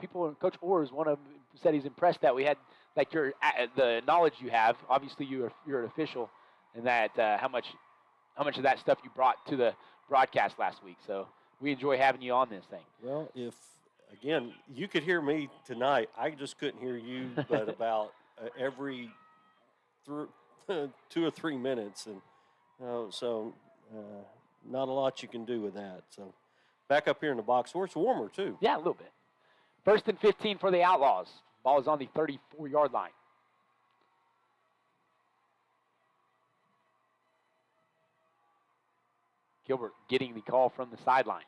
Speaker 12: people. Coach Orr is one of them. Said he's impressed that we had like the knowledge you have. Obviously, you're an official, and that how much of that stuff you brought to the broadcast last week. So we enjoy having you on this thing.
Speaker 1: Well, Again, you could hear me tonight. I just couldn't hear you, but about every 2 or 3 minutes, and so not a lot you can do with that. So back up here in the box where it's warmer too.
Speaker 12: Yeah, a little bit. 1st and 15 for the Outlaws. Ball is on the 34-yard line. Gilbert getting the call from the sideline.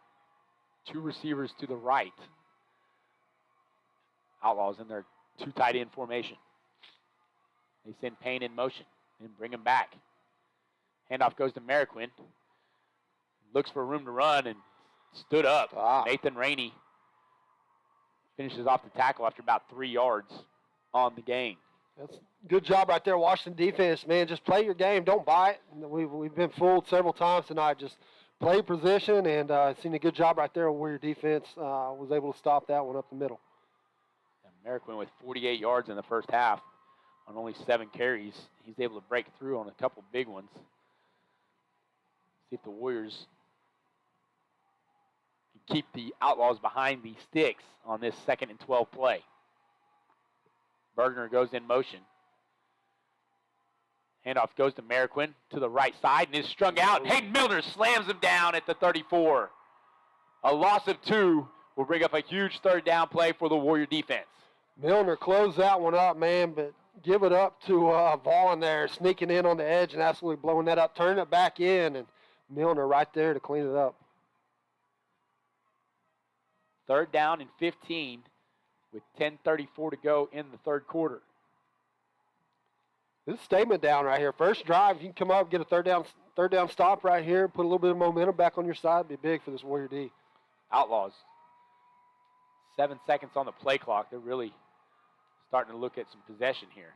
Speaker 12: 2 receivers to the right. Outlaws in their 2 tight end formation. They send Payne in motion and bring him back. Handoff goes to Mariquin. Looks for room to run and stood up. Nathan Rainey finishes off the tackle after about 3 yards on the gain.
Speaker 13: That's a good job right there, Washington defense, man. Just play your game. Don't bite. We've been fooled several times tonight. Just play position, and seen a good job right there where your defense was able to stop that one up the middle.
Speaker 12: Mariquin with 48 yards in the first half on only 7 carries. He's able to break through on a couple big ones. See if the Warriors can keep the Outlaws behind the sticks on this 2nd and 12 play. Bergner goes in motion. Handoff goes to Mariquin to the right side and is strung out. Hayden Milner slams him down at the 34. A loss of 2 will bring up a huge 3rd down play for the Warrior defense.
Speaker 13: Milner closed that one up, man, but give it up to Vaughn there, sneaking in on the edge and absolutely blowing that up, turning it back in, and Milner right there to clean it up.
Speaker 12: 3rd down and 15 with 10:34 to go in the 3rd quarter.
Speaker 13: This is statement down right here. First drive, you can come up, get a third down stop right here, put a little bit of momentum back on your side, be big for this Warrior D.
Speaker 12: Outlaws, 7 seconds on the play clock. They're really starting to look at some possession here.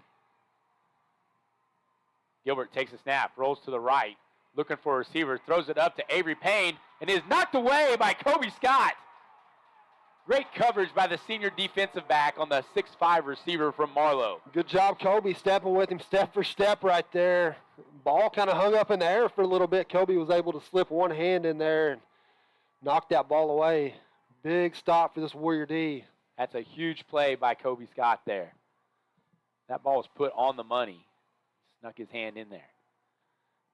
Speaker 12: Gilbert takes a snap, rolls to the right, looking for a receiver, throws it up to Avery Payne, and is knocked away by Kobe Scott. Great coverage by the senior defensive back on the 6'5" receiver from Marlow.
Speaker 13: Good job, Kobe, stepping with him step for step right there. Ball kind of hung up in the air for a little bit. Kobe was able to slip one hand in there and knock that ball away. Big stop for this Warrior D.
Speaker 12: That's a huge play by Kobe Scott there. That ball was put on the money. Snuck his hand in there.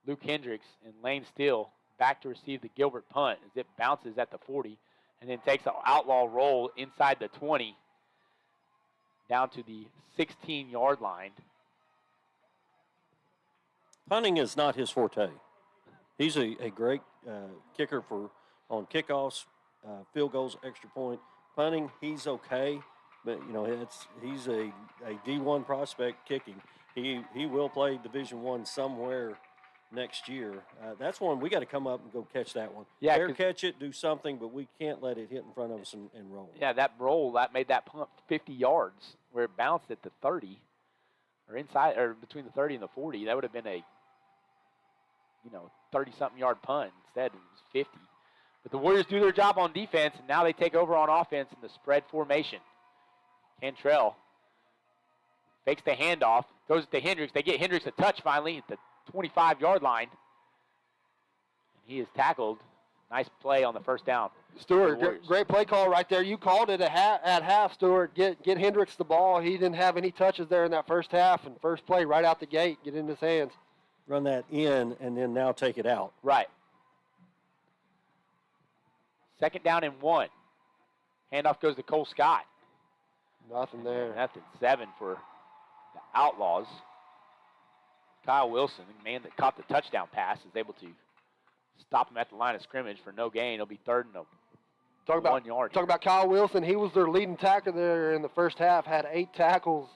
Speaker 12: Luke Hendricks and Lane Steele back to receive the Gilbert punt as it bounces at the 40 and then takes an outlaw roll inside the 20 down to the 16-yard line.
Speaker 1: Punting is not his forte. He's a great kicker on kickoffs, field goals, extra point. Punting, he's okay, but he's a D1 prospect kicking. He will play Division I somewhere next year. That's one we got to come up and go catch that one.
Speaker 12: Yeah,
Speaker 1: fair catch it, do something, but we can't let it hit in front of us and roll.
Speaker 12: Yeah, that roll that made that punt 50 yards where it bounced at the 30 or inside or between the 30 and the 40. That would have been a 30-something yard punt. Instead, it was 50. But the Warriors do their job on defense, and now they take over on offense in the spread formation. Cantrell fakes the handoff, goes to Hendricks. They get Hendricks a touch finally at the 25-yard line. And he is tackled. Nice play on the first down.
Speaker 13: Stewart, great play call right there. You called it at half, Stewart. Get Hendricks the ball. He didn't have any touches there in that first half, and first play right out the gate, get in his hands.
Speaker 1: Run that in, and then now take it out.
Speaker 12: Right. 2nd down and 1. Handoff goes to Cole Scott.
Speaker 13: Nothing there.
Speaker 12: That's at 7 for the Outlaws. Kyle Wilson, the man that caught the touchdown pass, is able to stop him at the line of scrimmage for no gain. It'll be 3rd and 1 yard.
Speaker 13: Talk about Kyle Wilson. He was their leading tackler there in the first half, had 8 tackles.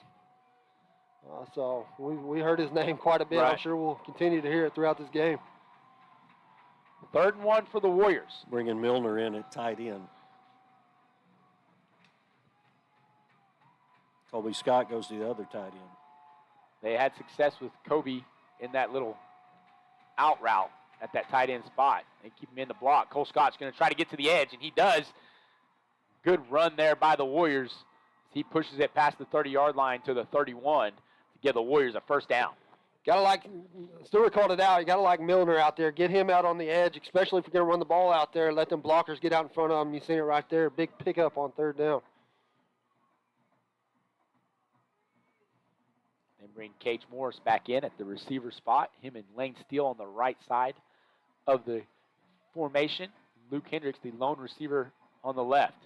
Speaker 13: So we heard his name quite a bit.
Speaker 12: Right.
Speaker 13: I'm sure we'll continue to hear it throughout this game.
Speaker 12: 3rd and 1 for the Warriors.
Speaker 1: Bringing Milner in at tight end. Colby Scott goes to the other tight end.
Speaker 12: They had success with Kobe in that little out route at that tight end spot. They keep him in the block. Cole Scott's going to try to get to the edge, and he does. Good run there by the Warriors. He pushes it past the 30-yard line to the 31 to give the Warriors a first down.
Speaker 13: Stewart called it out. You got to like Milner out there. Get him out on the edge, especially if you're going to run the ball out there. Let them blockers get out in front of him. You see it right there. Big pickup on 3rd down.
Speaker 12: They bring Cage Morris back in at the receiver spot. Him and Lane Steele on the right side of the formation. Luke Hendricks, the lone receiver, on the left.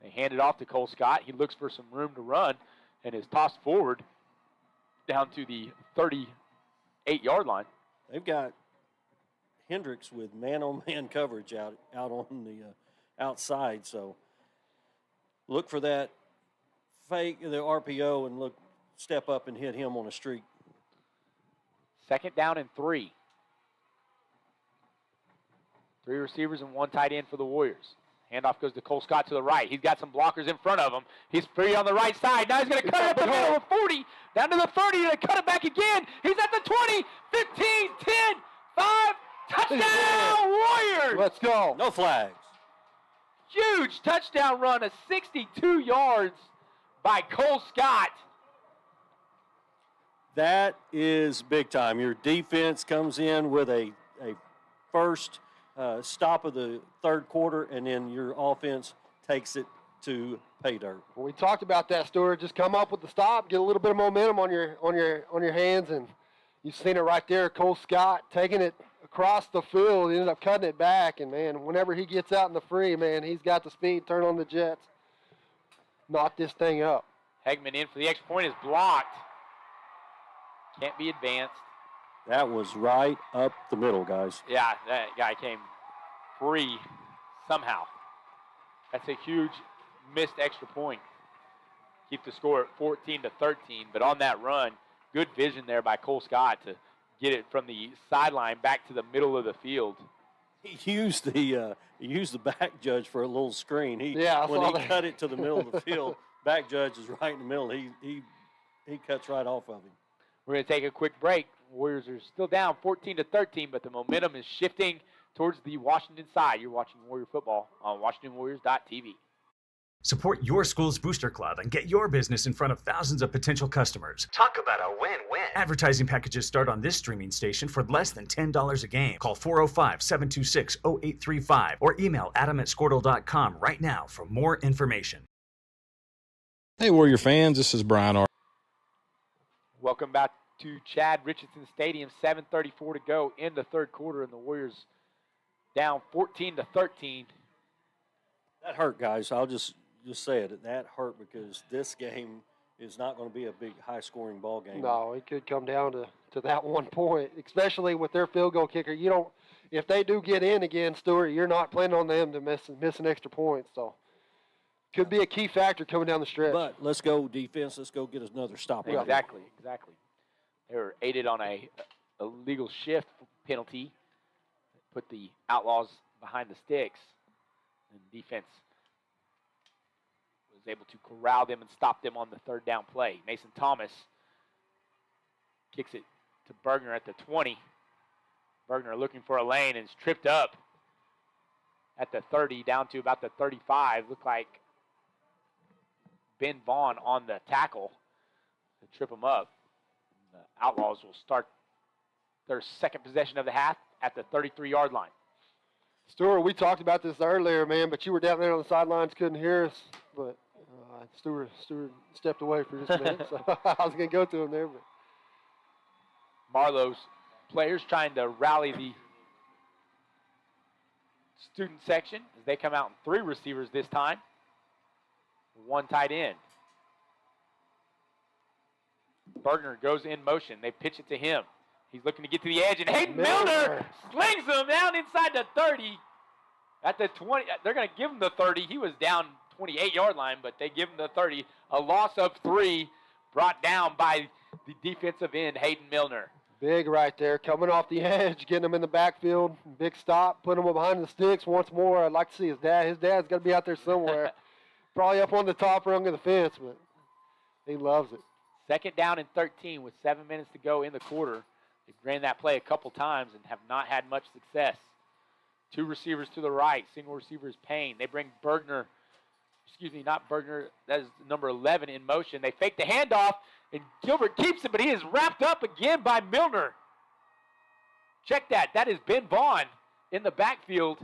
Speaker 12: They hand it off to Cole Scott. He looks for some room to run and is tossed forward down to the 38-yard line.
Speaker 1: they've got Hendricks with man-on-man coverage out on the outside. So look for that fake, the RPO, and step up and hit him on a streak.
Speaker 12: 2nd down and 3. 3 receivers and 1 tight end for the Warriors. Handoff goes to Cole Scott to the right. He's got some blockers in front of him. He's free on the right side. Now he's going to cut it up the middle of 40, down to the 30, and cut it back again. He's at the 20, 15, 10, 5, touchdown Warriors!
Speaker 13: Let's go.
Speaker 1: No flags.
Speaker 12: Huge touchdown run of 62 yards by Cole Scott.
Speaker 1: That is big time. Your defense comes in with a first stop of the third quarter, and then your offense takes it to pay dirt.
Speaker 13: Well, we talked about that, Stuart. Just come up with the stop, get a little bit of momentum on your hands, and you've seen it right there. Cole Scott taking it across the field, he ended up cutting it back, and man, whenever he gets out in the free, man, he's got the speed. Turn on the jets, knock this thing up.
Speaker 12: Hegman in for the extra point is blocked. Can't be advanced.
Speaker 1: That was right up the middle, guys.
Speaker 12: Yeah, that guy came free somehow. That's a huge missed extra point. Keep the score at 14-13, but on that run, good vision there by Cole Scott to get it from the sideline back to the middle of the field.
Speaker 1: He used the back judge for a little screen. When he cut it to the middle of the field, back judge is right in the middle. He cuts right off of him.
Speaker 12: We're going to take a quick break. Warriors are still down 14-13, but the momentum is shifting towards the Washington side. You're watching Warrior football on WashingtonWarriors.tv.
Speaker 11: Support your school's booster club and get your business in front of thousands of potential customers. Talk about a win-win. Advertising packages start on this streaming station for less than $10 a game. Call 405-726-0835 or email adam@squirtle.com right now for more information.
Speaker 3: Hey, Warrior fans, this is Brian R.
Speaker 12: Welcome back to Chad Richardson Stadium. 7:34 to go in the third quarter, and the Warriors down 14-13.
Speaker 1: That hurt, guys. I'll just say it. That hurt because this game is not going to be a big, high-scoring ball game.
Speaker 13: No, it could come down to that 1 point, especially with their field goal kicker. You don't, if they do get in again, Stuart, you're not planning on them to miss an extra point. So, could be a key factor coming down the stretch.
Speaker 1: But let's go defense. Let's go get another stop.
Speaker 12: Exactly. They were aided on a illegal shift penalty. Put the Outlaws behind the sticks. And defense was able to corral them and stop them on the third down play. Mason Thomas kicks it to Bergner at the 20. Bergner looking for a lane and is tripped up at the 30, down to about the 35. Looked like Ben Vaughn on the tackle to trip him up. And the Outlaws will start their second possession of the half at the 33-yard line.
Speaker 13: Stuart, we talked about this earlier, man, but you were down there on the sidelines, couldn't hear us. But Stuart stepped away for just a minute, so I was going to go to him there. But
Speaker 12: Marlow's players trying to rally the student section as they come out in 3 receivers this time. 1 tight end. Bergner goes in motion. They pitch it to him. He's looking to get to the edge, and Hayden Milner slings him down inside the 30. At the 20, they're going to give him the 30. He was down 28-yard line, but they give him the 30. A loss of 3 brought down by the defensive end, Hayden Milner.
Speaker 13: Big right there, coming off the edge, getting him in the backfield. Big stop, putting him behind the sticks once more. I'd like to see his dad. His dad's got to be out there somewhere. Probably up on the top rung of the fence, but he loves it.
Speaker 12: 2nd down and 13 with 7 minutes to go in the quarter. They've ran that play a couple times and have not had much success. 2 receivers to the right. Single receiver is Payne. They bring Bergner, not Bergner, that is number 11 in motion. They fake the handoff, and Gilbert keeps it, but he is wrapped up again by Milner. Check that. That is Ben Vaughn in the backfield.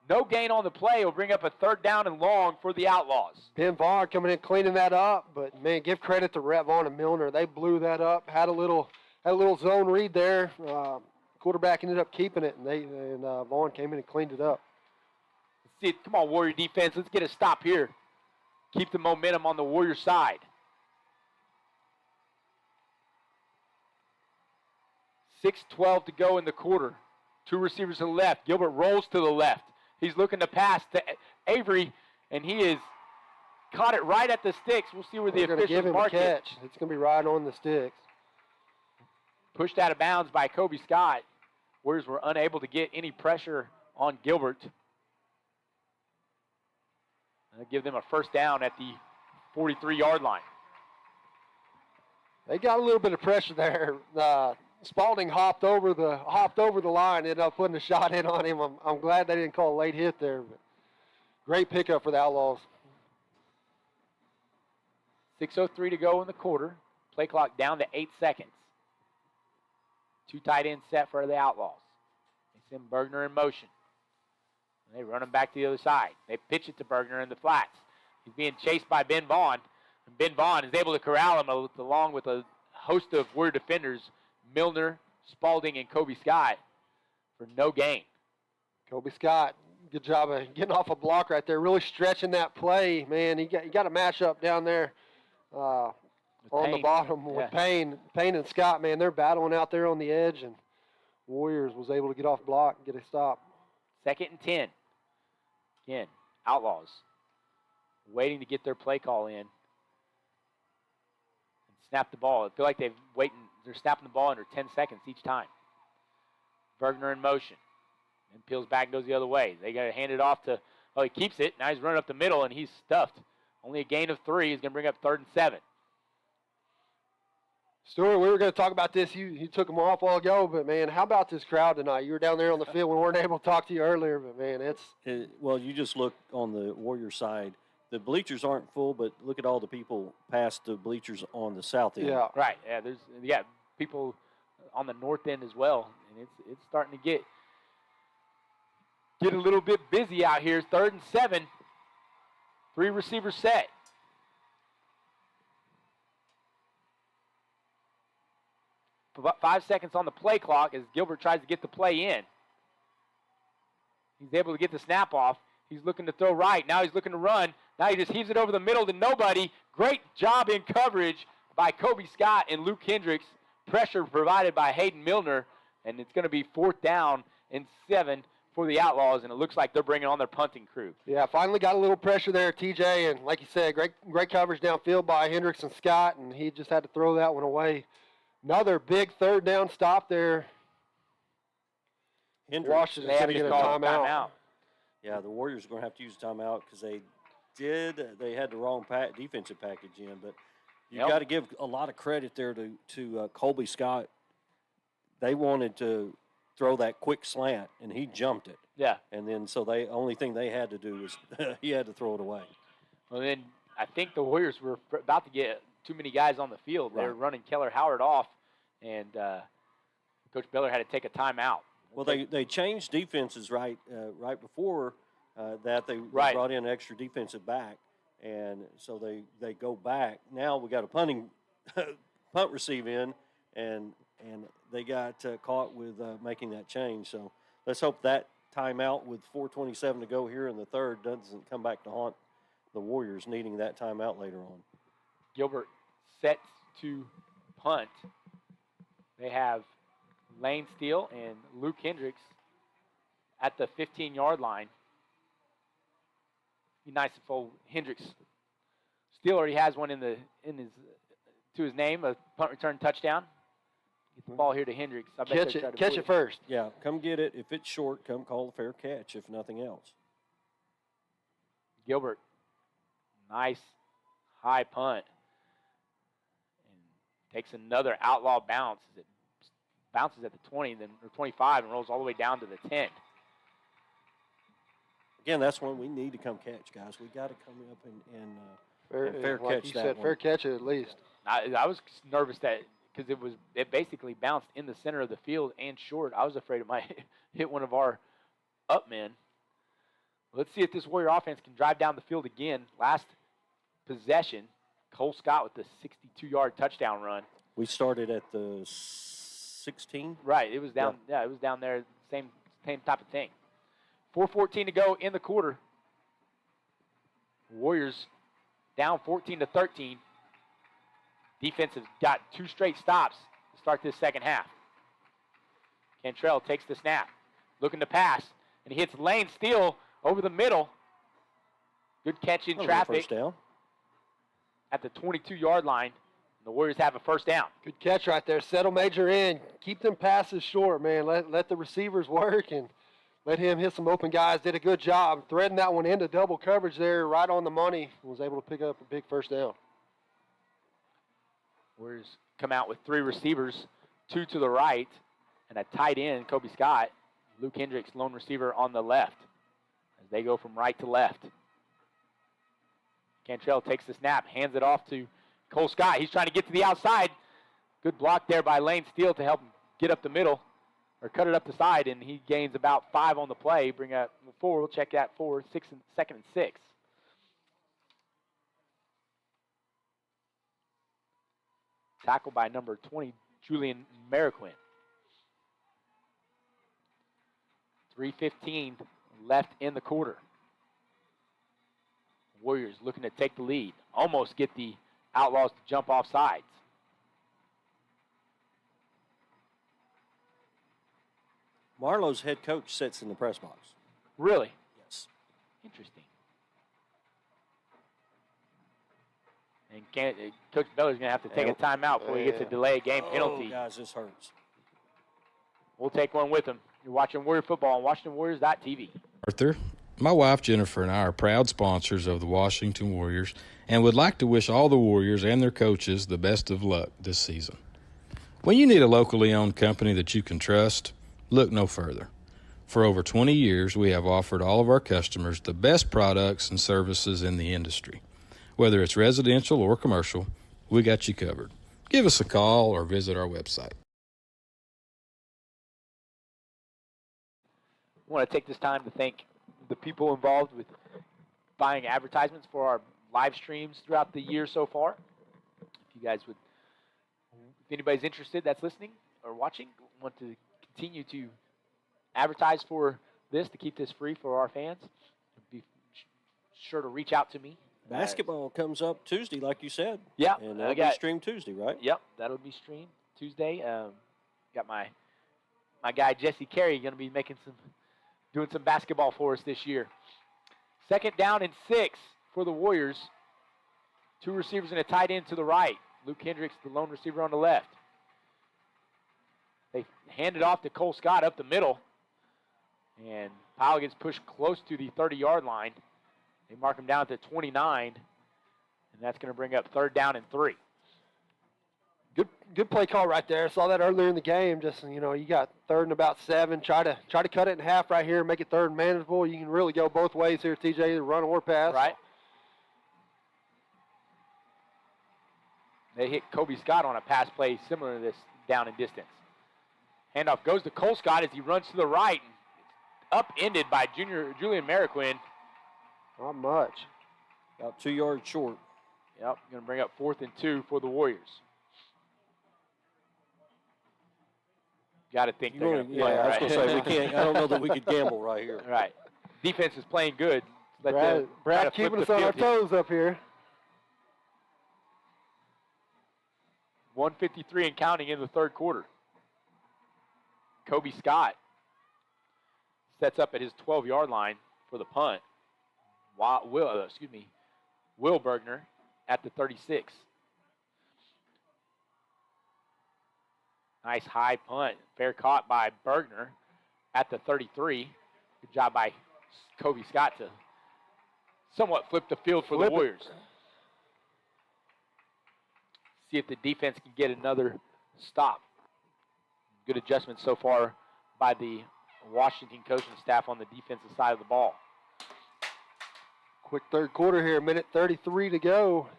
Speaker 12: No gain on the play will bring up a 3rd down and long for the Outlaws.
Speaker 13: Ben Vaughn coming in cleaning that up, but, man, give credit to Rhett Vaughn and Milner. They blew that up, had a little zone read there. Quarterback ended up keeping it, and Vaughn came in and cleaned it up.
Speaker 12: Let's see it. Come on, Warrior defense. Let's get a stop here. Keep the momentum on the Warrior side. 6:12 to go in the quarter. 2 receivers to the left. Gilbert rolls to the left. He's looking to pass to Avery, and he is caught it right at the sticks. We'll see where the officials
Speaker 13: give him
Speaker 12: mark
Speaker 13: a catch. It's going to be right on the sticks.
Speaker 12: Pushed out of bounds by Kobe Scott. Warriors were unable to get any pressure on Gilbert. That'll give them a first down at the 43-yard line.
Speaker 13: They got a little bit of pressure there. Spalding hopped over the line, ended up putting a shot in on him. I'm glad they didn't call a late hit there. But great pickup for the Outlaws.
Speaker 12: 6:03 to go in the quarter. Play clock down to 8 seconds. 2 tight ends set for the Outlaws. They send Bergner in motion. They run him back to the other side. They pitch it to Bergner in the flats. He's being chased by Ben Vaughn. And Ben Vaughn is able to corral him along with a host of Warrior defenders, Milner, Spalding, and Kobe Scott, for no gain.
Speaker 13: Kobe Scott, good job of getting off a block right there, really stretching that play. Man, he got a matchup down there on the bottom with Payne and Scott. Man, they're battling out there on the edge, and Warriors was able to get off block and get a stop.
Speaker 12: 2nd and 10. Again, Outlaws waiting to get their play call in and snap the ball. I feel like they're snapping the ball under 10 seconds each time. Bergner in motion. And peels back and goes the other way. They got to hand it off to, he keeps it. Now he's running up the middle, and he's stuffed. Only a gain of 3. He's going to bring up 3rd and 7.
Speaker 13: Stuart, we were going to talk about this. You took them off a while ago, but, man, how about this crowd tonight? You were down there on the field. We weren't able to talk to you earlier, but, man,
Speaker 1: well, you just look on the Warrior side. The bleachers aren't full, but look at all the people past the bleachers on the south end.
Speaker 12: Yeah, right. Yeah, there's people on the north end as well, and it's starting to get a little bit busy out here. 3rd and 7. 3 receivers set. About 5 seconds on the play clock as Gilbert tries to get the play in. He's able to get the snap off. He's looking to throw right. Now he's looking to run. Now he just heaves it over the middle to nobody. Great job in coverage by Kobe Scott and Luke Hendricks. Pressure provided by Hayden Milner. And it's going to be 4th down and 7 for the Outlaws. And it looks like they're bringing on their punting crew.
Speaker 13: Yeah, finally got a little pressure there, TJ. And like you said, great coverage downfield by Hendricks and Scott. And he just had to throw that one away. Another big 3rd down stop there. Washington's going to get a timeout.
Speaker 1: Yeah, the Warriors are going to have to use a timeout because they had the wrong defensive package in. But you got to give a lot of credit there to Colby Scott. They wanted to throw that quick slant, and he jumped it.
Speaker 12: Yeah.
Speaker 1: And then so the only thing they had to do was he had to throw it away.
Speaker 12: Well, then I think the Warriors were about to get too many guys on the field. They were running Keller Howard off, and Coach Beller had to take a timeout.
Speaker 1: Well, they changed defenses right before that. They brought in an extra defensive back, and so they go back. Now we got a punt receive in, and they got caught with making that change. So let's hope that timeout with 4:27 to go here in the third doesn't come back to haunt the Warriors needing that timeout later on.
Speaker 12: Gilbert sets to punt. They have Lane Steele and Luke Hendricks at the 15-yard line. Be nice if Hendricks. Steele already has one to his name, a punt return touchdown. Get the ball here to Hendricks. I bet
Speaker 13: catch it first.
Speaker 1: Yeah, come get it. If it's short, come call the fair catch, if nothing else.
Speaker 12: Gilbert, nice high punt. And takes another outlaw bounce as it bounces at the 20, or 25, and rolls all the way down to the 10.
Speaker 1: Again, that's one we need to come catch, guys. We got to come up and fair
Speaker 13: like
Speaker 1: catch
Speaker 13: you
Speaker 1: that
Speaker 13: said,
Speaker 1: one.
Speaker 13: fair catch it at least.
Speaker 12: I was nervous that because it basically bounced in the center of the field and short. I was afraid it might hit one of our up men. Let's see if this Warrior offense can drive down the field again. Last possession, Cole Scott with the 62-yard touchdown run.
Speaker 1: We started at the 16.
Speaker 12: Right, it was down. Yeah, it was down there. Same type of thing. 4:14 to go in the quarter. Warriors down 14-13. Defense has got 2 straight stops to start this second half. Cantrell takes the snap, looking to pass, and he hits Lane Steele over the middle. Good catch in traffic
Speaker 1: First down.
Speaker 12: at the 22-yard line. The Warriors have a first down.
Speaker 13: Good catch right there. Settle Major in. Keep them passes short, man. Let the receivers work and let him hit some open guys. Did a good job threading that one into double coverage there, right on the money. Was able to pick up a big first down.
Speaker 12: Warriors come out with 3 receivers, 2 to the right, and a tight end, Kobe Scott. Luke Hendricks, lone receiver on the left, as they go from right to left. Cantrell takes the snap, hands it off to Cole Scott. He's trying to get to the outside. Good block there by Lane Steele to help him get up the middle, or cut it up the side, and he gains about 5 on the play. Bring up 4. We'll check that 4, 6, and 2nd and 6. Tackled by number 20, Julian Mariquin. 3:15 left in the quarter. Warriors looking to take the lead. Almost get the Outlaws to jump off sides.
Speaker 1: Marlow's head coach sits in the press box.
Speaker 12: Really?
Speaker 1: Yes.
Speaker 12: Interesting. And Coach Beller's going to have to take a timeout before he gets a delay game penalty.
Speaker 1: Oh, guys, this hurts.
Speaker 12: We'll take one with him. You're watching Warrior football on WashingtonWarriors.tv.
Speaker 3: Arthur, my wife Jennifer and I are proud sponsors of the Washington Warriors and would like to wish all the Warriors and their coaches the best of luck this season. When you need a locally owned company that you can trust, look no further. For over 20 years, we have offered all of our customers the best products and services in the industry. Whether it's residential or commercial, we got you covered. Give us a call or visit our website.
Speaker 12: I want to take this time to thank the people involved with buying advertisements for our live streams throughout the year so far. If you guys would, if anybody's interested that's listening or watching, want to continue to advertise for this to keep this free for our fans, be sure to reach out to me.
Speaker 1: Basketball comes up Tuesday, like you said.
Speaker 12: Yeah.
Speaker 1: And that'll be streamed Tuesday, right?
Speaker 12: Yep, that'll be streamed Tuesday. Got my guy Jesse Carey going to be doing some basketball for us this year. 2nd down and 6 for the Warriors. 2 receivers and a tight end to the right. Luke Hendricks, the lone receiver on the left. They hand it off to Cole Scott up the middle. And Powell gets pushed close to the 30-yard line. They mark him down at the 29. And that's going to bring up 3rd down and 3.
Speaker 13: Good play call right there. Saw that earlier in the game. Just, you got 3rd and about 7. Try to cut it in half right here, make it 3rd and manageable. You can really go both ways here, TJ, either run or pass.
Speaker 12: Right. They hit Kobe Scott on a pass play similar to this down and distance. Handoff goes to Cole Scott as he runs to the right. Upended by Julian Mariquin.
Speaker 13: Not much.
Speaker 1: About 2 yards short.
Speaker 12: Yep, going to bring up 4th and 2 for the Warriors. Got to think they're going to play.
Speaker 1: I was going to say, we can't. I don't know that we could gamble right here.
Speaker 12: Right. Defense is playing good.
Speaker 13: Brad keeping us on our toes up here.
Speaker 12: 1:53 and counting in the 3rd quarter. Kobe Scott sets up at his 12-yard line for the punt. Will Bergner at the 36. Nice high punt. Fair caught by Bergner at the 33. Good job by Kobe Scott to somewhat flip the field for the Warriors. See if the defense can get another stop. Good adjustment so far by the Washington coaching staff on the defensive side of the ball.
Speaker 13: Quick 3rd quarter here, 1:33 to go.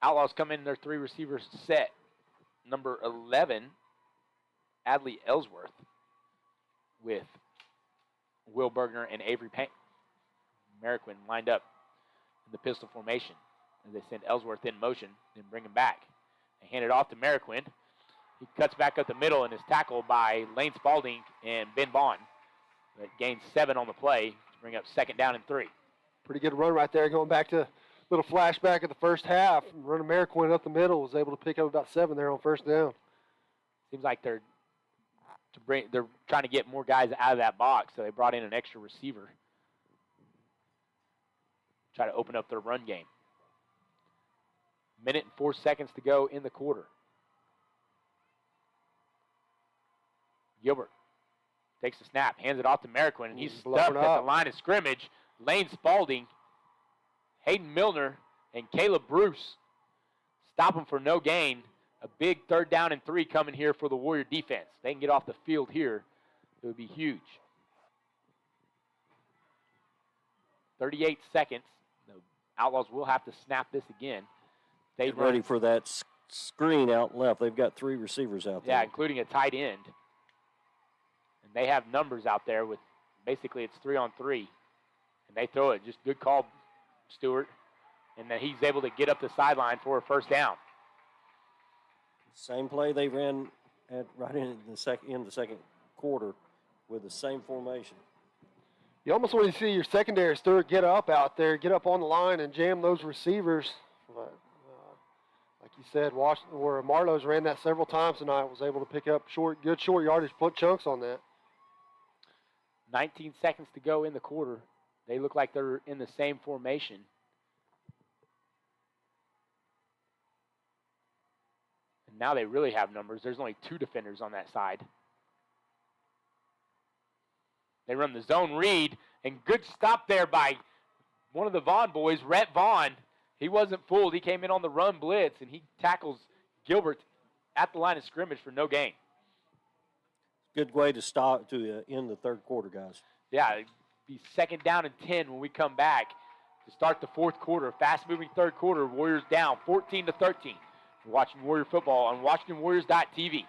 Speaker 12: Outlaws come in their 3 receivers set. Number 11, Adley Ellsworth, with Will Bergner and Avery Mariquin lined up in the pistol formation as they send Ellsworth in motion, then bring him back. They hand it off to Mariquin. He cuts back up the middle and is tackled by Lane Spalding and Ben Bond. That gains 7 on the play to bring up 2nd down and 3.
Speaker 13: Pretty good run right there, going back to little flashback of the first half. Running Merrick went up the middle, was able to pick up about 7 there on first down.
Speaker 12: Seems like they're trying to get more guys out of that box, so they brought in an extra receiver. Try to open up their run game. Minute and 4 seconds to go in the quarter. Gilbert takes the snap, hands it off to Merriquin, and he's stuck at the line of scrimmage. Lane Spalding, Hayden Milner, and Caleb Bruce stop him for no gain. A big 3rd down and 3 coming here for the Warrior defense. They can get off the field here. It would be huge. 38 seconds. The Outlaws will have to snap this again. They're
Speaker 1: ready for that screen out left. They've got 3 receivers out there.
Speaker 12: Yeah, including a tight end. And they have numbers out there with basically it's 3-on-3. And they throw it. Just good call, Stewart. And then he's able to get up the sideline for a first down.
Speaker 1: Same play they ran right in the second quarter with the same formation.
Speaker 13: You almost want to see your secondary, Stewart, get up out there, get up on the line and jam those receivers. Like you said, Washington, where Marlow's ran that several times tonight, was able to pick up good short yardage, put chunks on that.
Speaker 12: 19 seconds to go in the quarter. They look like they're in the same formation. And now they really have numbers. There's only 2 defenders on that side. They run the zone read, and good stop there by one of the Vaughn boys, Rhett Vaughn. He wasn't fooled. He came in on the run blitz, and he tackles Gilbert at the line of scrimmage for no gain.
Speaker 1: Good way to stop to end the third quarter, guys.
Speaker 12: Yeah, it'd be 2nd down and 10 when we come back to start the fourth quarter. Fast-moving third quarter. Warriors down 14-13. You're watching Warrior football on WashingtonWarriors.tv.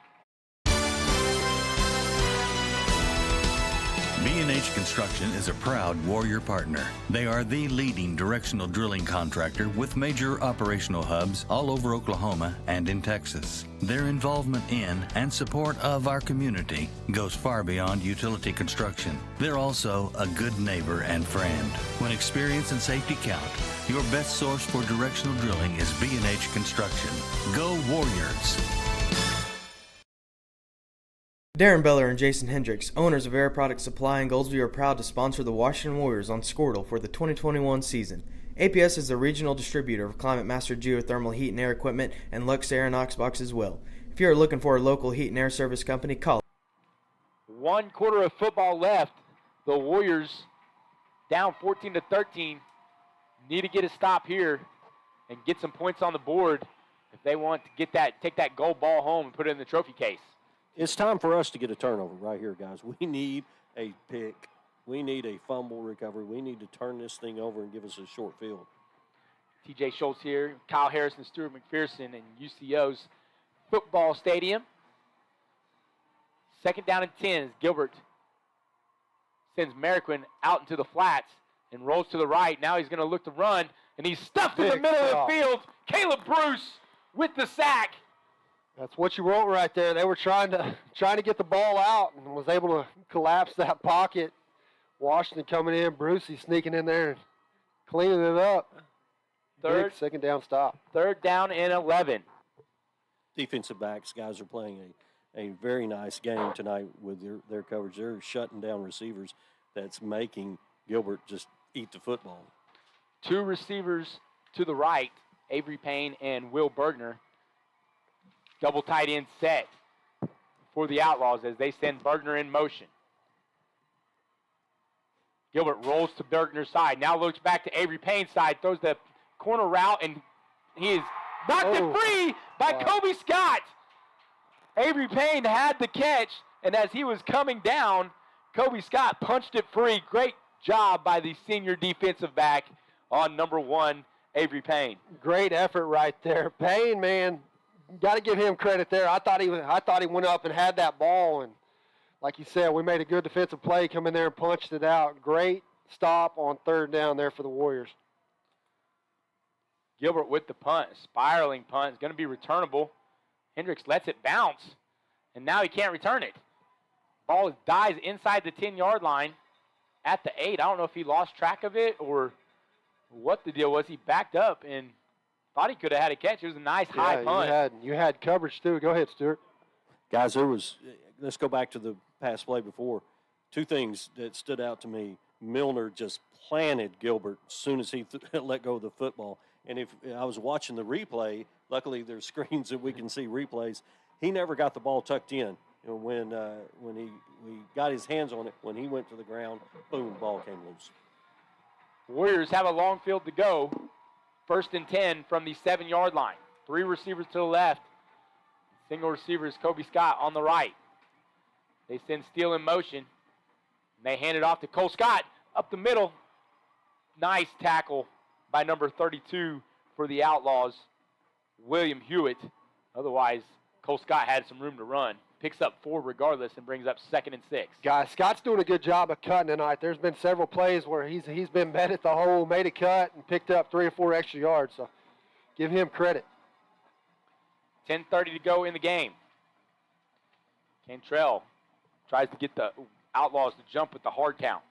Speaker 4: B&H Construction is a proud Warrior partner. They are the leading directional drilling contractor with major operational hubs all over Oklahoma and in Texas. Their involvement in and support of our community goes far beyond utility construction. They're also a good neighbor and friend. When experience and safety count, your best source for directional drilling is B&H Construction. Go Warriors!
Speaker 5: Darren Beller and Jason Hendricks, owners of Air Product Supply in Goldsview, are proud to sponsor the Washington Warriors on Squirtle for the 2021 season. APS is the regional distributor of Climate Master geothermal heat and air equipment and Lux Air and Oxbox as well. If you are looking for a local heat and air service company, call.
Speaker 12: 1 quarter of football left. The Warriors down 14-13. Need to get a stop here and get some points on the board if they want to take that gold ball home and put it in the trophy case.
Speaker 1: It's time for us to get a turnover right here, guys. We need a pick. We need a fumble recovery. We need to turn this thing over and give us a short field.
Speaker 12: TJ Schultz here, Kyle Harrison, Stuart McPherson, and UCO's football stadium. 2nd down and 10 as Gilbert sends Merriquin out into the flats and rolls to the right. Now he's going to look to run, and he's stuffed in the middle of the field. Caleb Bruce with the sack.
Speaker 13: That's what you wrote right there. They were trying to get the ball out and was able to collapse that pocket. Washington coming in, Brucey sneaking in there and cleaning it up. Big 2nd down stop.
Speaker 12: 3rd down and 11.
Speaker 1: Defensive backs, guys, are playing a very nice game tonight with their coverage. They're shutting down receivers that's making Gilbert just eat the football.
Speaker 12: 2 receivers to the right, Avery Payne and Will Bergner. Double tight end set for the Outlaws as they send Bergner in motion. Gilbert rolls to Bergner's side. Now looks back to Avery Payne's side. Throws the corner route, and he is knocked it free by Kobe Scott. Avery Payne had the catch, and as he was coming down, Kobe Scott punched it free. Great job by the senior defensive back on number 1, Avery Payne.
Speaker 13: Great effort right there. Payne, man. Got to give him credit there. I thought he went up and had that ball, and like you said, we made a good defensive play, come in there and punched it out. Great stop on 3rd down there for the Warriors.
Speaker 12: Gilbert with the punt, spiraling punt, is going to be returnable. Hendricks lets it bounce, and now he can't return it. Ball dies inside the 10-yard line at the 8. I don't know if he lost track of it or what the deal was. He backed up and thought he could have had a catch. It was a nice high punt.
Speaker 13: You had coverage too. Go ahead, Stuart.
Speaker 1: Guys, let's go back to the pass play before. Two things that stood out to me. Milner just planted Gilbert as soon as he let go of the football. And if I was watching the replay, luckily there's screens that we can see replays. He never got the ball tucked in. When he got his hands on it, when he went to the ground, boom, ball came loose.
Speaker 12: Warriors have a long field to go. 1st and 10 from the 7-yard line. 3 receivers to the left. Single receiver is Kobe Scott on the right. They send Steele in motion. And they hand it off to Cole Scott up the middle. Nice tackle by number 32 for the Outlaws, William Hewitt. Otherwise, Cole Scott had some room to run. Picks up 4 regardless and brings up 2nd and 6.
Speaker 13: Guys, Scott's doing a good job of cutting tonight. There's been several plays where he's been bet at the hole, made a cut, and picked up 3 or 4 extra yards. So give him credit.
Speaker 12: 10:30 to go in the game. Cantrell tries to get the Outlaws to jump with the hard count.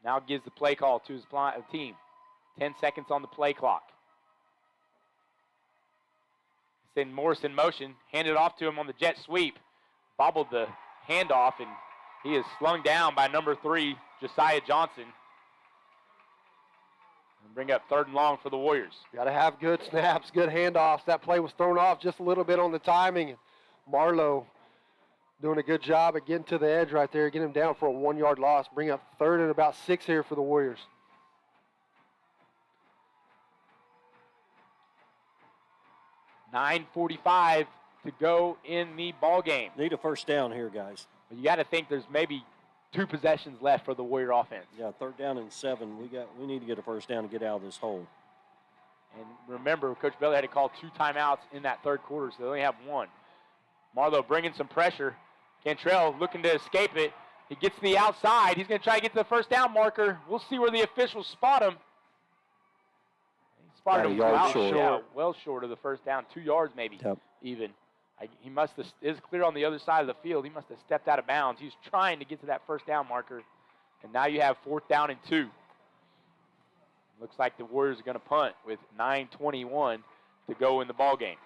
Speaker 12: Now gives the play call to his team. 10 seconds on the play clock. Send Morris in motion, hand it off to him on the jet sweep. Bobbled the handoff, and he is slung down by number 3, Josiah Johnson. And bring up 3rd and long for the Warriors.
Speaker 13: Got to have good snaps, good handoffs. That play was thrown off just a little bit on the timing. Marlow doing a good job at getting to the edge right there, getting him down for a 1-yard loss. Bring up 3rd and about 6 here for the Warriors.
Speaker 12: $9:45 to go in the ball game.
Speaker 1: Need a first down here, guys.
Speaker 12: But you got to think there's maybe 2 possessions left for the Warrior offense.
Speaker 1: Yeah, 3rd down and 7. We need to get a first down to get out of this hole.
Speaker 12: And remember, Coach Bailey had to call 2 timeouts in that 3rd quarter, so they only have 1. Marlow bringing some pressure. Cantrell looking to escape it. He gets to the outside. He's going to try to get to the first down marker. We'll see where the officials spot him. He spotted him well short of the first down, 2 yards maybe even. He must have, is clear on the other side of the field. He must have stepped out of bounds. He's trying to get to that first down marker. And now you have 4th down and 2. Looks like the Warriors are going to punt with 9:21 to go in the ball game.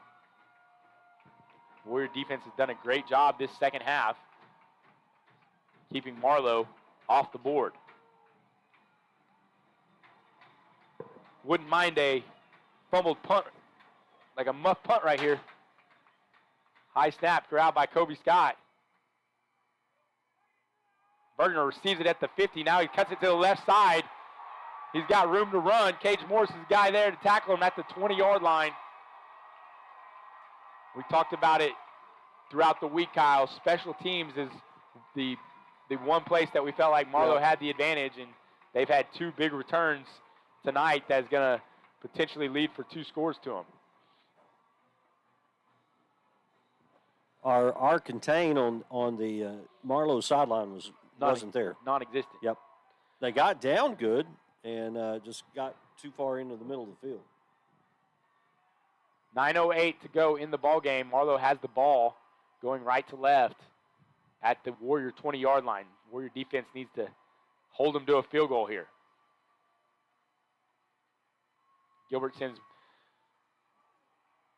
Speaker 12: Warrior defense has done a great job this second half, keeping Marlow off the board. Wouldn't mind a fumbled punt, like a muff punt right here. High snap, corralled by Kobe Scott. Bergner receives it at the 50. Now he cuts it to the left side. He's got room to run. Cage Morris is the guy there to tackle him at the 20-yard line. We talked about it throughout the week, Kyle. Special teams is the one place that we felt like Marlow had the advantage, and they've had 2 big returns tonight that's going to potentially lead for 2 scores to them.
Speaker 1: Our contain on the Marlow sideline wasn't there.
Speaker 12: Non-existent.
Speaker 1: Yep. They got down good and just got too far into the middle of the field.
Speaker 12: 9:08 to go in the ball game. Marlow has the ball going right to left at the Warrior 20-yard line. Warrior defense needs to hold them to a field goal here. Gilbert sends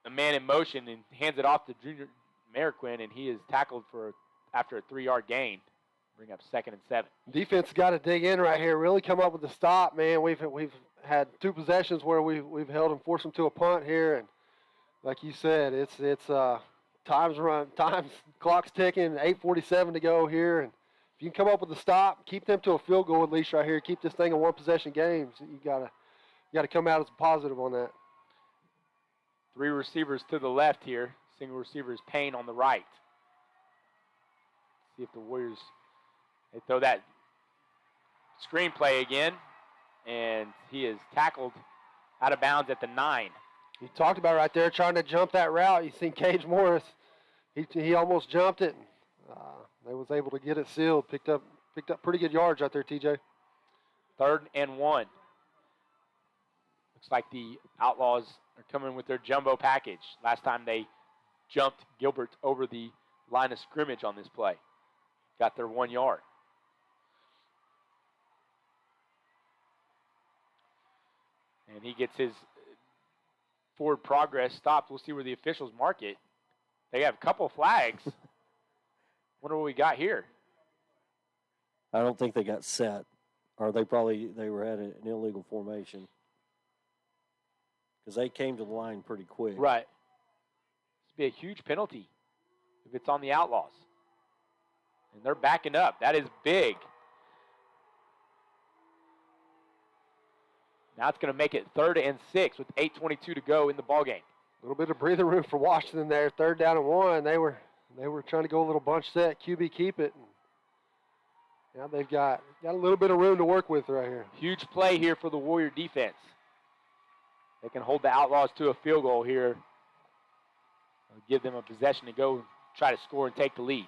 Speaker 12: a man in motion and hands it off to Junior Mariquin, and he is tackled after a 3-yard gain. Bring up 2nd and 7.
Speaker 13: Defense got to dig in right here. Really come up with the stop, man. We've had 2 possessions where we've held them, forced them to a punt here, and like you said, it's clock's ticking. 8:47 to go here, and if you can come up with a stop, keep them to a field goal at least right here. Keep this thing in 1-possession games. You gotta come out as a positive on that.
Speaker 12: 3 receivers to the left here. Single receiver is Payne on the right. See if the Warriors, they throw that screen play again, and he is tackled out of bounds at the 9.
Speaker 13: You talked about right there trying to jump that route. You seen Cage Morris. He almost jumped it. They was able to get it sealed. Picked up pretty good yards out there, TJ.
Speaker 12: 3rd and 1. Looks like the Outlaws are coming with their jumbo package. Last time they jumped Gilbert over the line of scrimmage on this play. Got their 1 yard. And he gets his forward progress stopped. We'll see where the officials mark it. They have a couple of flags. Wonder what we got here.
Speaker 1: I don't think they got set, or they were at an illegal formation because they came to the line pretty quick.
Speaker 12: Right. This would be a huge penalty if it's on the Outlaws. And they're backing up. That is big. Now it's going to make it 3rd and 6 with 8:22 to go in the ballgame.
Speaker 13: A little bit of breathing room for Washington there. 3rd down and 1. They were trying to go a little bunch set. QB keep it. Now they've got a little bit of room to work with right here.
Speaker 12: Huge play here for the Warrior defense. They can hold the Outlaws to a field goal here. Give them a possession to go try to score and take the lead.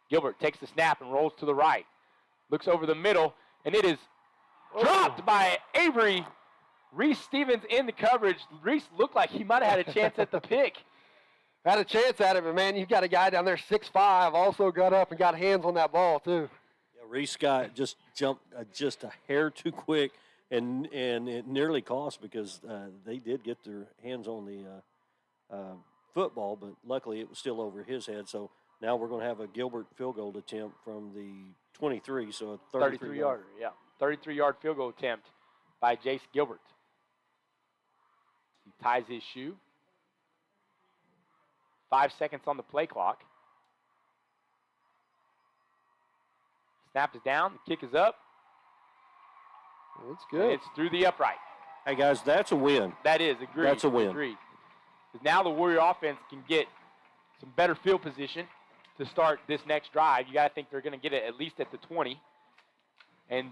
Speaker 12: Gilbert takes the snap and rolls to the right. Looks over the middle, and it is dropped by Avery. Reese Stevens in the coverage. Reese looked like he might have had a chance at the pick.
Speaker 13: Had a chance at it, but, man, you've got a guy down there 6'5", also got up and got hands on that ball, too.
Speaker 1: Yeah, Reese got just jumped just a hair too quick, and it nearly cost because they did get their hands on the football, but luckily it was still over his head. So now we're going to have a Gilbert field goal attempt from the 23, so a
Speaker 12: 33-yarder, yeah. 33-yard field goal attempt by Jace Gilbert. He ties his shoe. 5 seconds on the play clock. Snap is down. The kick is up.
Speaker 13: It's good.
Speaker 12: And it's through the upright.
Speaker 1: Hey, guys, that's a win.
Speaker 12: That is. Agreed.
Speaker 1: That's a win.
Speaker 12: Agreed. Now the Warrior offense can get some better field position to start this next drive. You got to think they're going to get it at least at the 20. And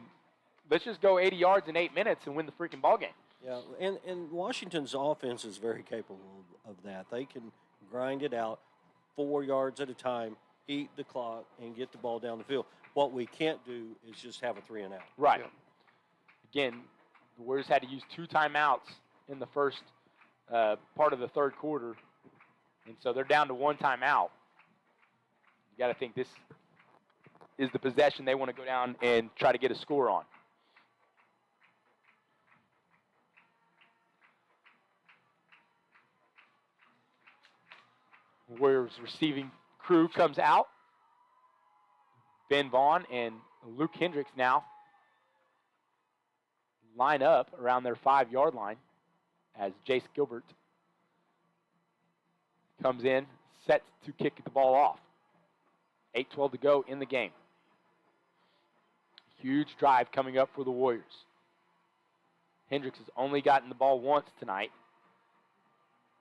Speaker 12: let's just go 80 yards in 8 minutes and win the freaking ball game.
Speaker 1: Yeah, and Washington's offense is very capable of that. They can grind it out 4 yards at a time, eat the clock, and get the ball down the field. What we can't do is just have a 3 and out.
Speaker 12: Right. Yeah. Again, the Warriors had to use 2 timeouts in the first part of the third quarter, and so they're down to 1 timeout. You got to think this is the possession they want to go down and try to get a score on. Warriors receiving crew comes out. Ben Vaughn and Luke Hendricks now line up around their 5-yard line as Jace Gilbert comes in, set to kick the ball off. 8:12 to go in the game. Huge drive coming up for the Warriors. Hendricks has only gotten the ball once tonight.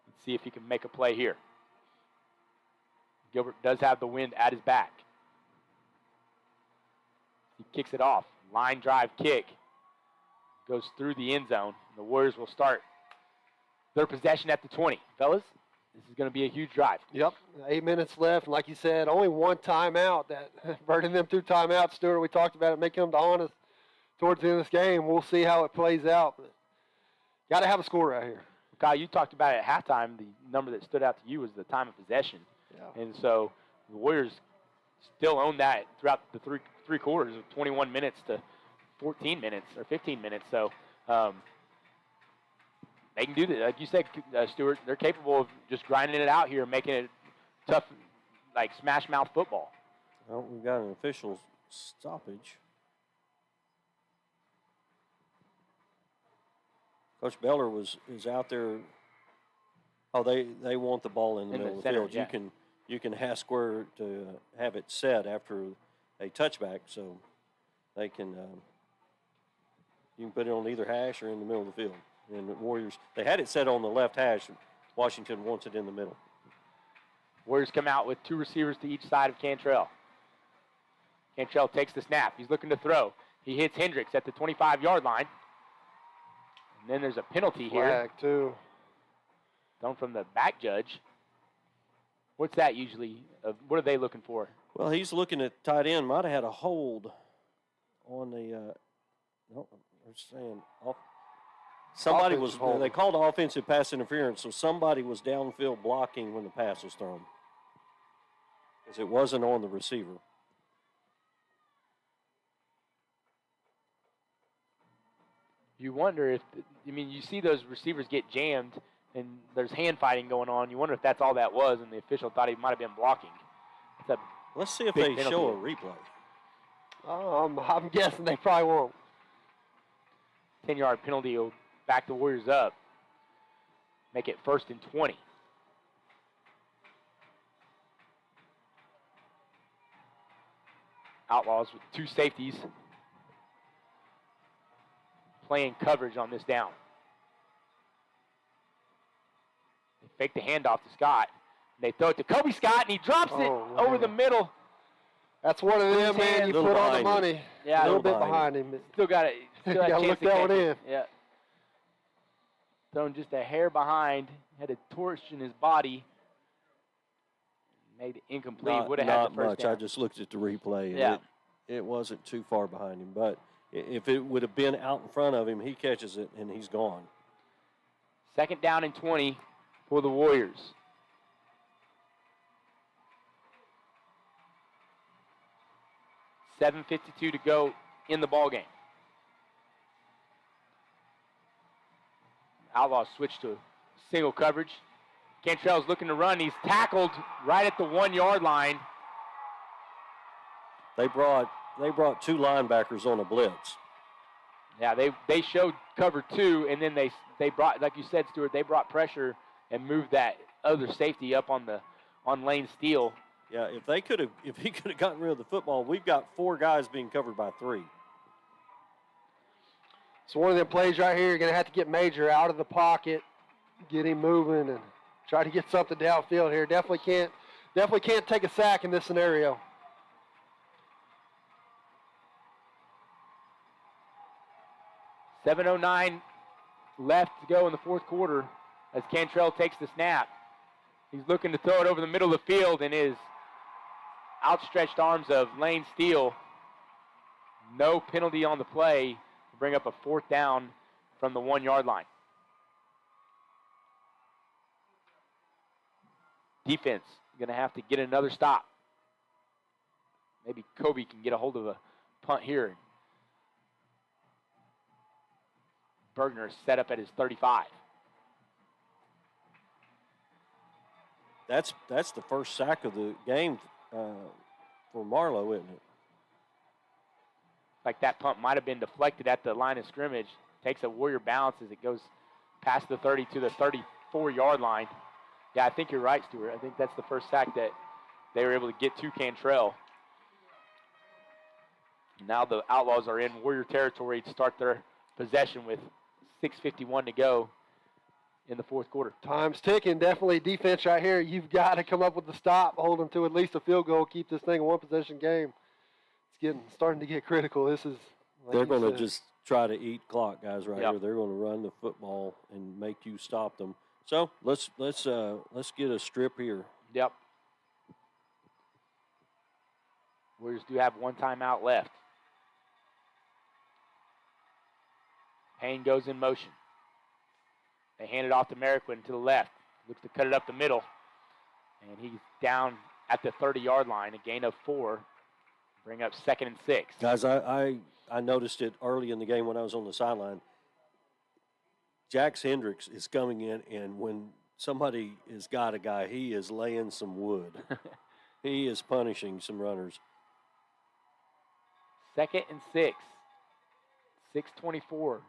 Speaker 12: Let's see if he can make a play here. Gilbert does have the wind at his back. He kicks it off. Line drive kick. Goes through the end zone. The Warriors will start their possession at the 20. Fellas, this is going to be a huge drive.
Speaker 13: Yep, 8 minutes left. And like you said, only 1 timeout. That burning them 2 timeouts, Stuart, we talked about it, may come to haunt us towards the end of this game. We'll see how it plays out. But got to have a score right here.
Speaker 12: Kyle, you talked about it at halftime. The number that stood out to you was the time of possession.
Speaker 13: Yeah.
Speaker 12: And so the Warriors still own that throughout the three quarters of 21 minutes to 14 minutes or 15 minutes. So they can do that. Like you said, Stuart, they're capable of just grinding it out here and making it tough, like smash mouth football.
Speaker 1: Well, we've got an official stoppage. Coach Beller is out there. Oh, they want the ball in the middle of the
Speaker 12: center,
Speaker 1: field.
Speaker 12: yeah.
Speaker 1: You can ask where to have it set after a touchback, so they can you can put it on either hash or in the middle of the field. And the Warriors, they had it set on the left hash. Washington wants it in the middle.
Speaker 12: Warriors come out with 2 receivers to each side of Cantrell. Cantrell takes the snap. He's looking to throw. He hits Hendricks at the 25-yard line. And then there's a penalty here.
Speaker 13: Flag, too.
Speaker 12: Thrown from the back judge. What's that usually? What are they looking for?
Speaker 1: Well, he's looking at tight end. Might have had a hold on the. No, they're saying somebody was. They called offensive pass interference, so somebody was downfield blocking when the pass was thrown, because it wasn't on the receiver.
Speaker 12: You wonder if, you see those receivers get jammed and there's hand fighting going on. You wonder if that's all that was, and the official thought he might have been blocking.
Speaker 1: Let's see if they show a replay.
Speaker 13: I'm guessing they probably won't.
Speaker 12: 10-yard penalty will back the Warriors up. Make it 1st and 20. Outlaws with 2 safeties playing coverage on this down. They fake the handoff to Scott. They throw it to Kobe Scott, and he drops it over the middle.
Speaker 13: That's one of them, man. You put on the money.
Speaker 12: Yeah,
Speaker 13: a little bit behind him.
Speaker 12: Still got it. Still got a chance
Speaker 13: look
Speaker 12: to
Speaker 13: that
Speaker 12: catch
Speaker 13: one
Speaker 12: it.
Speaker 13: in.
Speaker 12: Yeah. Thrown just a hair behind. Had a torch in his body. Made it incomplete. Would have had the first
Speaker 1: much.
Speaker 12: down.
Speaker 1: I just looked at the replay. And
Speaker 12: Yeah.
Speaker 1: it wasn't too far behind him. But if it would have been out in front of him, he catches it, and he's gone.
Speaker 12: 2nd down and 20 for the Warriors. $7:52 to go in the ball game. Outlaws switch to single coverage. Cantrell's looking to run. He's tackled right at the 1-yard line.
Speaker 1: They brought 2 linebackers on a blitz.
Speaker 12: Yeah, they showed cover 2, and then they brought, like you said, Stuart, they brought pressure and moved that other safety up on Lane Steele.
Speaker 1: Yeah, if he could have gotten rid of the football, we've got 4 guys being covered by 3.
Speaker 13: So one of them plays right here, you're going to have to get Major out of the pocket, get him moving, and try to get something downfield here. Definitely can't take a sack in this scenario.
Speaker 12: $7:09 left to go in the 4th quarter as Cantrell takes the snap. He's looking to throw it over the middle of the field, and his outstretched arms of Lane Steele. No penalty on the play to bring up a 4th down from the 1-yard line. Defense going to have to get another stop. Maybe Kobe can get a hold of a punt here. Bergner is set up at his 35.
Speaker 1: That's the first sack of the game for Marlow, isn't it?
Speaker 12: Like that punt might have been deflected at the line of scrimmage. Takes a Warrior bounce as it goes past the 30 to the 34-yard line. Yeah, I think you're right, Stuart. I think that's the first sack that they were able to get to Cantrell. Now the Outlaws are in Warrior territory to start their possession with 6:51 to go in the 4th quarter.
Speaker 13: Time's ticking. Definitely defense right here. You've got to come up with the stop, hold them to at least a field goal, keep this thing a 1-possession game. It's starting to get critical. This is. Like
Speaker 1: they're going to just try to eat clock, guys. Right
Speaker 12: Yep.
Speaker 1: here, they're going to run the football and make you stop them. So let's get a strip here.
Speaker 12: Yep. Warriors do have 1 timeout left. Payne goes in motion. They hand it off to Merriquin to the left. Looks to cut it up the middle. And he's down at the 30-yard line, a gain of 4. Bring up 2nd and 6.
Speaker 1: Guys, I noticed it early in the game when I was on the sideline. Jax Hendricks is coming in, and when somebody has got a guy, he is laying some wood. He is punishing some runners.
Speaker 12: 2nd and 6. 6:24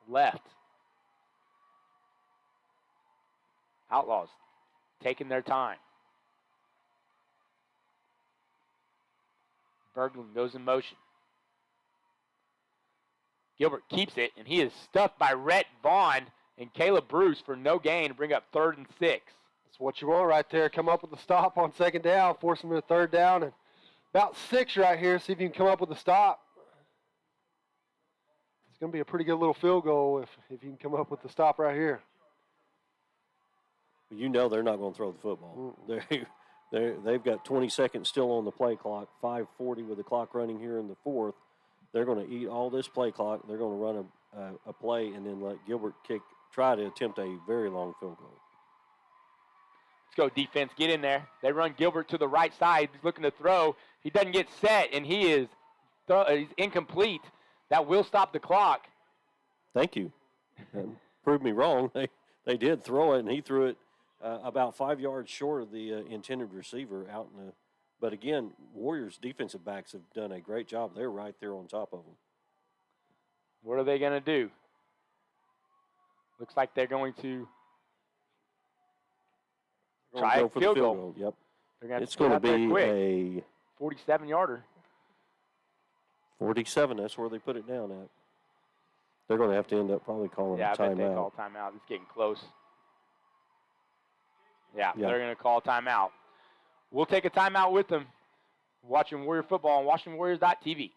Speaker 12: left. Outlaws taking their time. Berglund goes in motion. Gilbert keeps it, and he is stuffed by Rhett Vaughn and Caleb Bruce for no gain to bring up 3rd and 6.
Speaker 13: That's what you want right there. Come up with a stop on 2nd down, force them to 3rd down, and about 6 right here. See if you can come up with a stop. It's going to be a pretty good little field goal if you can come up with the stop right here.
Speaker 1: You know they're not going to throw the football. They've got 20 seconds still on the play clock, 5:40 with the clock running here in the 4th. They're going to eat all this play clock. They're going to run a play and then let Gilbert try to attempt a very long field goal.
Speaker 12: Let's go defense, get in there. They run Gilbert to the right side. He's looking to throw. He doesn't get set, and he's incomplete. That will stop the clock.
Speaker 1: Thank you. Proved me wrong. They did throw it, and he threw it about 5 yards short of the intended receiver out in the. But again, Warriors defensive backs have done a great job. They're right there on top of them.
Speaker 12: What are they going to do? Looks like they're going to try a field goal.
Speaker 1: Yep.
Speaker 12: It's going to be a 47-yarder.
Speaker 1: 47, that's where they put it down at. They're going to have to end up probably calling a timeout.
Speaker 12: Yeah, I bet they call timeout. It's getting close. Yeah, they're going to call timeout. We'll take a timeout with them. Watching Warrior football on WashingtonWarriors.tv.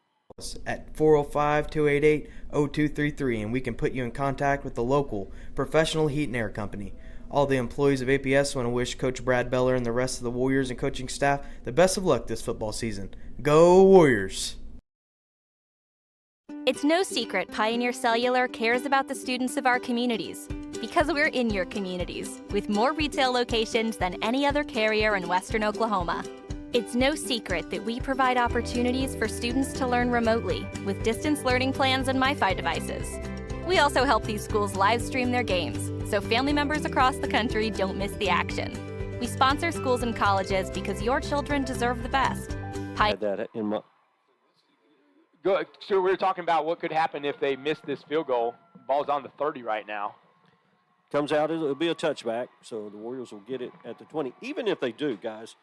Speaker 5: At 405-288-0233, and we can put you in contact with the local professional heat and air company. All the employees of APS want to wish Coach Brad Beller and the rest of the Warriors and coaching staff the best of luck this football season. Go Warriors!
Speaker 6: It's no secret Pioneer Cellular cares about the students of our communities because we're in your communities with more retail locations than any other carrier in Western Oklahoma. It's no secret that we provide opportunities for students to learn remotely with distance learning plans and MiFi devices. We also help these schools live stream their games so family members across the country don't miss the action. We sponsor schools and colleges because your children deserve the best.
Speaker 12: Good. So we were talking about what could happen if they miss this field goal. Ball's on the 30 right now.
Speaker 1: Comes out, it'll be a touchback, so the Warriors will get it at the 20. Even if they do, guys,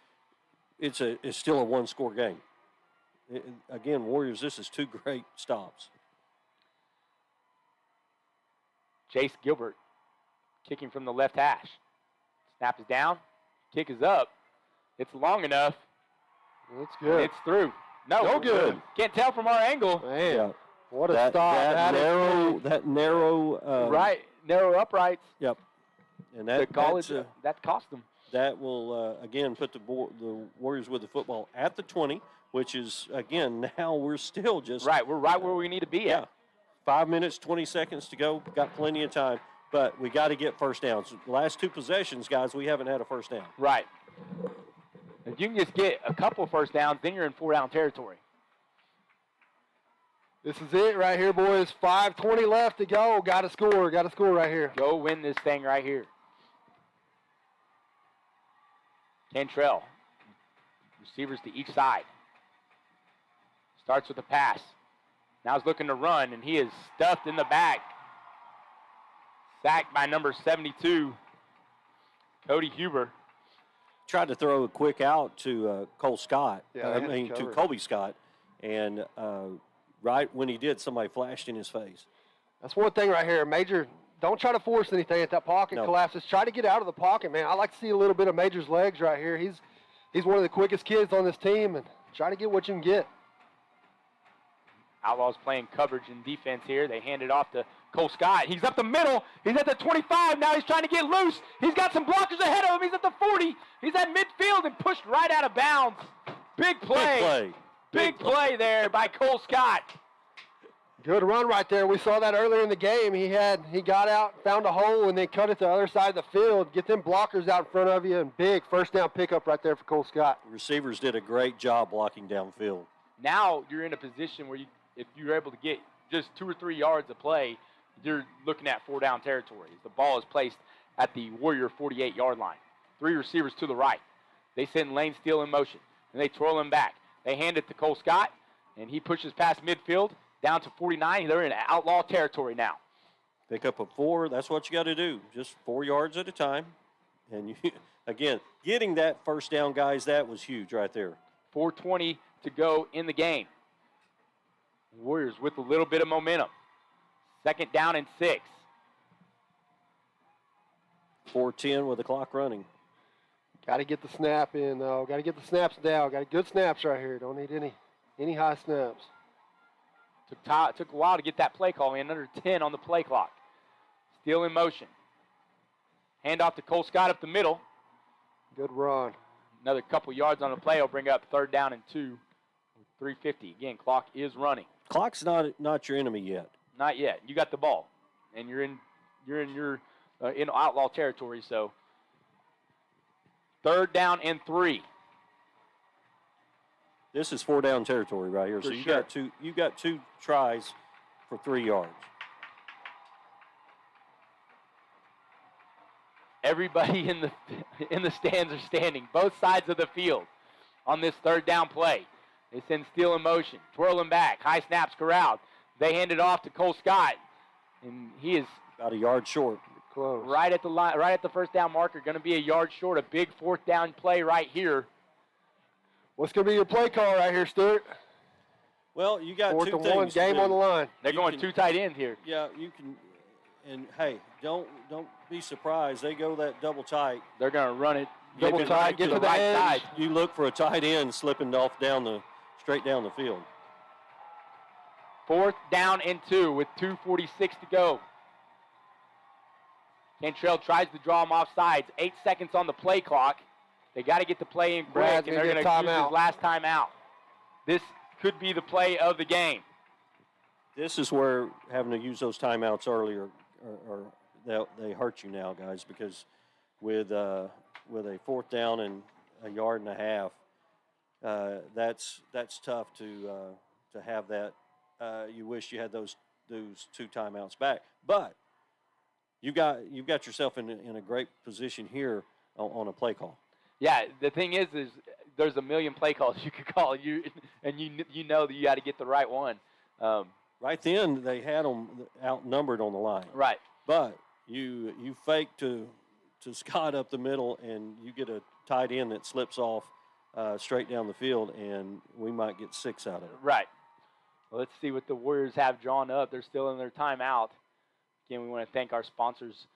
Speaker 1: it's still a one-score game. Again, Warriors, this is 2 great stops.
Speaker 12: Chase Gilbert kicking from the left hash. Snap is down. Kick is up. It's long enough.
Speaker 13: It's good.
Speaker 12: It's through. No good. Can't tell from our angle.
Speaker 13: Man,
Speaker 1: yeah.
Speaker 13: What a stop.
Speaker 1: That narrow.
Speaker 12: Right, narrow uprights.
Speaker 1: Yep. And
Speaker 12: that cost them.
Speaker 1: That will, again, put the Warriors with the football at the 20, which is, again, now we're still just.
Speaker 12: Right, we're right where we need to be at.
Speaker 1: 5 minutes, 20 seconds to go. Got plenty of time, but we got to get first downs. The last 2 possessions, guys, we haven't had a first down.
Speaker 12: Right. If you can just get a couple first downs, then you're in 4-down territory.
Speaker 13: This is it right here, boys. 5:20 left to go. Got to score. Got to score right here.
Speaker 12: Go win this thing right here. Cantrell. Receivers to each side. Starts with a pass. Now he's looking to run, and he is stuffed in the back. Sacked by number 72, Cody Huber.
Speaker 1: Tried to throw a quick out to Cole Scott.
Speaker 13: To
Speaker 1: Colby Scott. And right when he did, somebody flashed in his face.
Speaker 13: That's one thing right here. Major, don't try to force anything at that pocket collapses. Try to get out of the pocket, man. I like to see a little bit of Major's legs right here. He's one of the quickest kids on this team, and try to get what you can get.
Speaker 12: Outlaws playing coverage and defense here. They hand it off to Cole Scott. He's up the middle. He's at the 25. Now he's trying to get loose. He's got some blockers ahead of him. He's at the 40. He's at midfield and pushed right out of bounds. Big play. Big play there by Cole Scott.
Speaker 13: Good run right there. We saw that earlier in the game. He got out, found a hole, and then cut it to the other side of the field. Get them blockers out in front of you, and big first down pickup right there for Cole Scott.
Speaker 1: The receivers did a great job blocking downfield.
Speaker 12: Now you're in a position where if you're able to get just 2 or 3 yards of play, you're looking at 4-down territory. The ball is placed at the Warrior 48-yard line. 3 receivers to the right. They send Lane Steele in motion, and they twirl him back. They hand it to Cole Scott, and he pushes past midfield down to 49. They're in outlaw territory now.
Speaker 1: Pick up a 4. That's what you got to do. Just 4 yards at a time. And, again, getting that first down, guys, that was huge right there.
Speaker 12: 4:20 to go in the game. Warriors with a little bit of momentum. 2nd down and 6.
Speaker 1: 4:10 with the clock running.
Speaker 13: Got to get the snap in, though. Got to get the snaps down. Got good snaps right here. Don't need any high snaps.
Speaker 12: Took a while to get that play call in. Under 10 on the play clock. Steele in motion. Hand off to Cole Scott up the middle.
Speaker 13: Good run.
Speaker 12: Another couple yards on the play will bring up 3rd down and 2. 3:50. Again, clock is running.
Speaker 1: Clock's not your enemy yet.
Speaker 12: Not yet. You got the ball, and you're in outlaw territory. So 3rd down and 3.
Speaker 1: This is 4-down territory right here.
Speaker 12: For
Speaker 1: so you
Speaker 12: sure.
Speaker 1: got two tries for 3 yards.
Speaker 12: Everybody in the stands are standing, both sides of the field on this third down play. They send Steele in motion, twirling back, high snaps corralled. They hand it off to Cole Scott, and he is
Speaker 1: about a yard short.
Speaker 12: Close. Right at the line, right at the first down marker. Going to be a yard short. A big fourth down play right here.
Speaker 13: What's going to be your play call right here, Stuart?
Speaker 1: Well, you got
Speaker 13: fourth
Speaker 1: two
Speaker 13: and
Speaker 1: things.
Speaker 13: one, game on the line.
Speaker 12: They're going two tight ends here.
Speaker 1: Yeah, you can. And hey, don't be surprised. They go that double tight.
Speaker 12: They're going to run it
Speaker 13: double tight. Get to the right side.
Speaker 1: You look for a tight end slipping off straight down the field.
Speaker 12: Fourth down and 2 with 2:46 to go. Cantrell tries to draw him off sides. 8 seconds on the play clock. They got to get the play in quick, and they're going to use his last time out. This could be the play of the game.
Speaker 1: This is where having to use those timeouts earlier, or they hurt you now, guys, because with a fourth down and a yard and a half, that's tough to have that. You wish you had those 2 timeouts back, but you've got yourself in a great position here on a play call.
Speaker 12: Yeah, the thing is there's a million play calls you could call, and you know that you got to get the right one.
Speaker 1: Right then, they had them outnumbered on the line.
Speaker 12: Right,
Speaker 1: but you fake to Scott up the middle, and you get a tight end that slips off straight down the field, and we might get 6 out of it.
Speaker 12: Right. Well, let's see what the Warriors have drawn up. They're still in their timeout. Again, we want to thank our sponsors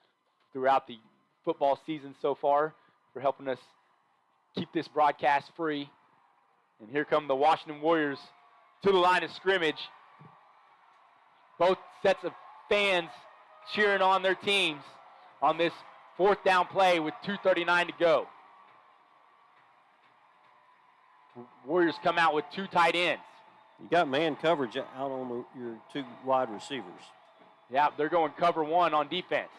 Speaker 12: throughout the football season so far for helping us keep this broadcast free. And here come the Washington Warriors to the line of scrimmage. Both sets of fans cheering on their teams on this fourth down play with 2:39 to go. Warriors come out with 2 tight ends.
Speaker 1: You got man coverage out on your 2 wide receivers.
Speaker 12: Yeah, they're going cover 1 on defense.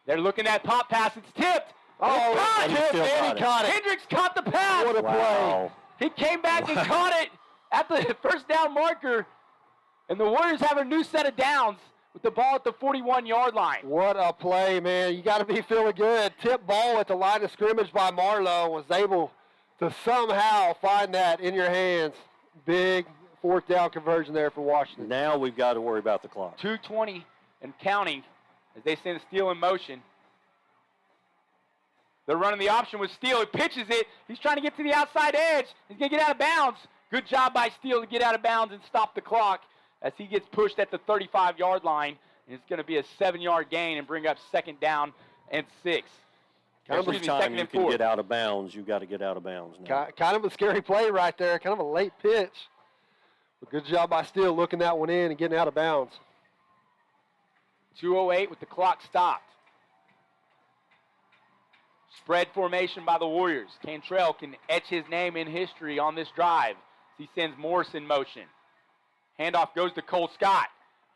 Speaker 12: They're looking at pop pass. It's tipped.
Speaker 13: Oh,
Speaker 12: it's
Speaker 13: tipped, and he caught it.
Speaker 12: Hendricks caught the pass.
Speaker 13: What a play.
Speaker 12: He came back and caught it at the first down marker. And the Warriors have a new set of downs with the ball at the 41-yard line.
Speaker 13: What a play, man. You got to be feeling good. Tip ball at the line of scrimmage by Marlow, was able to somehow find that in your hands. Big fourth down conversion there for Washington.
Speaker 1: Now we've got to worry about the clock.
Speaker 12: 2:20 and counting as they send Steele in motion. They're running the option with Steele. He pitches it. He's trying to get to the outside edge. He's going to get out of bounds. Good job by Steele to get out of bounds and stop the clock as he gets pushed at the 35-yard line. And it's going to be a 7-yard gain and bring up second down and 6.
Speaker 1: Every time you can get out of bounds, you've got to get out of bounds now.
Speaker 13: Kind of a scary play right there. Kind of a late pitch. But good job by Steele looking that one in and getting out of bounds.
Speaker 12: 2:08 with the clock stopped. Spread formation by the Warriors. Cantrell can etch his name in history on this drive. He sends Morris in motion. Handoff goes to Cole Scott.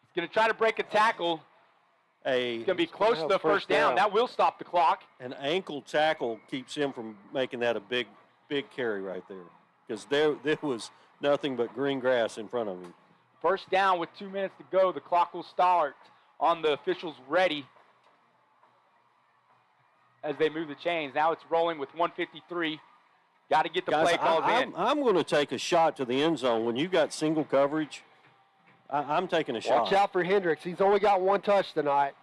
Speaker 12: He's going to try to break a tackle. He's going to be close to the first down. That will stop the clock.
Speaker 1: An ankle tackle keeps him from making that a big carry right there, because there was nothing but green grass in front of him.
Speaker 12: First down with 2 minutes to go. The clock will start on the officials ready as they move the chains. Now it's rolling with 1:53. Got to get the play calls in.
Speaker 1: I'm going to take a shot to the end zone. When you got single coverage, I'm taking a shot.
Speaker 13: Watch out for Hendricks. He's only got 1 touch tonight.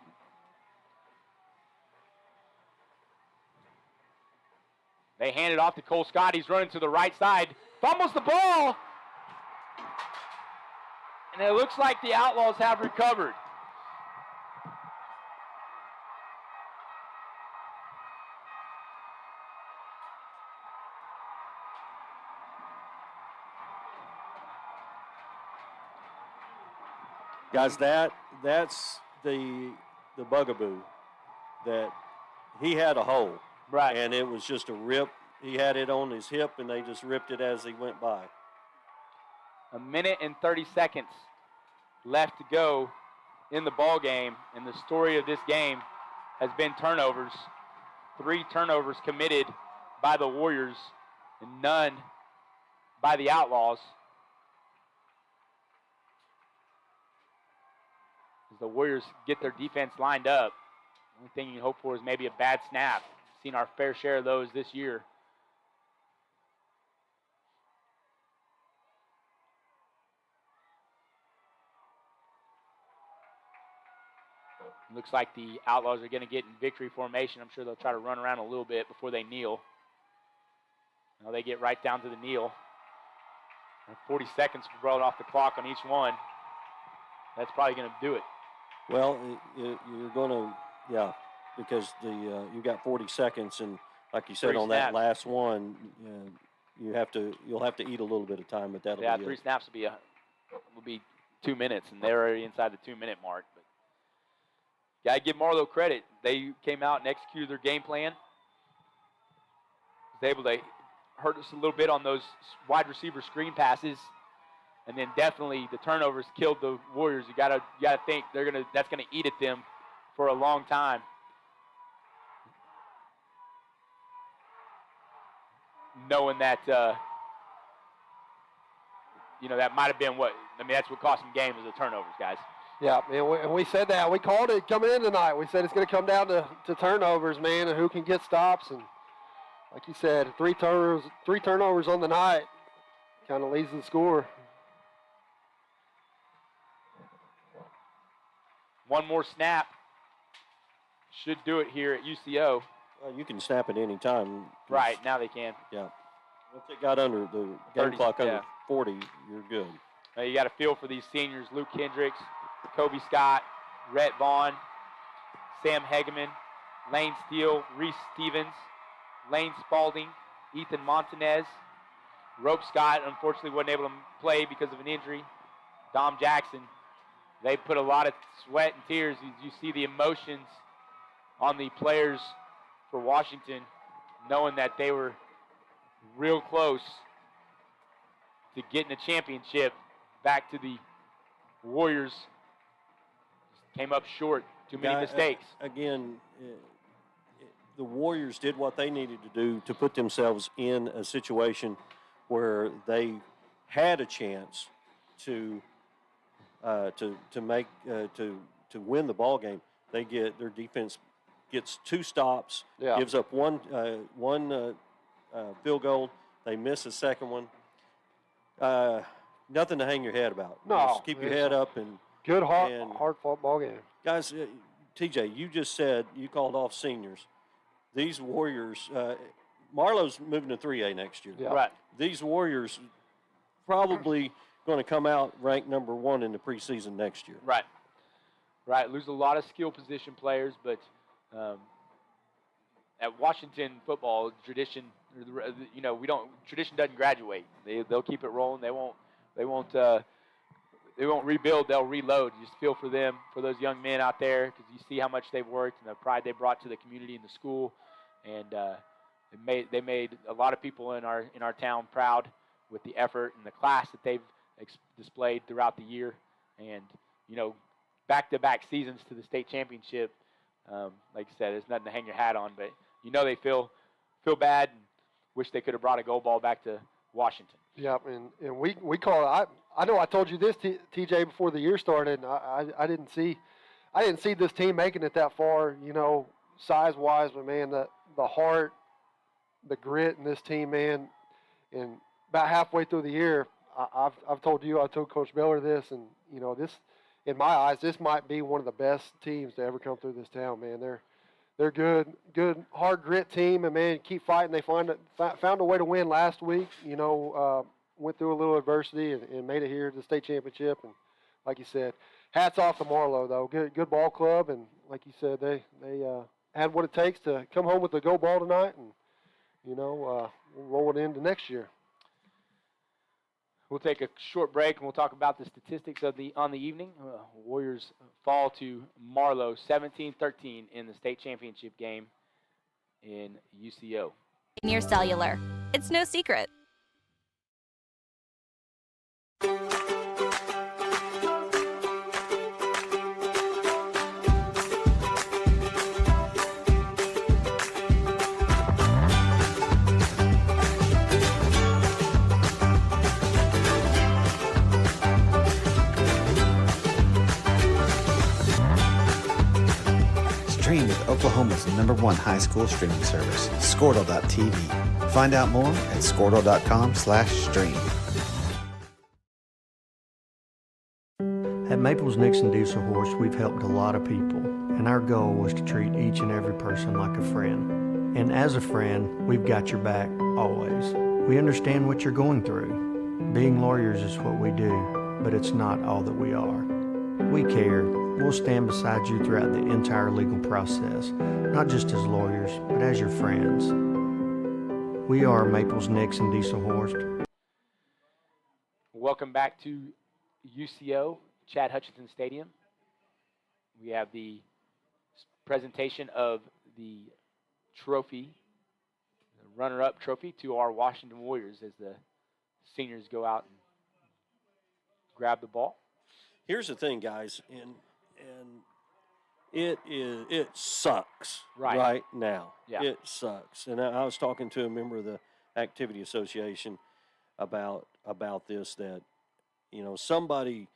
Speaker 12: They hand it off to Cole Scott. He's running to the right side. Fumbles the ball. And it looks like the Outlaws have recovered.
Speaker 1: Guys, that's the bugaboo, that he had a hole.
Speaker 12: Right.
Speaker 1: And it was just a rip. He had it on his hip, and they just ripped it as he went by.
Speaker 12: 1 minute and 30 seconds left to go in the ball game, and the story of this game has been turnovers. 3 turnovers committed by the Warriors and none by the Outlaws. As the Warriors get their defense lined up, Only thing you can hope for is maybe a bad snap. Seen our fair share of those this year. Looks like the Outlaws are going to get in victory formation. I'm sure they'll try to run around a little bit before they kneel. Now they get right down to the kneel. 40 seconds brought off the clock on each one. That's probably going to do it.
Speaker 1: Well, you're going to, yeah, because you got 40 seconds, and like you said,
Speaker 12: 3
Speaker 1: on
Speaker 12: snaps.
Speaker 1: that last one, you'll have to eat a little bit of time, but that'll be
Speaker 12: 3 snaps will be 2 minutes, and they're already inside the 2-minute mark. But gotta give Marlow credit. They came out and executed their game plan. Was able to hurt us a little bit on those wide receiver screen passes, and then definitely the turnovers killed the Warriors. You gotta think that's gonna eat at them for a long time. Knowing that that might have been that's what cost them games, is the turnovers, guys.
Speaker 13: Yeah, and we said that. We called it coming in tonight. We said it's going to come down to turnovers, man, and who can get stops. And like you said, three turnovers on the night kind of leads the score.
Speaker 12: One more snap should do it here at UCO.
Speaker 1: Well, you can snap at any time.
Speaker 12: Right, now they can.
Speaker 1: Yeah. Once it got under the game
Speaker 12: 30,
Speaker 1: clock under
Speaker 12: yeah.
Speaker 1: 40, you're good.
Speaker 12: Now you got a feel for these seniors: Luke Hendricks, Kobe Scott, Rhett Vaughn, Sam Hegeman, Lane Steele, Reese Stevens, Lane Spalding, Ethan Montanez, Rope Scott unfortunately wasn't able to play because of an injury, Dom Jackson. They put a lot of sweat and tears. You see the emotions on the players for Washington, knowing that they were real close to getting a championship. Back to the Warriors. Came up short. Too many mistakes.
Speaker 1: Again, the Warriors did what they needed to do to put themselves in a situation where they had a chance to win the ball game. Their defense gets 2 stops, gives up one field goal. They miss a second one. Nothing to hang your head about.
Speaker 13: No,
Speaker 1: just keep your head up and
Speaker 13: good hard fought ball game.
Speaker 1: Guys, TJ, you just said you called off seniors. These Warriors, Marlow's moving to 3A next year.
Speaker 13: Yeah.
Speaker 12: Right.
Speaker 1: These Warriors probably going to come out ranked number 1 in the preseason next year.
Speaker 12: Right. Right. Lose a lot of skill position players, but at Washington football, tradition doesn't graduate. They'll keep it rolling. They won't rebuild. They'll reload. You just feel for them, for those young men out there, because you see how much they've worked and the pride they brought to the community and the school, and they made a lot of people in our town proud with the effort and the class that they've displayed throughout the year, and back-to-back seasons to the state championship. Like you said, there's nothing to hang your hat on, but they feel bad and wish they could have brought a gold ball back to Washington.
Speaker 13: Yeah, and we call it. I know I told you this, TJ, before the year started. And I didn't see this team making it that far, size-wise. But man, the heart, the grit in this team, man. And about halfway through the year, I've told Coach Beller this, and this, in my eyes, this might be one of the best teams to ever come through this town, man. They're good, hard grit team, and man, keep fighting. They found a way to win last week. Went through a little adversity and made it here to the state championship. And like you said, hats off to Marlow though. Good ball club, and like you said, they had what it takes to come home with the gold ball tonight, and we'll roll it into next year.
Speaker 12: We'll take a short break and we'll talk about the statistics on the evening. Warriors fall to Marlow 17-13 in the state championship game in UCO.
Speaker 6: Near Cellular. It's no secret.
Speaker 7: Stream with Oklahoma's #1 high school streaming service, Squirtle.tv. Find out more at Squirtle.com/stream.
Speaker 8: At Maples Nixon Diesel Horse, we've helped a lot of people, and our goal was to treat each and every person like a friend. And as a friend, we've got your back always. We understand what you're going through. Being lawyers is what we do, but it's not all that we are. We care. We'll stand beside you throughout the entire legal process, not just as lawyers, but as your friends. We are Maples Nixon Diesel Horse.
Speaker 12: Welcome back to UCO, Chad Hutchinson Stadium. We have the presentation of the trophy, the runner-up trophy to our Washington Warriors as the seniors go out and grab the ball.
Speaker 1: Here's the thing, guys, and it sucks right now.
Speaker 12: Yeah.
Speaker 1: It sucks. And I was talking to a member of the Activity Association about this, that, you know, somebody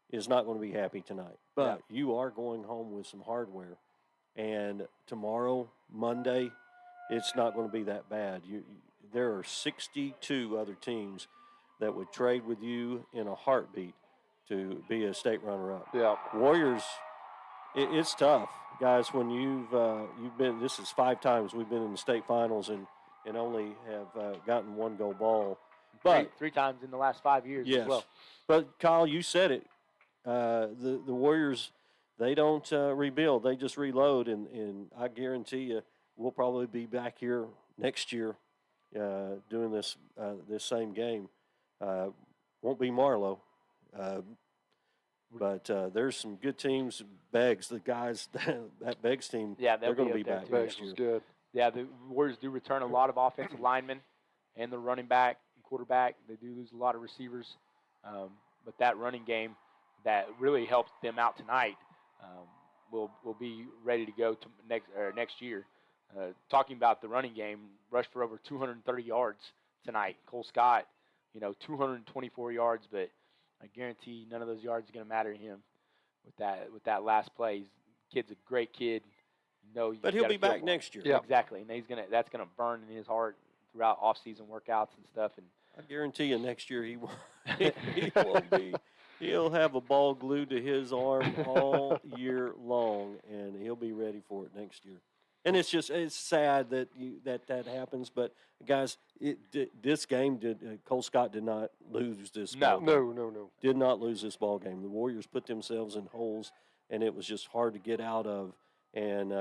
Speaker 1: is not going to be happy tonight. But you are going home with some hardware. And tomorrow, Monday, it's not going to be that bad. There are 62 other teams that would trade with you in a heartbeat to be a state runner-up.
Speaker 13: Yeah.
Speaker 1: Warriors, it's tough, guys. When you've been, this is 5 times we've been in the state finals and only have gotten 1 gold ball. But
Speaker 12: three times in the last 5 years as well.
Speaker 1: But Kyle, you said it. The Warriors, they don't rebuild; they just reload, and I guarantee you, we'll probably be back here next year doing this same game. Won't be Marlow, but there's some good teams. Beggs, the guys that Beggs team, they're going to be back next year.
Speaker 13: Good.
Speaker 12: Yeah, the Warriors do return a lot of offensive linemen and the running back, quarterback. They do lose a lot of receivers, but that running game that really helped them out tonight will be ready to go to next year. Talking about the running game, rushed for over 230 yards tonight. Cole Scott, 224 yards, but I guarantee none of those yards are going to matter to him with that last play. Kid's a great kid.
Speaker 1: But he'll be back next year.
Speaker 12: Yeah, exactly, and that's gonna burn in his heart throughout off-season workouts and stuff. And
Speaker 1: I guarantee you, next year he'll have a ball glued to his arm all year long, and he'll be ready for it next year. And it's sad that that happens. But guys, this game Cole Scott did not lose this.
Speaker 13: No.
Speaker 1: Did not lose this ball game. The Warriors put themselves in holes, and it was just hard to get out of. And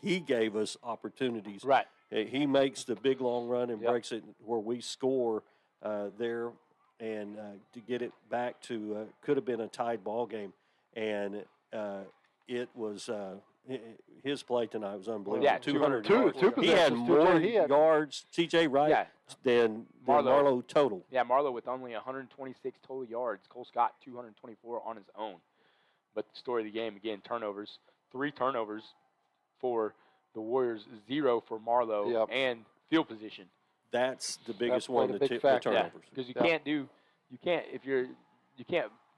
Speaker 1: he gave us opportunities.
Speaker 12: Right.
Speaker 1: He makes the big long run and breaks it where we score there, and to get it back to could have been a tied ball game, and it was his play tonight was unbelievable.
Speaker 12: Yeah,
Speaker 1: 200
Speaker 12: yards.
Speaker 1: He had more yards, TJ, right, than Marlow total.
Speaker 12: Yeah, Marlow with only 126 total yards. Cole Scott 224 on his own. But the story of the game, again, turnovers. 3 turnovers for the Warriors, 0 for Marlow, and field position.
Speaker 1: That's the biggest one, the turnovers.
Speaker 12: Because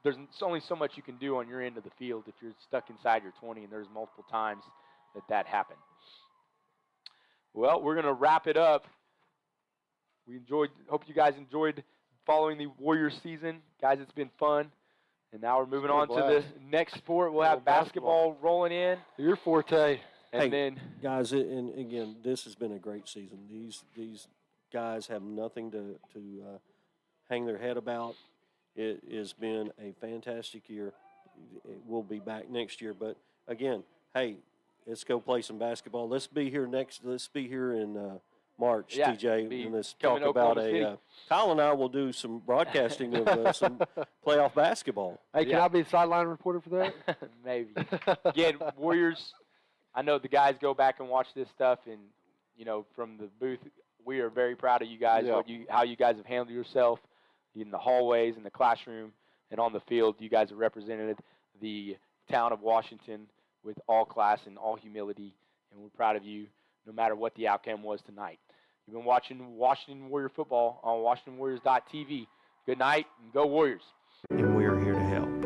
Speaker 12: there's only so much you can do on your end of the field if you're stuck inside your 20, and there's multiple times that happened. Well, we're going to wrap it up. Hope you guys enjoyed following the Warriors season. Guys, it's been fun. And now we're moving on to the next sport. We'll have basketball rolling in.
Speaker 13: Your forte.
Speaker 12: And then,
Speaker 1: guys, and again, this has been a great season. These guys have nothing to hang their head about. It has been a fantastic year. We'll be back next year. But again, hey, let's go play some basketball. Let's be here in March, TJ, and let's talk about Kyle and I will do some broadcasting of some playoff basketball.
Speaker 13: Hey, can I be a sideline reporter for that?
Speaker 12: Maybe. Again, Warriors, I know the guys go back and watch this stuff, and, from the booth, we are very proud of you guys, how you guys have handled yourself in the hallways, in the classroom, and on the field. You guys have represented the town of Washington with all class and all humility, and we're proud of you no matter what the outcome was tonight. You've been watching Washington Warrior football on WashingtonWarriors.tv. Good night, and go Warriors.
Speaker 8: And we are here to help.